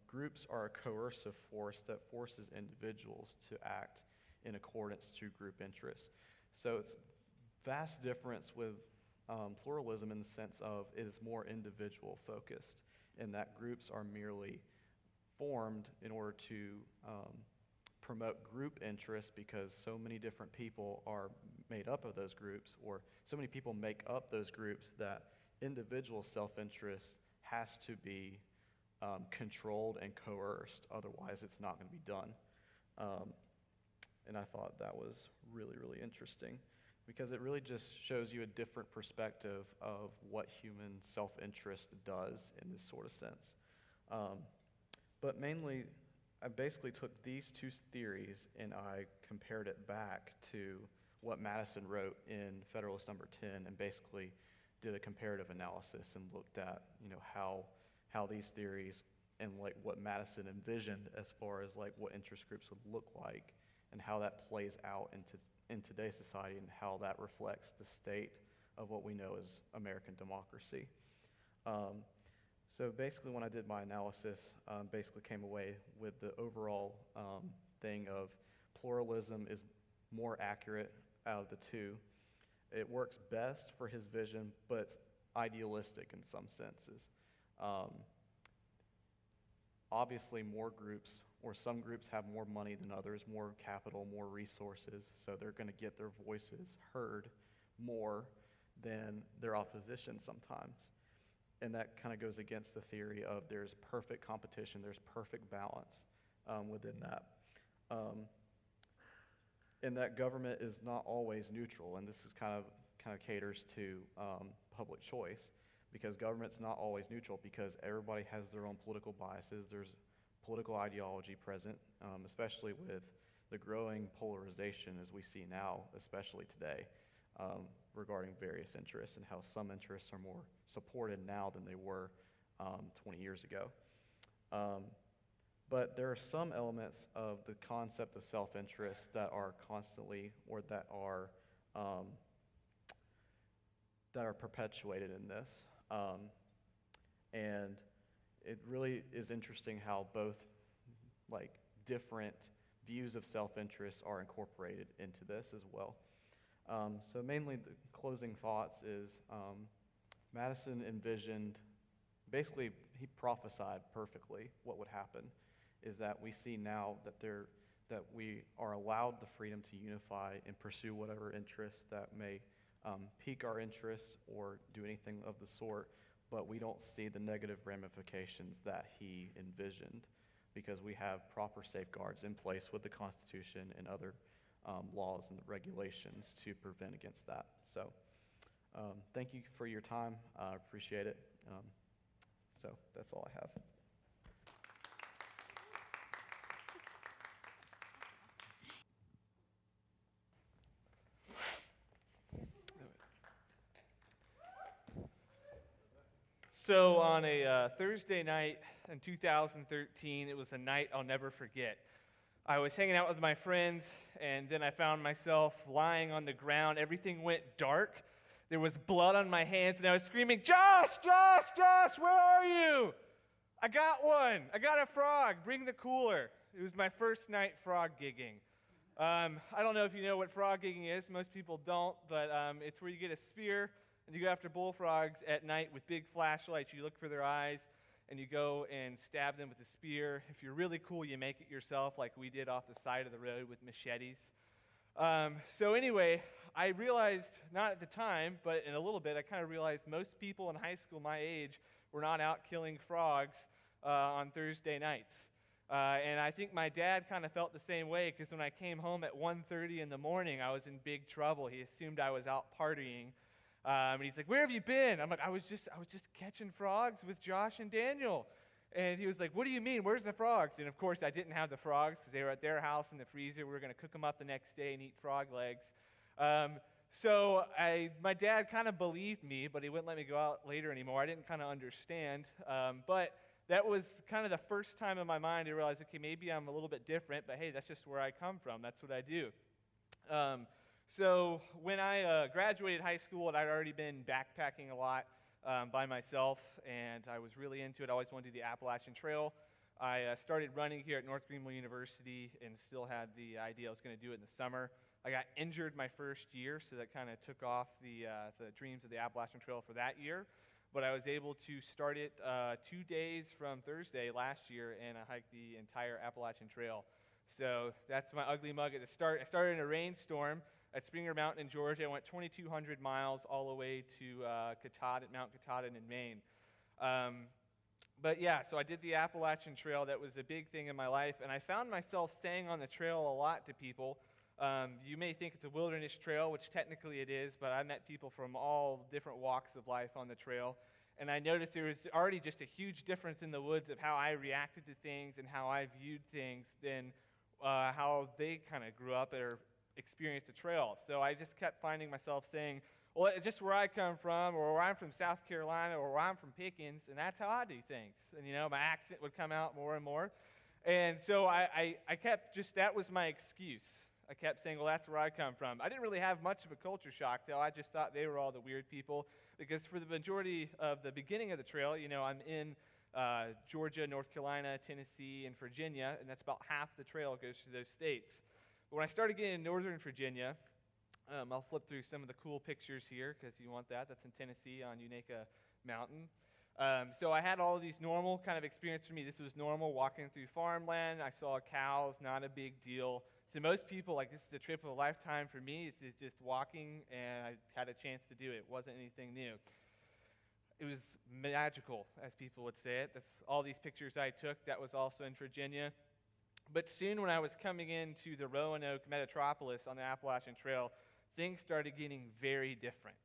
groups are a coercive force that forces individuals to act in accordance to group interests. So it's vast difference with pluralism in the sense of it is more individual focused, and that groups are merely formed in order to promote group interests because so many different people are made up of those groups, or so many people make up those groups that individual self-interest has to be controlled and coerced, otherwise it's not going to be done. And I thought that was really, really interesting because it really just shows you a different perspective of what human self-interest does in this sort of sense. But mainly, I basically took these two theories and I compared it back to what Madison wrote in Federalist Number 10 and basically did a comparative analysis and looked at, how these theories and like what Madison envisioned as far as like what interest groups would look like and how that plays out in today's society and how that reflects the state of what we know as American democracy. So basically when I did my analysis, basically came away with the overall thing of pluralism is more accurate out of the two. It works best for his vision, but it's idealistic in some senses. Obviously more groups or some groups have more money than others, more capital, more resources, so they're going to get their voices heard more than their opposition sometimes. And that kind of goes against the theory of there's perfect competition, there's perfect balance within that. And that government is not always neutral, and this is kind of caters to public choice, because government's not always neutral because everybody has their own political biases. There's political ideology present, especially with the growing polarization as we see now, especially today, regarding various interests and how some interests are more supported now than they were 20 years ago. But there are some elements of the concept of self-interest that are constantly, or that are perpetuated in this. And it really is interesting how both like different views of self-interest are incorporated into this as well. So mainly the closing thoughts is Madison envisioned, basically he prophesied perfectly what would happen, is that we see now that we are allowed the freedom to unify and pursue whatever interests that may pique our interests or do anything of the sort, but we don't see the negative ramifications that he envisioned because we have proper safeguards in place with the Constitution and other laws and regulations to prevent against that. So thank you for your time. I appreciate it. So that's all I have. So on a Thursday night in 2013, it was a night I'll never forget. I was hanging out with my friends, and then I found myself lying on the ground. Everything went dark. There was blood on my hands, and I was screaming, "Josh, Josh, Josh, where are you? I got one. I got a frog. Bring the cooler." It was my first night frog gigging. I don't know if you know what frog gigging is. Most people don't, but it's where you get a spear and you go after bullfrogs at night with big flashlights. You look for their eyes and you go and stab them with a spear. If you're really cool, you make it yourself like we did off the side of the road with machetes. So anyway, I realized, not at the time, but in a little bit, I kind of realized most people in high school my age were not out killing frogs on Thursday nights. And I think my dad kind of felt the same way, because when I came home at 1:30 in the morning, I was in big trouble. He assumed I was out partying. And he's like, "Where have you been?" I'm like, I was just catching frogs with Josh and Daniel. And he was like, "What do you mean? Where's the frogs?" And of course, I didn't have the frogs because they were at their house in the freezer. We were going to cook them up the next day and eat frog legs. So my dad kind of believed me, but he wouldn't let me go out later anymore. I didn't kind of understand. But that was kind of the first time in my mind I realized, okay, maybe I'm a little bit different, but hey, that's just where I come from. That's what I do. So when I graduated high school, and I'd already been backpacking a lot by myself, and I was really into it. I always wanted to do the Appalachian Trail. I started running here at North Greenville University and still had the idea I was going to do it in the summer. I got injured my first year, so that kind of took off the dreams of the Appalachian Trail for that year. But I was able to start it 2 days from Thursday last year, and I hiked the entire Appalachian Trail. So that's my ugly mug at the start. I started in a rainstorm at Springer Mountain in Georgia. I went 2,200 miles all the way to Mount Katahdin in Maine. But yeah, so I did the Appalachian Trail. That was a big thing in my life, and I found myself saying on the trail a lot to people. You may think it's a wilderness trail, which technically it is, but I met people from all different walks of life on the trail, and I noticed there was already just a huge difference in the woods of how I reacted to things and how I viewed things than how they kind of grew up or experienced the trail. So I just kept finding myself saying, well, it's just where I come from, or where I'm from South Carolina, or where I'm from Pickens, and that's how I do things. And, you know, my accent would come out more and more. And so I kept just, that was my excuse. I kept saying, well, that's where I come from. I didn't really have much of a culture shock, though. I just thought they were all the weird people, because for the majority of the beginning of the trail, you know, I'm in Georgia, North Carolina, Tennessee, and Virginia, and that's about half the trail goes through those states. But when I started getting in northern Virginia, I'll flip through some of the cool pictures here, because you want that. That's in Tennessee on Unaka Mountain. So I had all of these normal kind of experience for me. This was normal, walking through farmland. I saw cows, not a big deal. To most people, like, this is a trip of a lifetime. For me, it's just walking, and I had a chance to do it. It wasn't anything new. It was magical, as people would say it. That's all these pictures I took. That was also in Virginia. But soon, when I was coming into the Roanoke Metropolis on the Appalachian Trail, things started getting very different.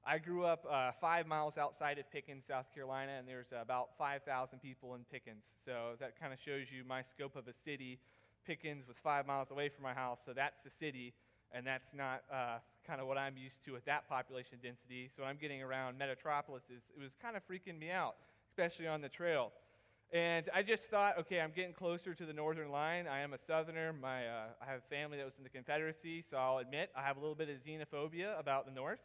I grew up 5 miles outside of Pickens, South Carolina, and there's about 5,000 people in Pickens. So that kind of shows you my scope of a city. Pickens was 5 miles away from my house, so that's the city, and that's not kind of what I'm used to with that population density. So when I'm getting around metropolises, it was kind of freaking me out, especially on the trail. And I just thought, okay, I'm getting closer to the northern line. I am a Southerner. I have family that was in the Confederacy, so I'll admit I have a little bit of xenophobia about the North.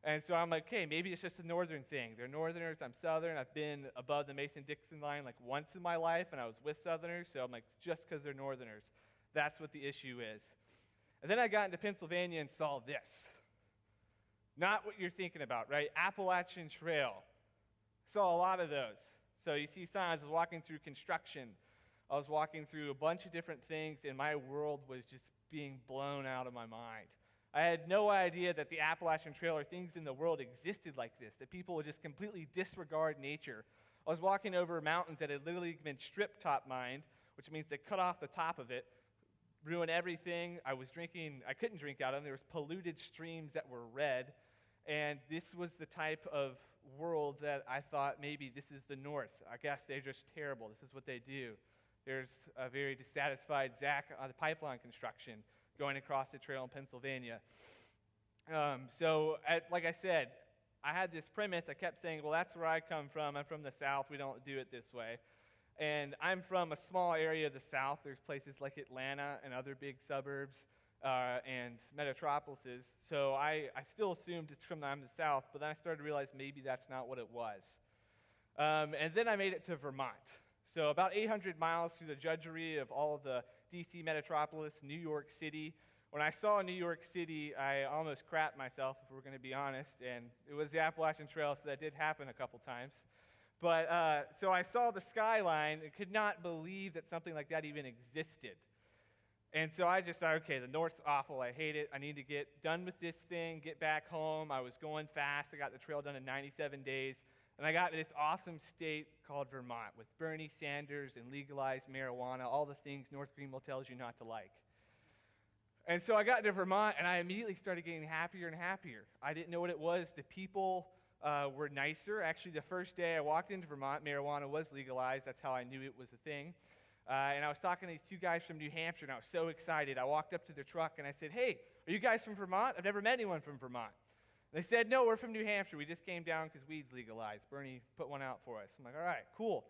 And so I'm like, okay, maybe it's just a northern thing. They're Northerners, I'm Southern. I've been above the Mason-Dixon line like once in my life, and I was with Southerners, so I'm like, just because they're Northerners. That's what the issue is. And then I got into Pennsylvania and saw this. Not what you're thinking about, right? Appalachian Trail. Saw a lot of those. So you see signs. I was walking through construction. I was walking through a bunch of different things, and my world was just being blown out of my mind. I had no idea that the Appalachian Trail or things in the world existed like this, that people would just completely disregard nature. I was walking over mountains that had literally been strip-top mined, which means they cut off the top of it, ruin everything. I couldn't drink out of them. There was polluted streams that were red, and this was the type of world that I thought maybe this is the North. I guess they're just terrible. This is what they do. There's a very dissatisfied Zach on the pipeline construction going across the trail in Pennsylvania. Like I said, I had this premise. I kept saying, well, that's where I come from. I'm from the South. We don't do it this way. And I'm from a small area of the South. There's places like Atlanta and other big suburbs and metropolises. So I still assumed it's from I'm the South, but then I started to realize maybe that's not what it was. And then I made it to Vermont. So about 800 miles through the judgery of all of the D.C. metropolis, New York City, When I saw New York City, I almost crapped myself, if we're going to be honest, and it was the Appalachian Trail, so that did happen a couple times. But so I saw the skyline and could not believe that something like that even existed. And so I just thought, okay, the North's awful. I hate it. I need to get done with this thing, get back home. I was going fast. I got the trail done in 97 days. And I got to this awesome state called Vermont with Bernie Sanders and legalized marijuana, all the things North Greenville tells you not to like. And so I got to Vermont, and I immediately started getting happier and happier. I didn't know what it was. The people were nicer. Actually, the first day I walked into Vermont, marijuana was legalized. That's how I knew it was a thing. And I was talking to these two guys from New Hampshire, and I was so excited. I walked up to their truck, and I said, "Hey, are you guys from Vermont? I've never met anyone from Vermont." They said, "No, we're from New Hampshire. We just came down because weed's legalized. Bernie put one out for us." I'm like, "All right, cool."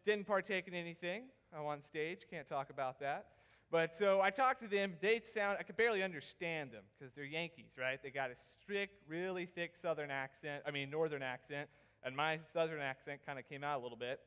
Didn't partake in anything. I'm on stage. Can't talk about that. But so I talked to them. I could barely understand them because they're Yankees, right? They got a strict, really thick northern accent, and my southern accent kind of came out a little bit.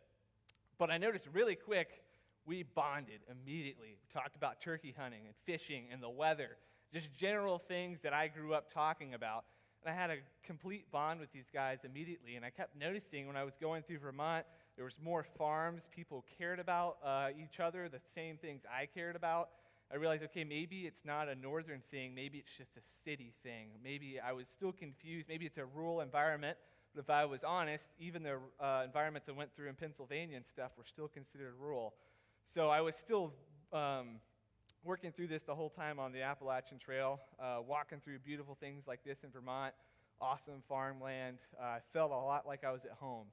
But I noticed really quick, we bonded immediately. We talked about turkey hunting and fishing and the weather, just general things that I grew up talking about. And I had a complete bond with these guys immediately. And I kept noticing when I was going through Vermont, there was more farms. People cared about each other, the same things I cared about. I realized, okay, maybe it's not a northern thing. Maybe it's just a city thing. Maybe I was still confused. Maybe it's a rural environment. But if I was honest, even the environments I went through in Pennsylvania and stuff were still considered rural. So I was still working through this the whole time on the Appalachian Trail, walking through beautiful things like this in Vermont, awesome farmland. I felt a lot like I was at home.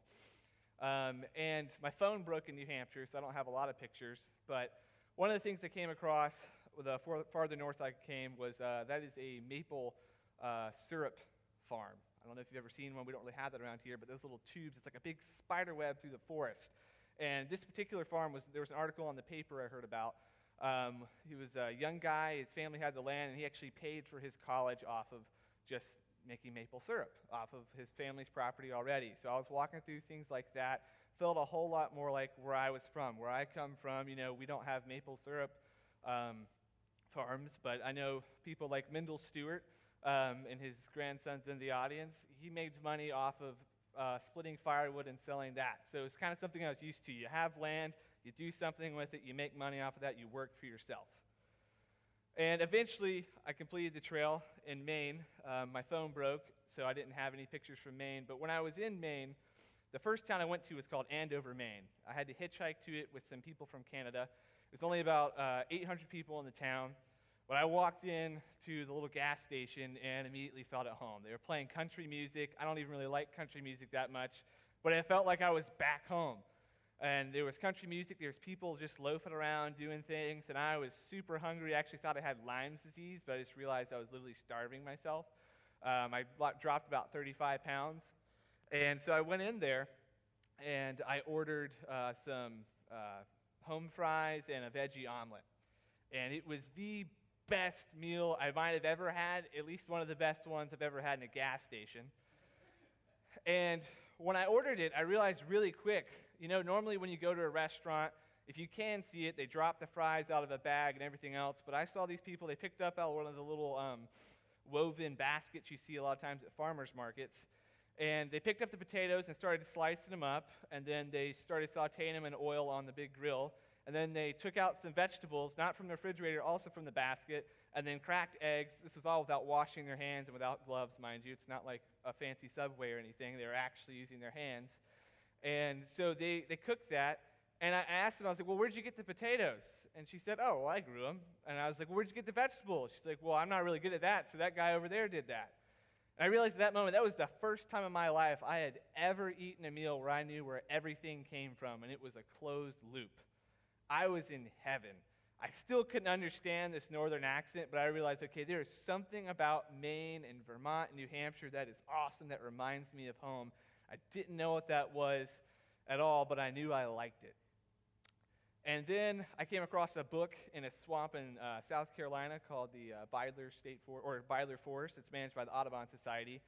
And my phone broke in New Hampshire, so I don't have a lot of pictures. But one of the things I came across, the farther north I came, was that is a maple syrup farm. I don't know if you've ever seen one. We don't really have that around here, but those little tubes, it's like a big spider web through the forest. And this particular farm, there was an article on the paper I heard about. He was a young guy. His family had the land, and he actually paid for his college off of just making maple syrup off of his family's property already. So I was walking through things like that, felt a whole lot more like where I was from. Where I come from, we don't have maple syrup farms, but I know people like Mendel Stewart and his grandsons in the audience. He made money off of splitting firewood and selling that. So it's kind of something I was used to. You have land, you do something with it, you make money off of that, you work for yourself. And eventually, I completed the trail in Maine. My phone broke, so I didn't have any pictures from Maine. But when I was in Maine, the first town I went to was called Andover, Maine. I had to hitchhike to it with some people from Canada. It was only about 800 people in the town. But I walked in to the little gas station and immediately felt at home. They were playing country music. I don't even really like country music that much, but I felt like I was back home. And there was country music, there was people just loafing around doing things, and I was super hungry. I actually thought I had Lyme's disease, but I just realized I was literally starving myself. I dropped about 35 pounds. And so I went in there, and I ordered some home fries and a veggie omelet. And it was the best meal I might have ever had, at least one of the best ones I've ever had in a gas station. And when I ordered it, I realized really quick, normally when you go to a restaurant, if you can see it, they drop the fries out of a bag and everything else. But I saw these people, they picked up out one of the little woven baskets you see a lot of times at farmers markets. And they picked up the potatoes and started slicing them up. And then they started sauteing them in oil on the big grill. And then they took out some vegetables, not from the refrigerator, also from the basket, and then cracked eggs. This was all without washing their hands and without gloves, mind you. It's not like a fancy Subway or anything. They were actually using their hands. And so they cooked that, and I asked them, I was like, well, where'd you get the potatoes? And she said, oh, well, I grew them. And I was like, well, where'd you get the vegetables? She's like, well, I'm not really good at that, so that guy over there did that. And I realized at that moment, that was the first time in my life I had ever eaten a meal where I knew where everything came from, and it was a closed loop. I was in heaven. I still couldn't understand this northern accent, but I realized, okay, there is something about Maine and Vermont and New Hampshire that is awesome, that reminds me of home. I didn't know what that was at all, but I knew I liked it. And then I came across a book in a swamp in South Carolina called the Beidler Forest. It's managed by the Audubon Society.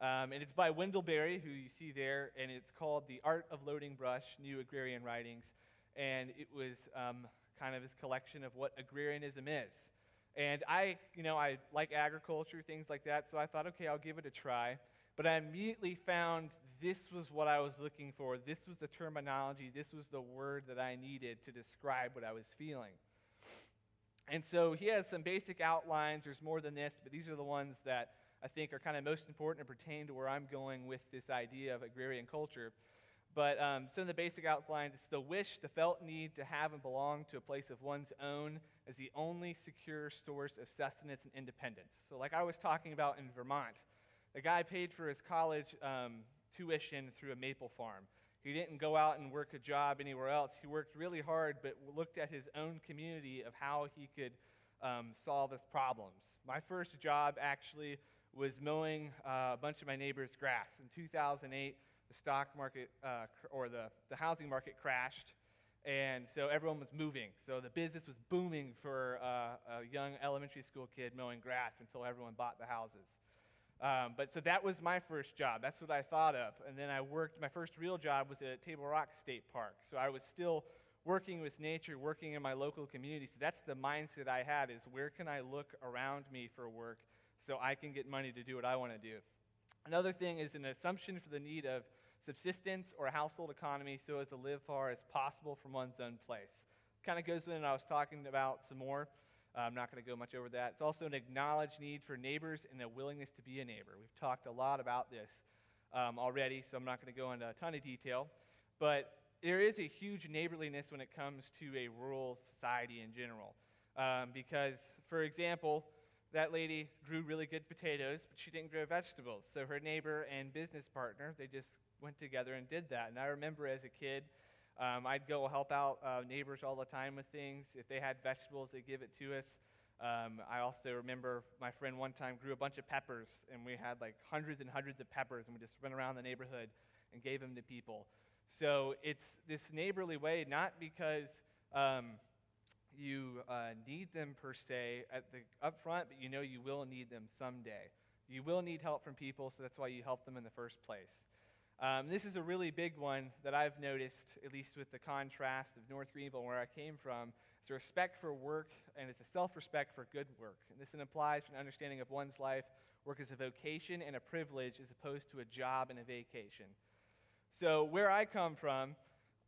And it's by Wendell Berry, who you see there, and it's called The Art of Loading Brush, New Agrarian Writings. And it was kind of his collection of what agrarianism is. And I like agriculture, things like that, so I thought, okay, I'll give it a try. But I immediately found this was what I was looking for. This was the terminology. This was the word that I needed to describe what I was feeling. And so he has some basic outlines. There's more than this, but these are the ones that I think are kind of most important and pertain to where I'm going with this idea of agrarian culture. But some of the basic outlines: it's the wish, the felt need to have and belong to a place of one's own as the only secure source of sustenance and independence. So like I was talking about in Vermont, the guy paid for his college tuition through a maple farm. He didn't go out and work a job anywhere else. He worked really hard, but looked at his own community of how he could solve his problems. My first job actually was mowing a bunch of my neighbor's grass. In 2008, the stock market or the housing market crashed, and so everyone was moving. So the business was booming for a young elementary school kid mowing grass until everyone bought the houses. So that was my first job. That's what I thought of. And then I worked, my first real job was at Table Rock State Park. So I was still working with nature, working in my local community. So that's the mindset I had, is where can I look around me for work so I can get money to do what I want to do. Another thing is an assumption for the need of subsistence or a household economy so as to live far as possible from one's own place. Kind of goes in, I was talking about some more. I'm not going to go much over that. It's also an acknowledged need for neighbors and a willingness to be a neighbor. We've talked a lot about this already, so I'm not going to go into a ton of detail. But there is a huge neighborliness when it comes to a rural society in general. Because, for example, that lady grew really good potatoes, but she didn't grow vegetables. So her neighbor and business partner, they just went together and did that. And I remember as a kid, I'd go help out neighbors all the time with things. If they had vegetables, they'd give it to us. I also remember my friend one time grew a bunch of peppers, and we had like hundreds and hundreds of peppers, and we just went around the neighborhood and gave them to people. So it's this neighborly way, not because you need them per se up front, but you know you will need them someday. You will need help from people, so that's why you help them in the first place. This is a really big one that I've noticed, at least with the contrast of North Greenville, where I came from. It's a respect for work, and it's a self-respect for good work. And this implies an understanding of one's life, work as a vocation and a privilege as opposed to a job and a vacation. So where I come from,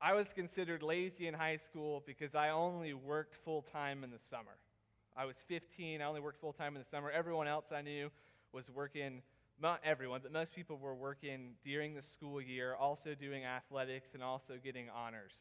I was considered lazy in high school because I only worked full-time in the summer. I was 15, I only worked full-time in the summer. Everyone else I knew was working. Not everyone, but most people were working during the school year, also doing athletics and also getting honors.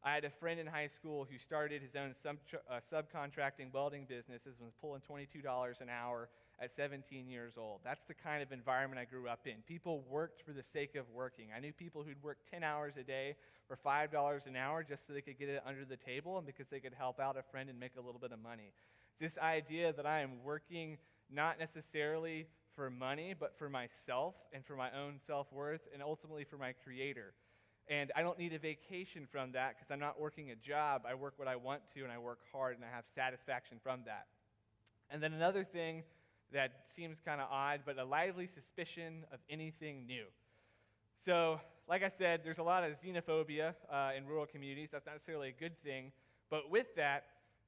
I had a friend in high school who started his own subcontracting welding business and was pulling $22 an hour at 17 years old. That's the kind of environment I grew up in. People worked for the sake of working. I knew people who'd work 10 hours a day for $5 an hour just so they could get it under the table and because they could help out a friend and make a little bit of money. It's this idea that I am working not necessarily for money, but for myself and for my own self-worth and ultimately for my Creator. And I don't need a vacation from that because I'm not working a job. I work what I want to, and I work hard, and I have satisfaction from that. And then another thing that seems kind of odd, but a lively suspicion of anything new. So, like I said, there's a lot of xenophobia in rural communities. That's not necessarily a good thing. But with that,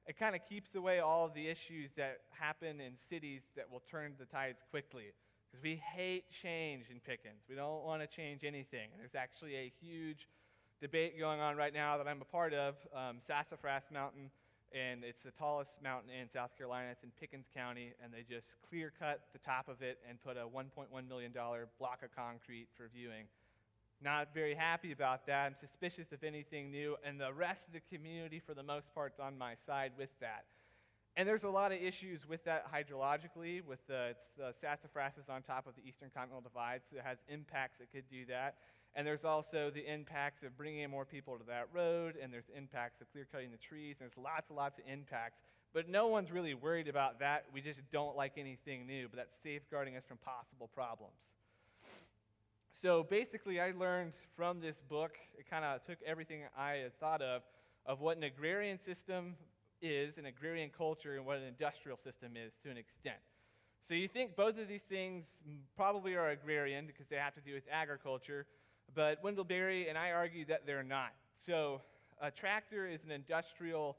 it kind of keeps away all of the issues that happen in cities that will turn the tides quickly. Because we hate change in Pickens. We don't want to change anything. And there's actually a huge debate going on right now that I'm a part of, Sassafras Mountain, and it's the tallest mountain in South Carolina. It's in Pickens County, and they just clear-cut the top of it and put a $1.1 million block of concrete for viewing. Not very happy about that. I'm suspicious of anything new, and the rest of the community, for the most part, is on my side with that. And there's a lot of issues with that hydrologically, with the sassafras is on top of the Eastern Continental Divide, so it has impacts that could do that. And there's also the impacts of bringing in more people to that road, and there's impacts of clear-cutting the trees, and there's lots and lots of impacts. But no one's really worried about that. We just don't like anything new, but that's safeguarding us from possible problems. So basically, I learned from this book, it kind of took everything I had thought of what an agrarian system is, an agrarian culture, and what an industrial system is to an extent. So you think both of these things probably are agrarian because they have to do with agriculture, but Wendell Berry and I argue that they're not. So a tractor is an industrial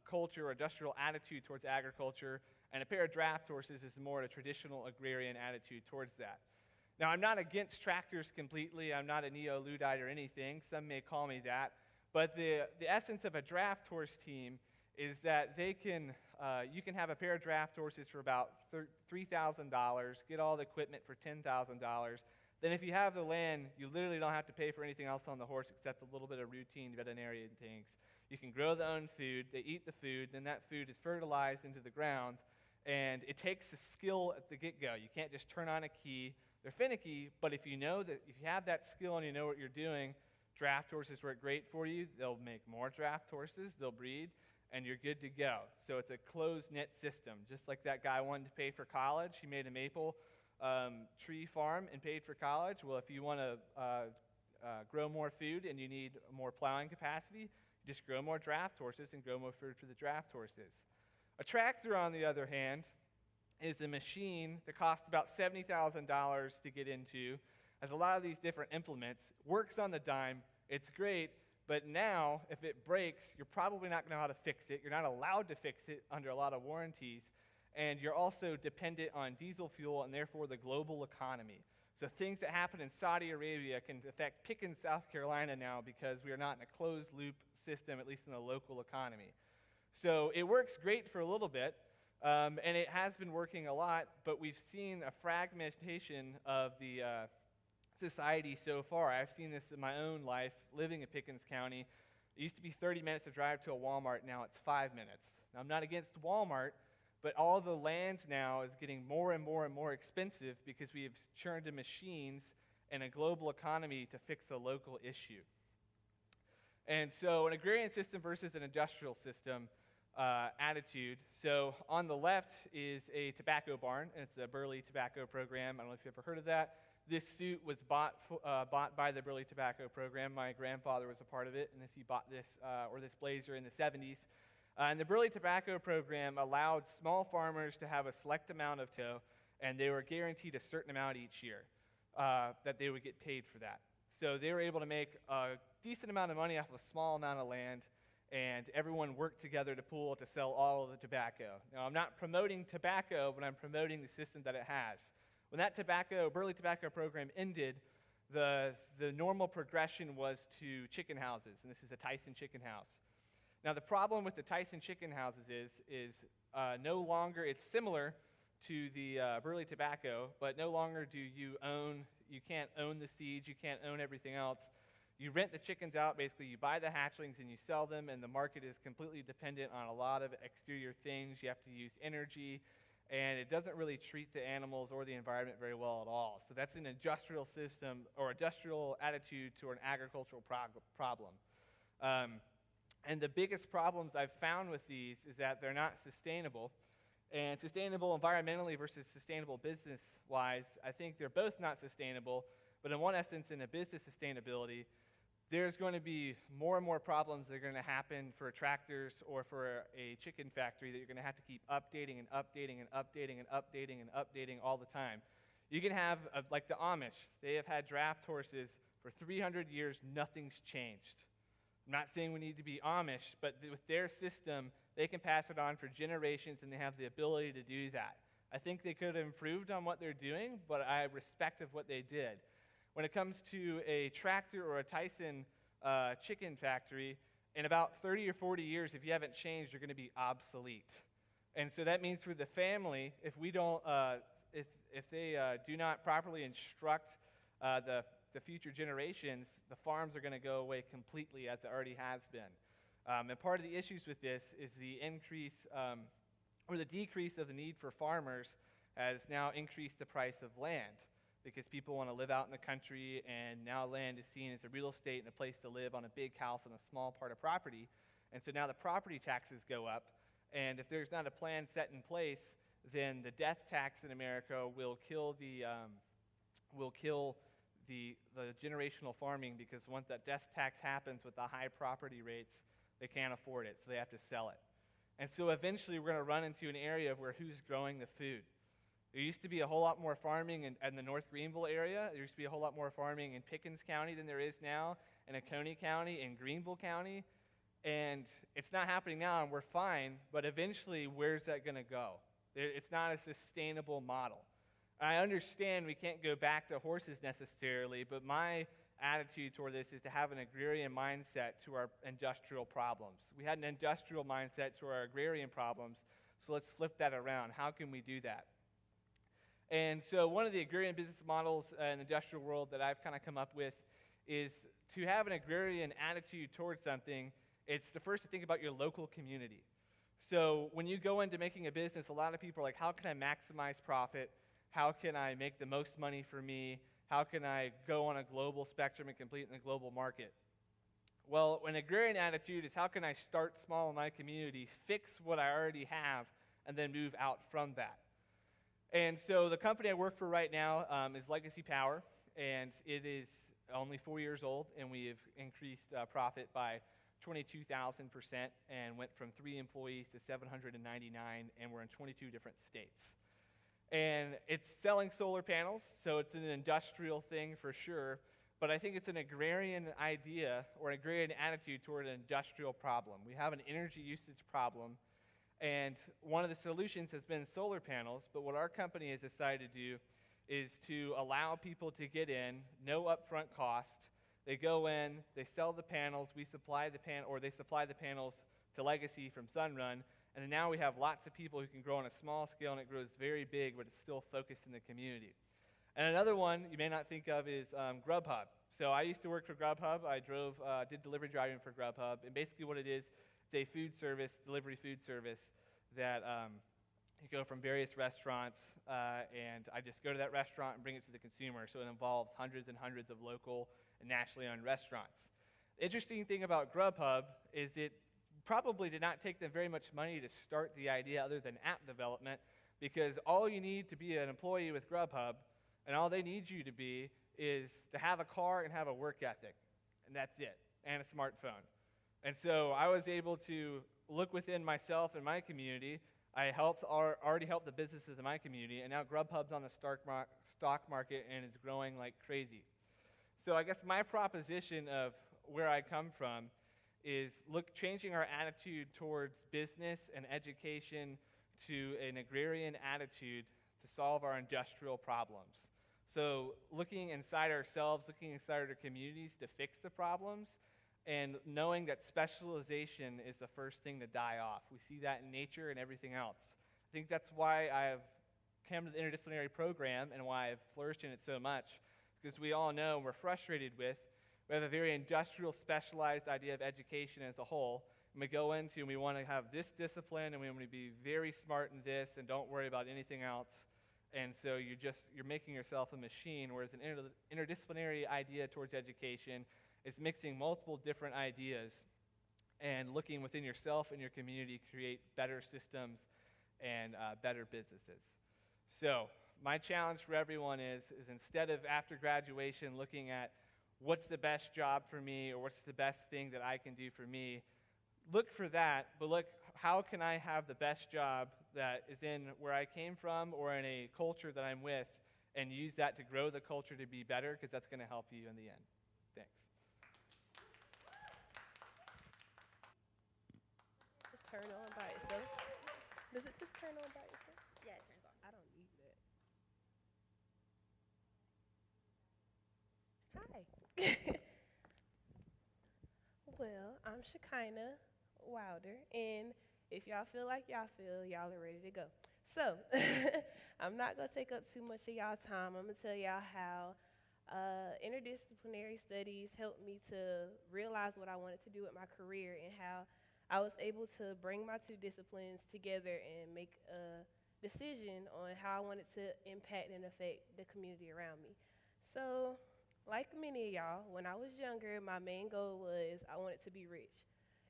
culture or industrial attitude towards agriculture, and a pair of draft horses is more a traditional agrarian attitude towards that. Now, I'm not against tractors completely. I'm not a neo-Luddite or anything. Some may call me that. But the essence of a draft horse team is that you can have a pair of draft horses for about $3,000, get all the equipment for $10,000. Then if you have the land, you literally don't have to pay for anything else on the horse except a little bit of routine veterinarian things. You can grow their own food, they eat the food, then that food is fertilized into the ground, and it takes a skill at the get-go. You can't just turn on a key. They're finicky, but if you have that skill and you know what you're doing, draft horses work great for you. They'll make more draft horses, they'll breed, and you're good to go. So it's a closed-knit system. Just like that guy wanted to pay for college, he made a maple tree farm and paid for college. Well, if you want to grow more food and you need more plowing capacity, you just grow more draft horses and grow more food for the draft horses. A tractor, on the other hand, is a machine that costs about $70,000 to get into, has a lot of these different implements, works on the dime, it's great, but now, if it breaks, you're probably not going to know how to fix it. You're not allowed to fix it under a lot of warranties, and you're also dependent on diesel fuel and therefore the global economy. So things that happen in Saudi Arabia can affect Pickens, South Carolina now because we are not in a closed-loop system, at least in the local economy. So it works great for a little bit, and it has been working a lot, but we've seen a fragmentation of the society so far. I've seen this in my own life living in Pickens County. It used to be 30 minutes to drive to a Walmart. Now it's 5 minutes. Now, I'm not against Walmart, but all the land now is getting more and more and more expensive because we have churned in machines and a global economy to fix a local issue. And so an agrarian system versus an industrial system attitude. So on the left is a tobacco barn, and it's a Burley Tobacco Program. I don't know if you've ever heard of that. This suit was bought by the Burley Tobacco Program. My grandfather was a part of it, and he bought this blazer in the 70s. And the Burley Tobacco Program allowed small farmers to have a select amount of tobacco, and they were guaranteed a certain amount each year that they would get paid for that. So they were able to make a decent amount of money off of a small amount of land, and everyone worked together to pool to sell all of the tobacco. Now, I'm not promoting tobacco, but I'm promoting the system that it has. When that Burley Tobacco Program ended, the normal progression was to chicken houses, and this is a Tyson chicken house. Now, the problem with the Tyson chicken houses is no longer, it's similar to the Burley Tobacco, but no longer you can't own the seeds, you can't own everything else. You rent the chickens out, basically you buy the hatchlings and you sell them, and the market is completely dependent on a lot of exterior things. You have to use energy, and it doesn't really treat the animals or the environment very well at all. So that's an industrial system or industrial attitude to an agricultural problem. And the biggest problems I've found with these is that they're not sustainable. And sustainable environmentally versus sustainable business-wise, I think they're both not sustainable, but in one essence, in a business sustainability, there's going to be more and more problems that are going to happen for tractors or for a chicken factory that you're going to have to keep updating and updating and updating and updating and updating all the time. You can have, like the Amish, they have had draft horses for 300 years, nothing's changed. I'm not saying we need to be Amish, but with their system, they can pass it on for generations and they have the ability to do that. I think they could have improved on what they're doing, but I respect of what they did. When it comes to a tractor or a Tyson chicken factory, in about 30 or 40 years, if you haven't changed, you're going to be obsolete. And so that means for the family, if we don't, if they do not properly instruct the future generations, the farms are going to go away completely, as it already has been. And part of the issues with this is the increase or the decrease of the need for farmers has now increased the price of land, because people want to live out in the country, and now land is seen as a real estate and a place to live on a big house on a small part of property. And so now the property taxes go up, and if there's not a plan set in place, then the death tax in America will kill the generational farming, because once that death tax happens with the high property rates, they can't afford it, so they have to sell it. And so eventually we're going to run into an area where who's growing the food? There used to be a whole lot more farming in the North Greenville area. There used to be a whole lot more farming in Pickens County than there is now, in Oconee County, in Greenville County. And it's not happening now, and we're fine, but eventually, where's that going to go? It's not a sustainable model. I understand we can't go back to horses necessarily, but my attitude toward this is to have an agrarian mindset to our industrial problems. We had an industrial mindset to our agrarian problems, so let's flip that around. How can we do that? And so one of the agrarian business models in the industrial world that I've kind of come up with is to have an agrarian attitude towards something. It's the first to think about your local community. So when you go into making a business, a lot of people are like, how can I maximize profit? How can I make the most money for me? How can I go on a global spectrum and compete in a global market? Well, an agrarian attitude is how can I start small in my community, fix what I already have, and then move out from that. And so the company I work for right now is Legacy Power, and it is only 4 years old, and we have increased profit by 22,000% and went from 3 employees to 799, and we're in 22 different states. And it's selling solar panels, so it's an industrial thing for sure, but I think it's an agrarian idea or an agrarian attitude toward an industrial problem. We have an energy usage problem, and one of the solutions has been solar panels, but what our company has decided to do is to allow people to get in, no upfront cost. They go in, they sell the panels, we supply they supply the panels to Legacy from Sunrun, and now we have lots of people who can grow on a small scale, and it grows very big, but it's still focused in the community. And another one you may not think of is Grubhub. So I used to work for Grubhub. I did delivery driving for Grubhub, and basically what it is, it's a food service, delivery food service that you go from various restaurants, and I just go to that restaurant and bring it to the consumer. So it involves hundreds and hundreds of local and nationally owned restaurants. The interesting thing about Grubhub is it probably did not take them very much money to start the idea other than app development, because all you need to be an employee with Grubhub and all they need you to be is to have a car and have a work ethic, and that's it, and a smartphone. And so I was able to look within myself and my community. I already helped the businesses in my community, and now Grubhub's on the stock market and is growing like crazy. So I guess my proposition of where I come from is changing our attitude towards business and education to an agrarian attitude to solve our industrial problems. So looking inside ourselves, looking inside our communities to fix the problems, and knowing that specialization is the first thing to die off. We see that in nature and everything else. I think that's why I've come to the interdisciplinary program and why I've flourished in it so much, because we all know and we're frustrated with, we have a very industrial, specialized idea of education as a whole, and we go into and we want to have this discipline and we want to be very smart in this and don't worry about anything else. And so you're making yourself a machine, whereas an interdisciplinary idea towards education is mixing multiple different ideas and looking within yourself and your community to create better systems and better businesses. So my challenge for everyone is instead of after graduation looking at what's the best job for me or what's the best thing that I can do for me, look for that, but look, how can I have the best job that is in where I came from or in a culture that I'm with, and use that to grow the culture to be better, because that's going to help you in the end. Thanks. Just turn on by itself. Does it just turn on by itself? Yeah, it turns on. I don't need that. Hi. Well, I'm Shekinah Wilder, and if y'all feel like y'all feel, y'all are ready to go. So, I'm not going to take up too much of y'all time. I'm going to tell y'all how interdisciplinary studies helped me to realize what I wanted to do with my career and how I was able to bring my two disciplines together and make a decision on how I wanted to impact and affect the community around me. So, like many of y'all, when I was younger, my main goal was I wanted to be rich.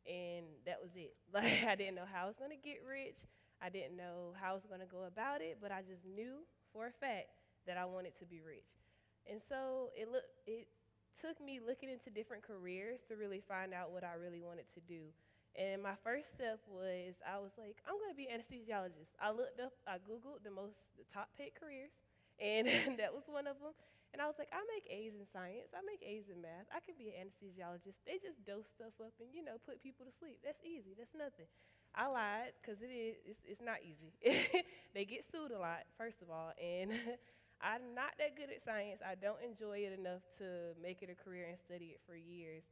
And that was it. Like, I didn't know how I was going to get rich. I didn't know how I was going to go about it, but I just knew for a fact that I wanted to be rich. And so it took me looking into different careers to really find out what I really wanted to do. And my first step was, I was like, I'm going to be an anesthesiologist. I Googled the top paid careers, and that was one of them. And I was like, I make A's in science. I make A's in math. I could be an anesthesiologist. They just dose stuff up and, put people to sleep. That's easy. That's nothing. I lied because it's not easy. They get sued a lot, first of all, and I'm not that good at science. I don't enjoy it enough to make it a career and study it for years.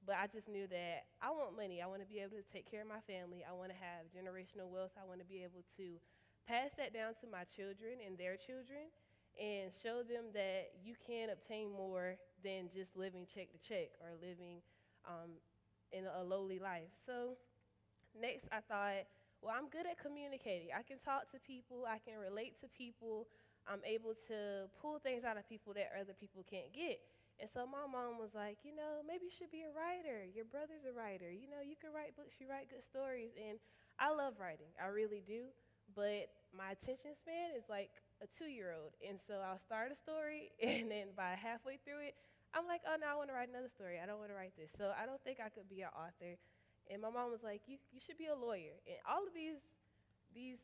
But I just knew that I want money. I want to be able to take care of my family. I want to have generational wealth. I want to be able to pass that down to my children and their children and show them that you can obtain more than just living check to check or living in a lowly life. So next I thought, well, I'm good at communicating. I can talk to people. I can relate to people. I'm able to pull things out of people that other people can't get. And so my mom was like, maybe you should be a writer. Your brother's a writer. You can write books. You write good stories. And I love writing. I really do. But my attention span is like a 2-year-old. And so I'll start a story, and then by halfway through it, I'm like, oh, no, I want to write another story. I don't want to write this. So I don't think I could be an author. And my mom was like, you should be a lawyer. And all of these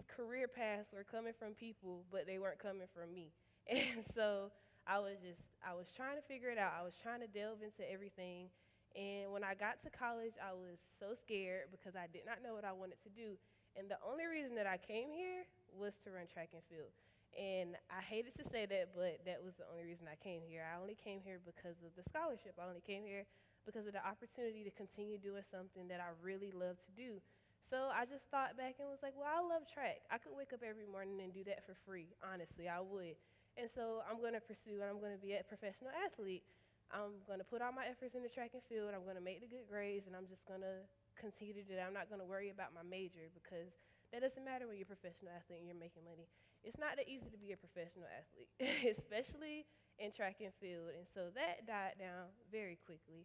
career paths were coming from people, but they weren't coming from me. And so I was trying to figure it out. I was trying to delve into everything. And when I got to college, I was so scared because I did not know what I wanted to do. And the only reason that I came here was to run track and field. And I hated to say that, but that was the only reason I came here. I only came here because of the scholarship. I only came here because of the opportunity to continue doing something that I really love to do. So I just thought back and was like, well, I love track. I could wake up every morning and do that for free. Honestly, I would. And so I'm going to pursue, and I'm going to be a professional athlete. I'm going to put all my efforts into track and field. I'm going to make the good grades, and I'm just going to continue to do that. I'm not going to worry about my major because that doesn't matter when you're a professional athlete and you're making money. It's not that easy to be a professional athlete, especially in track and field. And so that died down very quickly.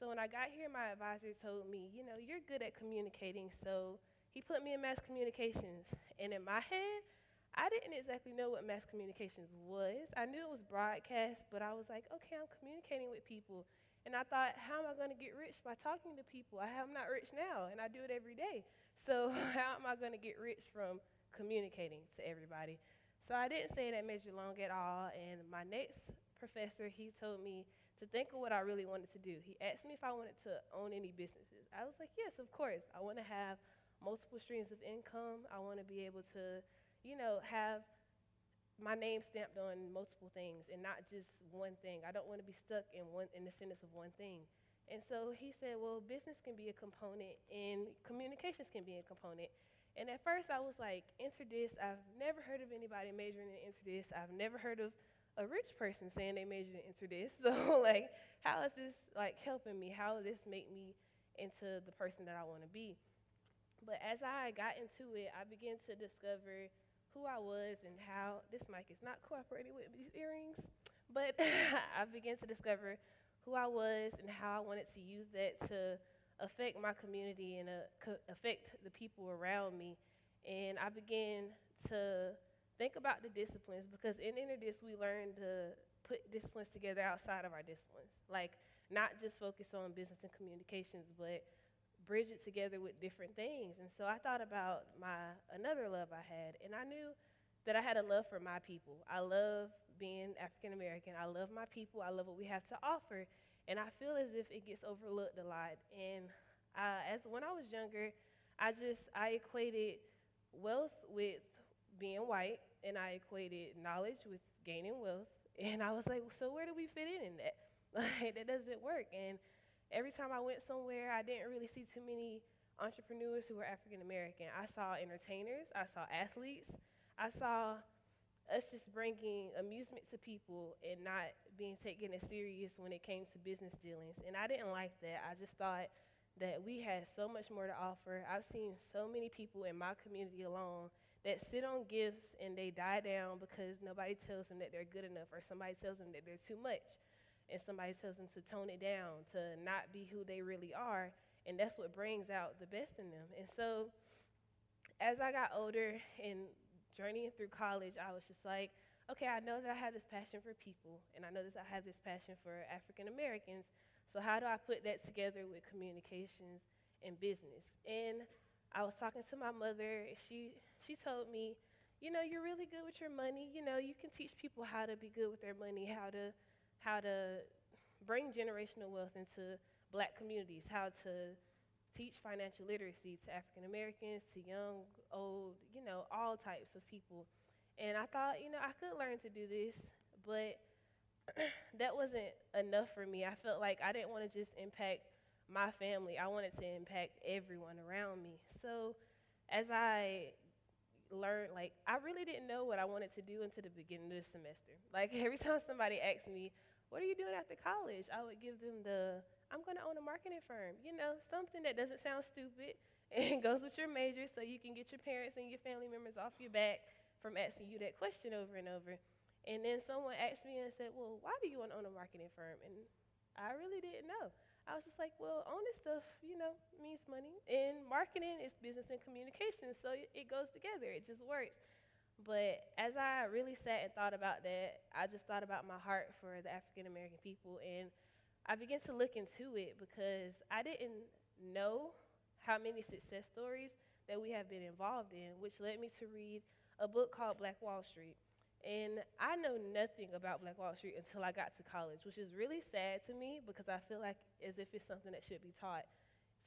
So when I got here, my advisor told me, you're good at communicating. So he put me in mass communications. And in my head, I didn't exactly know what mass communications was. I knew it was broadcast, but I was like, okay, I'm communicating with people. And I thought, how am I going to get rich by talking to people? I'm not rich now, and I do it every day. So how am I going to get rich from communicating to everybody? So I didn't stay in that major long at all. And my next professor, he told me to think of what I really wanted to do. He asked me if I wanted to own any businesses. I was like, yes, of course. I want to have multiple streams of income. I want to be able to, have my name stamped on multiple things and not just one thing. I don't want to be stuck in the sentence of one thing. And so he said, well, business can be a component and communications can be a component. And at first I was like, interdis, I've never heard of anybody majoring in interdis. I've never heard of a rich person saying they majored in interdis. So how is this helping me? How will this make me into the person that I want to be? But as I got into it, I began to discover who I was and how, this mic is not cooperating with these earrings, but I began to discover who I was and how I wanted to use that to affect my community and affect the people around me. And I began to think about the disciplines because in interdis we learn to put disciplines together outside of our disciplines, not just focus on business and communications, but bridge it together with different things. And so I thought about another love I had, and I knew that I had a love for my people. I love being African American. I love my people. I love what we have to offer. And I feel as if it gets overlooked a lot. And when I was younger, I equated wealth with being white, and I equated knowledge with gaining wealth. And I was like, so where do we fit in that? That doesn't work. And every time I went somewhere, I didn't really see too many entrepreneurs who were African American. I saw entertainers, I saw athletes, I saw us just bringing amusement to people and not being taken as serious when it came to business dealings. And I didn't like that. I just thought that we had so much more to offer. I've seen so many people in my community alone that sit on gifts and they die down because nobody tells them that they're good enough, or somebody tells them that they're too much, and somebody tells them to tone it down, to not be who they really are, and that's what brings out the best in them. And so as I got older and journeying through college, I was just like, okay, I know that I have this passion for people, and I know that I have this passion for African Americans, so how do I put that together with communications and business? And I was talking to my mother. She told me, you know, you're really good with your money. You know, you can teach people how to be good with their money, how to bring generational wealth into black communities, how to teach financial literacy to African Americans, to young, old, you know, all types of people. And I thought, you know, I could learn to do this, but that wasn't enough for me. I felt like I didn't want to just impact my family. I wanted to impact everyone around me. So as I learned, like, I really didn't know what I wanted to do until the beginning of the semester. Like, every time somebody asked me, what are you doing after college? I would give them I'm going to own a marketing firm. You know, something that doesn't sound stupid and goes with your major so you can get your parents and your family members off your back from asking you that question over and over. And then someone asked me and said, well, why do you want to own a marketing firm? And I really didn't know. I was just like, well, owning stuff, you know, means money. And marketing is business and communication, so it goes together. It just works. But as I really sat and thought about that, I just thought about my heart for the African American people, and I began to look into it because I didn't know how many success stories that we have been involved in, which led me to read a book called Black Wall Street. And I know nothing about Black Wall Street until I got to college, which is really sad to me because I feel like as if it's something that should be taught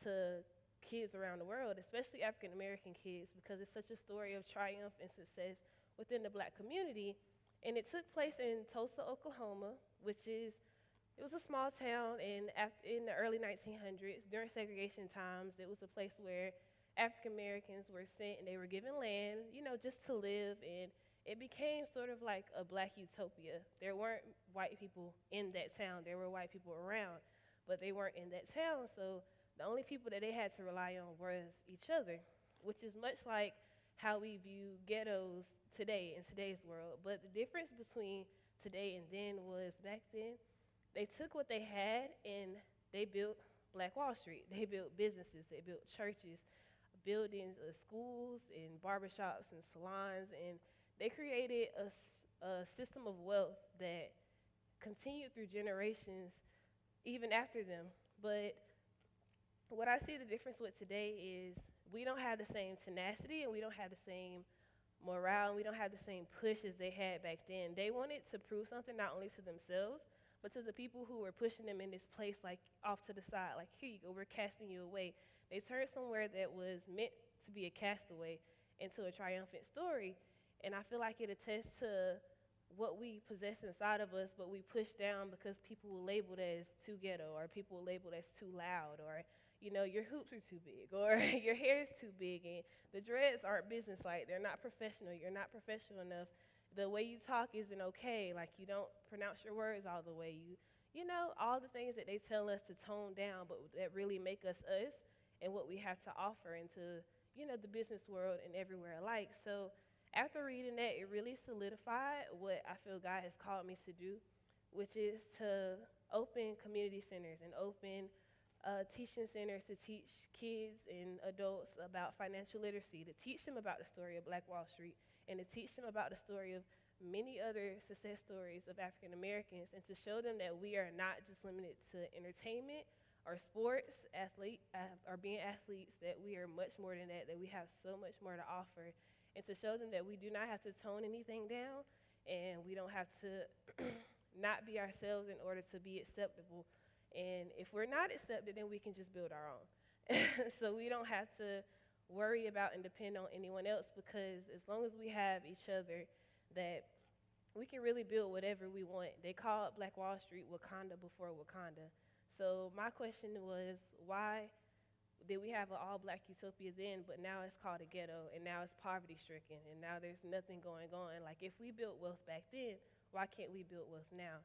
to kids around the world, especially African American kids, because it's such a story of triumph and success within the black community. And it took place in Tulsa, Oklahoma, it was a small town in the early 1900s. During segregation times, it was a place where African Americans were sent and they were given land, you know, just to live. And it became sort of like a black utopia. There weren't white people in that town. There were white people around, but they weren't in that town. So the only people that they had to rely on was each other, which is much like how we view ghettos today in today's world. But the difference between today and then was back then, they took what they had and they built Black Wall Street. They built businesses, they built churches, buildings, schools, and barbershops and salons, and they created a system of wealth that continued through generations even after them. But what I see the difference with today is we don't have the same tenacity and we don't have the same morale and we don't have the same push as they had back then. They wanted to prove something not only to themselves, but to the people who were pushing them in this place, like off to the side, like, here you go, we're casting you away. They turned somewhere that was meant to be a castaway into a triumphant story. And I feel like it attests to what we possess inside of us, but we push down because people will label it as too ghetto, or people will label it as too loud, or, you know, your hoops are too big, or your hair is too big, and the dreads aren't business-like. They're not professional. You're not professional enough. The way you talk isn't okay. Like, you don't pronounce your words all the way. You know, all the things that they tell us to tone down, but that really make us us and what we have to offer into, you know, the business world and everywhere alike. So after reading that, it really solidified what I feel God has called me to do, which is to open community centers and open teaching centers to teach kids and adults about financial literacy, to teach them about the story of Black Wall Street, and to teach them about the story of many other success stories of African Americans, and to show them that we are not just limited to entertainment or sports, or being athletes, that we are much more than that we have so much more to offer, and to show them that we do not have to tone anything down, and we don't have to not be ourselves in order to be acceptable. And if we're not accepted, then we can just build our own. So we don't have to worry about and depend on anyone else, because as long as we have each other, that we can really build whatever we want. They called Black Wall Street Wakanda before Wakanda. So my question was, why did we have an all-black utopia then, but now it's called a ghetto, and now it's poverty-stricken, and now there's nothing going on? Like, if we built wealth back then, why can't we build wealth now?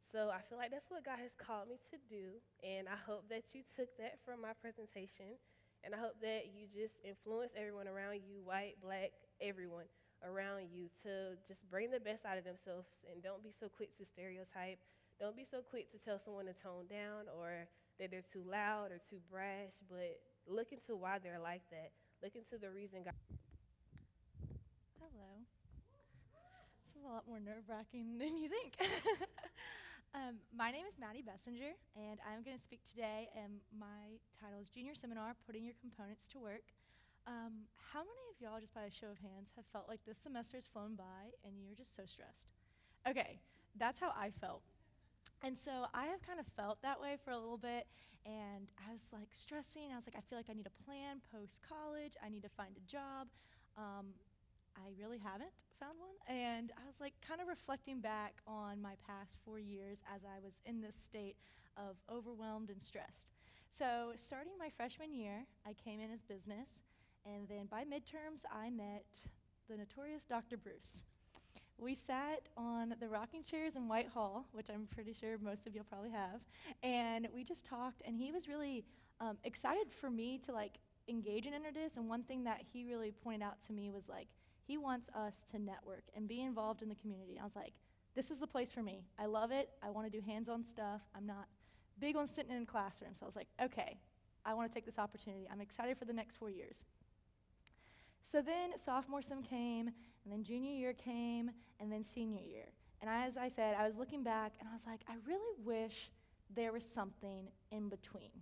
So I feel like that's what God has called me to do, and I hope that you took that from my presentation, and I hope that you just influence everyone around you, white, black, everyone around you, to just bring the best out of themselves, and don't be so quick to stereotype. Don't be so quick to tell someone to tone down or that they're too loud or too brash, but look into why they're like that. Look into the reason God. Hello. This is a lot more nerve-wracking than you think. My name is Maddie Bessinger, and I'm going to speak today, and my title is Junior Seminar, Putting Your Components to Work. How many of y'all, just by a show of hands, have felt like this semester has flown by and you're just so stressed? Okay, that's how I felt. And so I have kind of felt that way for a little bit, and I was like stressing. I was like, I feel like I need a plan post-college. I need to find a job. I really haven't found one. And I was like kind of reflecting back on my past 4 years as I was in this state of overwhelmed and stressed. So starting my freshman year, I came in as business, and then by midterms, I met the notorious Dr. Bruce. We sat on the rocking chairs in Whitehall, which I'm pretty sure most of you'll probably have, and we just talked, and he was really excited for me to like engage in Interdis, and one thing that he really pointed out to me was like, he wants us to network and be involved in the community. And I was like, this is the place for me. I love it. I want to do hands-on stuff. I'm not big on sitting in a classroom, so I was like, okay, I want to take this opportunity. I'm excited for the next 4 years. So then sophomore sem came, and then junior year came, and then senior year. And as I said, I was looking back, and I was like, I really wish there was something in between.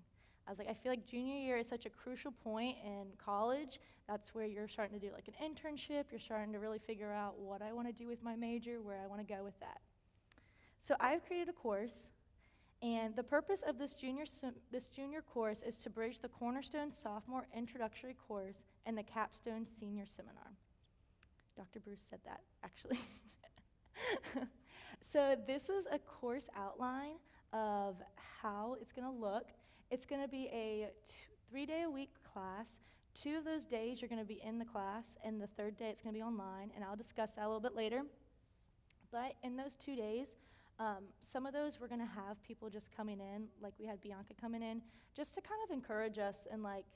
I was like, I feel like junior year is such a crucial point in college. That's where you're starting to do like an internship. You're starting to really figure out what I want to do with my major, where I want to go with that. So I've created a course, and the purpose of this junior course is to bridge the Cornerstone Sophomore Introductory course and the Capstone Senior Seminar. Dr. Bruce said that, actually. So this is a course outline of how it's going to look. It's going to be a 3-day-a-week class. 2 of those days you're going to be in the class, and the 3rd day it's going to be online, and I'll discuss that a little bit later. But in those 2 days, some of those we're going to have people just coming in, like we had Bianca coming in, just to kind of encourage us and like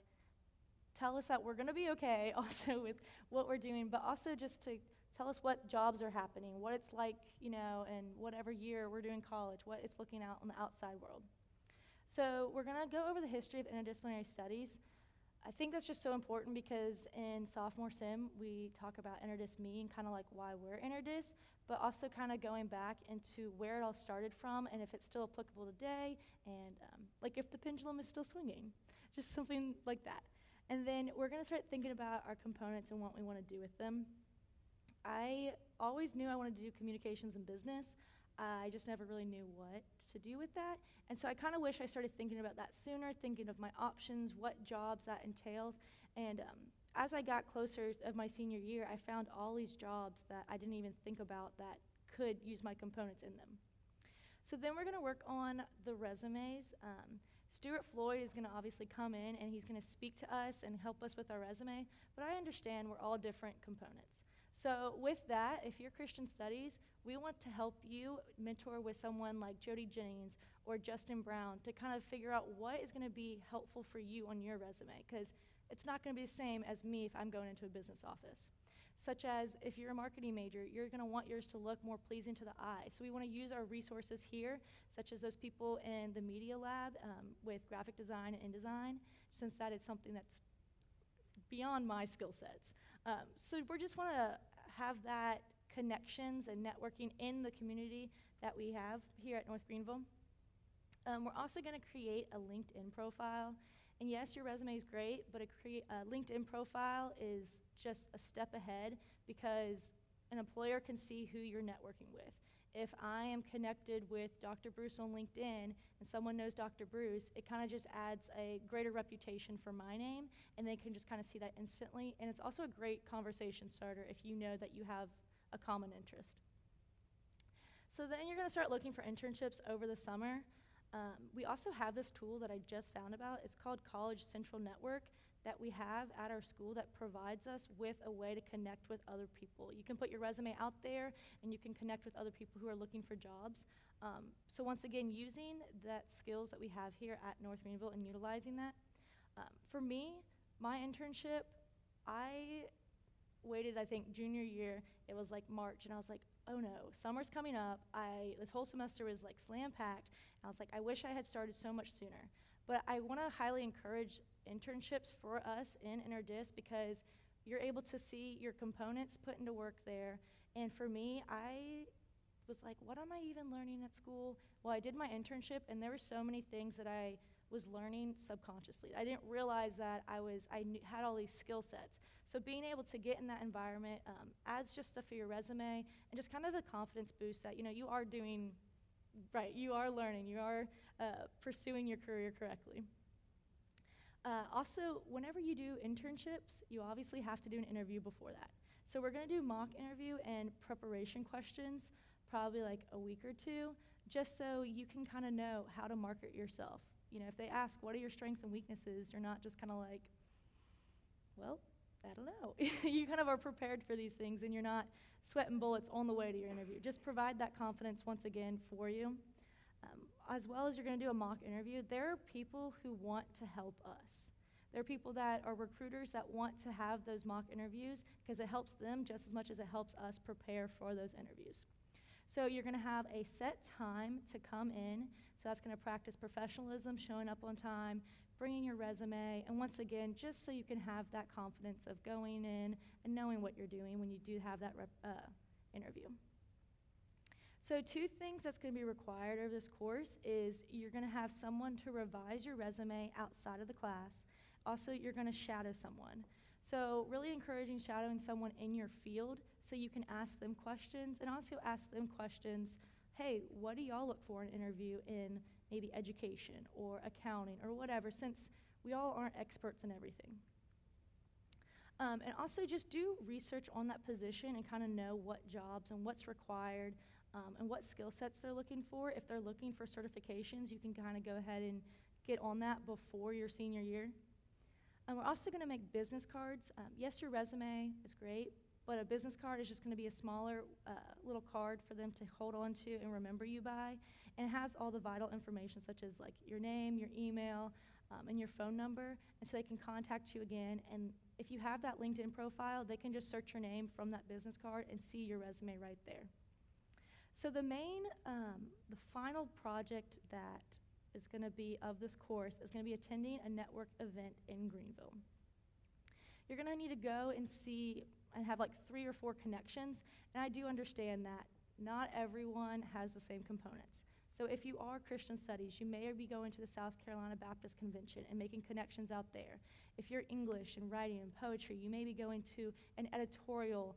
tell us that we're going to be okay also with what we're doing, but also just to tell us what jobs are happening, what it's like, you know, and whatever year we're doing college, what it's looking out on the outside world. So we're going to go over the history of interdisciplinary studies. I think that's just so important because in sophomore sim, we talk about interdis me and kind of like why we're interdis, but also kind of going back into where it all started from and if it's still applicable today and like if the pendulum is still swinging, just something like that. And then we're going to start thinking about our components and what we want to do with them. I always knew I wanted to do communications and business. I just never really knew what to do with that. And so I kind of wish I started thinking about that sooner, thinking of my options, what jobs that entails. And as I got closer of my senior year, I found all these jobs that I didn't even think about that could use my components in them. So then we're going to work on the resumes. Stuart Floyd is going to obviously come in and he's going to speak to us and help us with our resume, but I understand we're all different components. So with that, if you're Christian Studies, we want to help you mentor with someone like Jody Jennings or Justin Brown to kind of figure out what is going to be helpful for you on your resume, because it's not going to be the same as me if I'm going into a business office. Such as if you're a marketing major, you're going to want yours to look more pleasing to the eye. So we want to use our resources here, such as those people in the media lab with graphic design and InDesign, since that is something that's beyond my skill sets. So we just want to have that connections and networking in the community that we have here at North Greenville. We're also going to create a LinkedIn profile. And yes, your resume is great, but a LinkedIn profile is just a step ahead because an employer can see who you're networking with. If I am connected with Dr. Bruce on LinkedIn and someone knows Dr. Bruce, it kind of just adds a greater reputation for my name, and they can just kind of see that instantly. And it's also a great conversation starter if you know that you have a common interest. So then you're going to start looking for internships over the summer. We also have this tool that I just found about. It's called College Central Network that we have at our school that provides us with a way to connect with other people. You can put your resume out there and you can connect with other people who are looking for jobs. So once again, using that skills that we have here at North Greenville and utilizing that. For me, my internship, I waited, I think, junior year. It was like March, and I was like, oh no, summer's coming up. This whole semester was like slam-packed. And I was like, I wish I had started so much sooner. But I want to highly encourage internships for us in Interdis because you're able to see your components put into work there. And for me, I was like, what am I even learning at school? Well, I did my internship, and there were so many things that I was learning subconsciously. I didn't realize that had all these skill sets. So being able to get in that environment adds just stuff for your resume and just kind of a confidence boost that, you are doing right, you are learning, you are pursuing your career correctly. Also, whenever you do internships, you obviously have to do an interview before that. So we're going to do mock interview and preparation questions, probably like a week or two, just so you can kind of know how to market yourself. If they ask, what are your strengths and weaknesses, you're not just kind of like, well, I don't know. You kind of are prepared for these things, and you're not sweating bullets on the way to your interview. Just provide that confidence once again for you. As well as you're going to do a mock interview, there are people who want to help us. There are people that are recruiters that want to have those mock interviews because it helps them just as much as it helps us prepare for those interviews. So you're going to have a set time to come in. So that's going to practice professionalism, showing up on time, bringing your resume, and once again, just so you can have that confidence of going in and knowing what you're doing when you do have that interview. So 2 things that's going to be required over this course is you're going to have someone to revise your resume outside of the class. Also, you're going to shadow someone. So really encouraging shadowing someone in your field so you can ask them questions, and also ask them questions, hey, what do y'all look for in an interview in maybe education or accounting or whatever, since we all aren't experts in everything. And also just do research on that position and kind of know what jobs and what's required and what skill sets they're looking for. If they're looking for certifications, you can kind of go ahead and get on that before your senior year. And we're also going to make business cards. Yes, your resume is great, but a business card is just going to be a smaller little card for them to hold on to and remember you by. And it has all the vital information, such as like your name, your email, and your phone number, and so they can contact you again. And if you have that LinkedIn profile, they can just search your name from that business card and see your resume right there. So the final project that is going to be of this course is going to be attending a network event in Greenville. You're going to need to go and see and have like 3 or 4 connections, and I do understand that not everyone has the same components. So if you are Christian studies, you may be going to the South Carolina Baptist Convention and making connections out there. If you're English and writing and poetry, you may be going to an editorial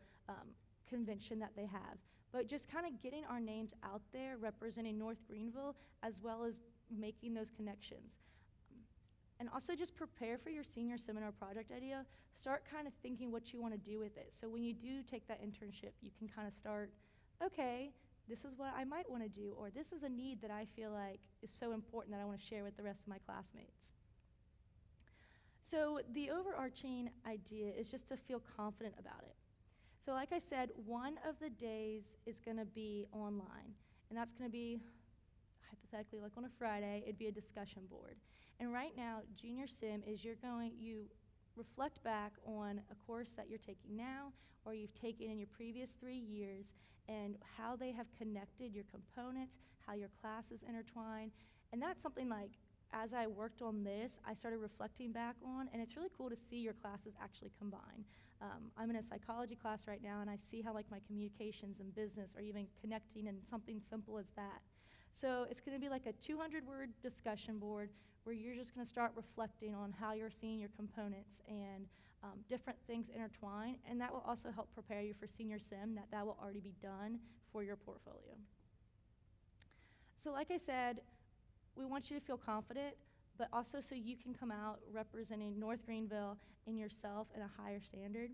convention that they have. But just kind of getting our names out there representing North Greenville, as well as making those connections. And also just prepare for your senior seminar project idea. Start kind of thinking what you want to do with it. So when you do take that internship, you can kind of start, okay, this is what I might want to do, or this is a need that I feel like is so important that I want to share with the rest of my classmates. So the overarching idea is just to feel confident about it. So like I said, one of the days is going to be online, and that's going to be, hypothetically, like on a Friday, it'd be a discussion board. And right now, Junior Sim is you reflect back on a course that you're taking now or you've taken in your previous 3 years and how they have connected your components, how your classes intertwine. And that's something like, as I worked on this, I started reflecting back on, and it's really cool to see your classes actually combine. I'm in a psychology class right now, and I see how like my communications and business are even connecting in something simple as that. So it's going to be like a 200-word discussion board where you're just going to start reflecting on how you're seeing your components and different things intertwine, and that will also help prepare you for Senior Sim, that will already be done for your portfolio. So like I said, we want you to feel confident, but also so you can come out representing North Greenville and yourself in a higher standard,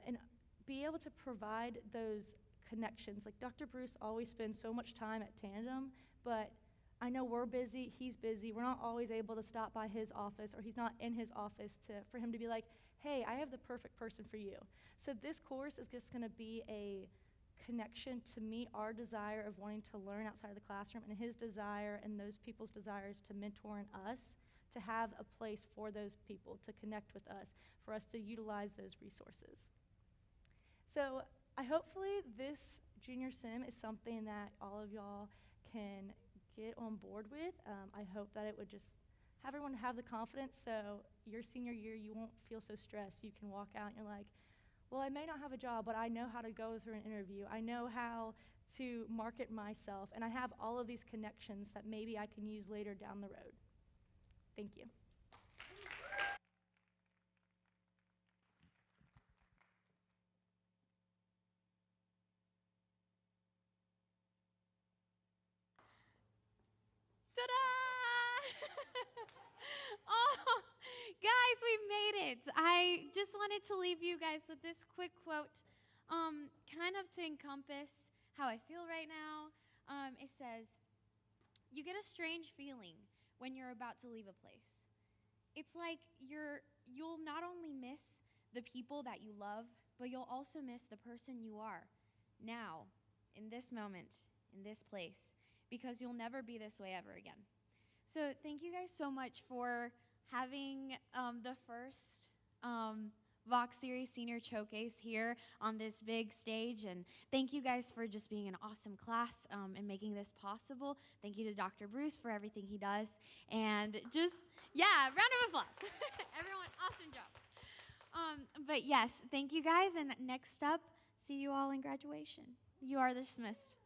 and be able to provide those connections. Like Dr. Bruce always spends so much time at Tandem, but I know we're busy, he's busy, we're not always able to stop by his office, or he's not in his office for him to be like, hey, I have the perfect person for you. So this course is just going to be a connection to meet our desire of wanting to learn outside of the classroom, and his desire and those people's desires to mentor in us, to have a place for those people to connect with us, for us to utilize those resources. So hopefully this Junior Sim is something that all of y'all can get on board with. I hope that it would just have everyone have the confidence so your senior year you won't feel so stressed. You can walk out and you're like, well, I may not have a job, but I know how to go through an interview. I know how to market myself, and I have all of these connections that maybe I can use later down the road. Thank you. Ta-da! Oh, guys, we made it. I just wanted to leave you guys with this quick quote, kind of to encompass how I feel right now. It says, "You get a strange feeling when you're about to leave a place. It's like you'll not only miss the people that you love, but you'll also miss the person you are now, in this moment, in this place, because you'll never be this way ever again." So thank you guys so much for having the first Vox Series Senior Showcase here on this big stage. And thank you guys for just being an awesome class and making this possible. Thank you to Dr. Bruce for everything he does. And just, yeah, round of applause. Everyone, awesome job. But yes, thank you guys. And next up, see you all in graduation. You are dismissed.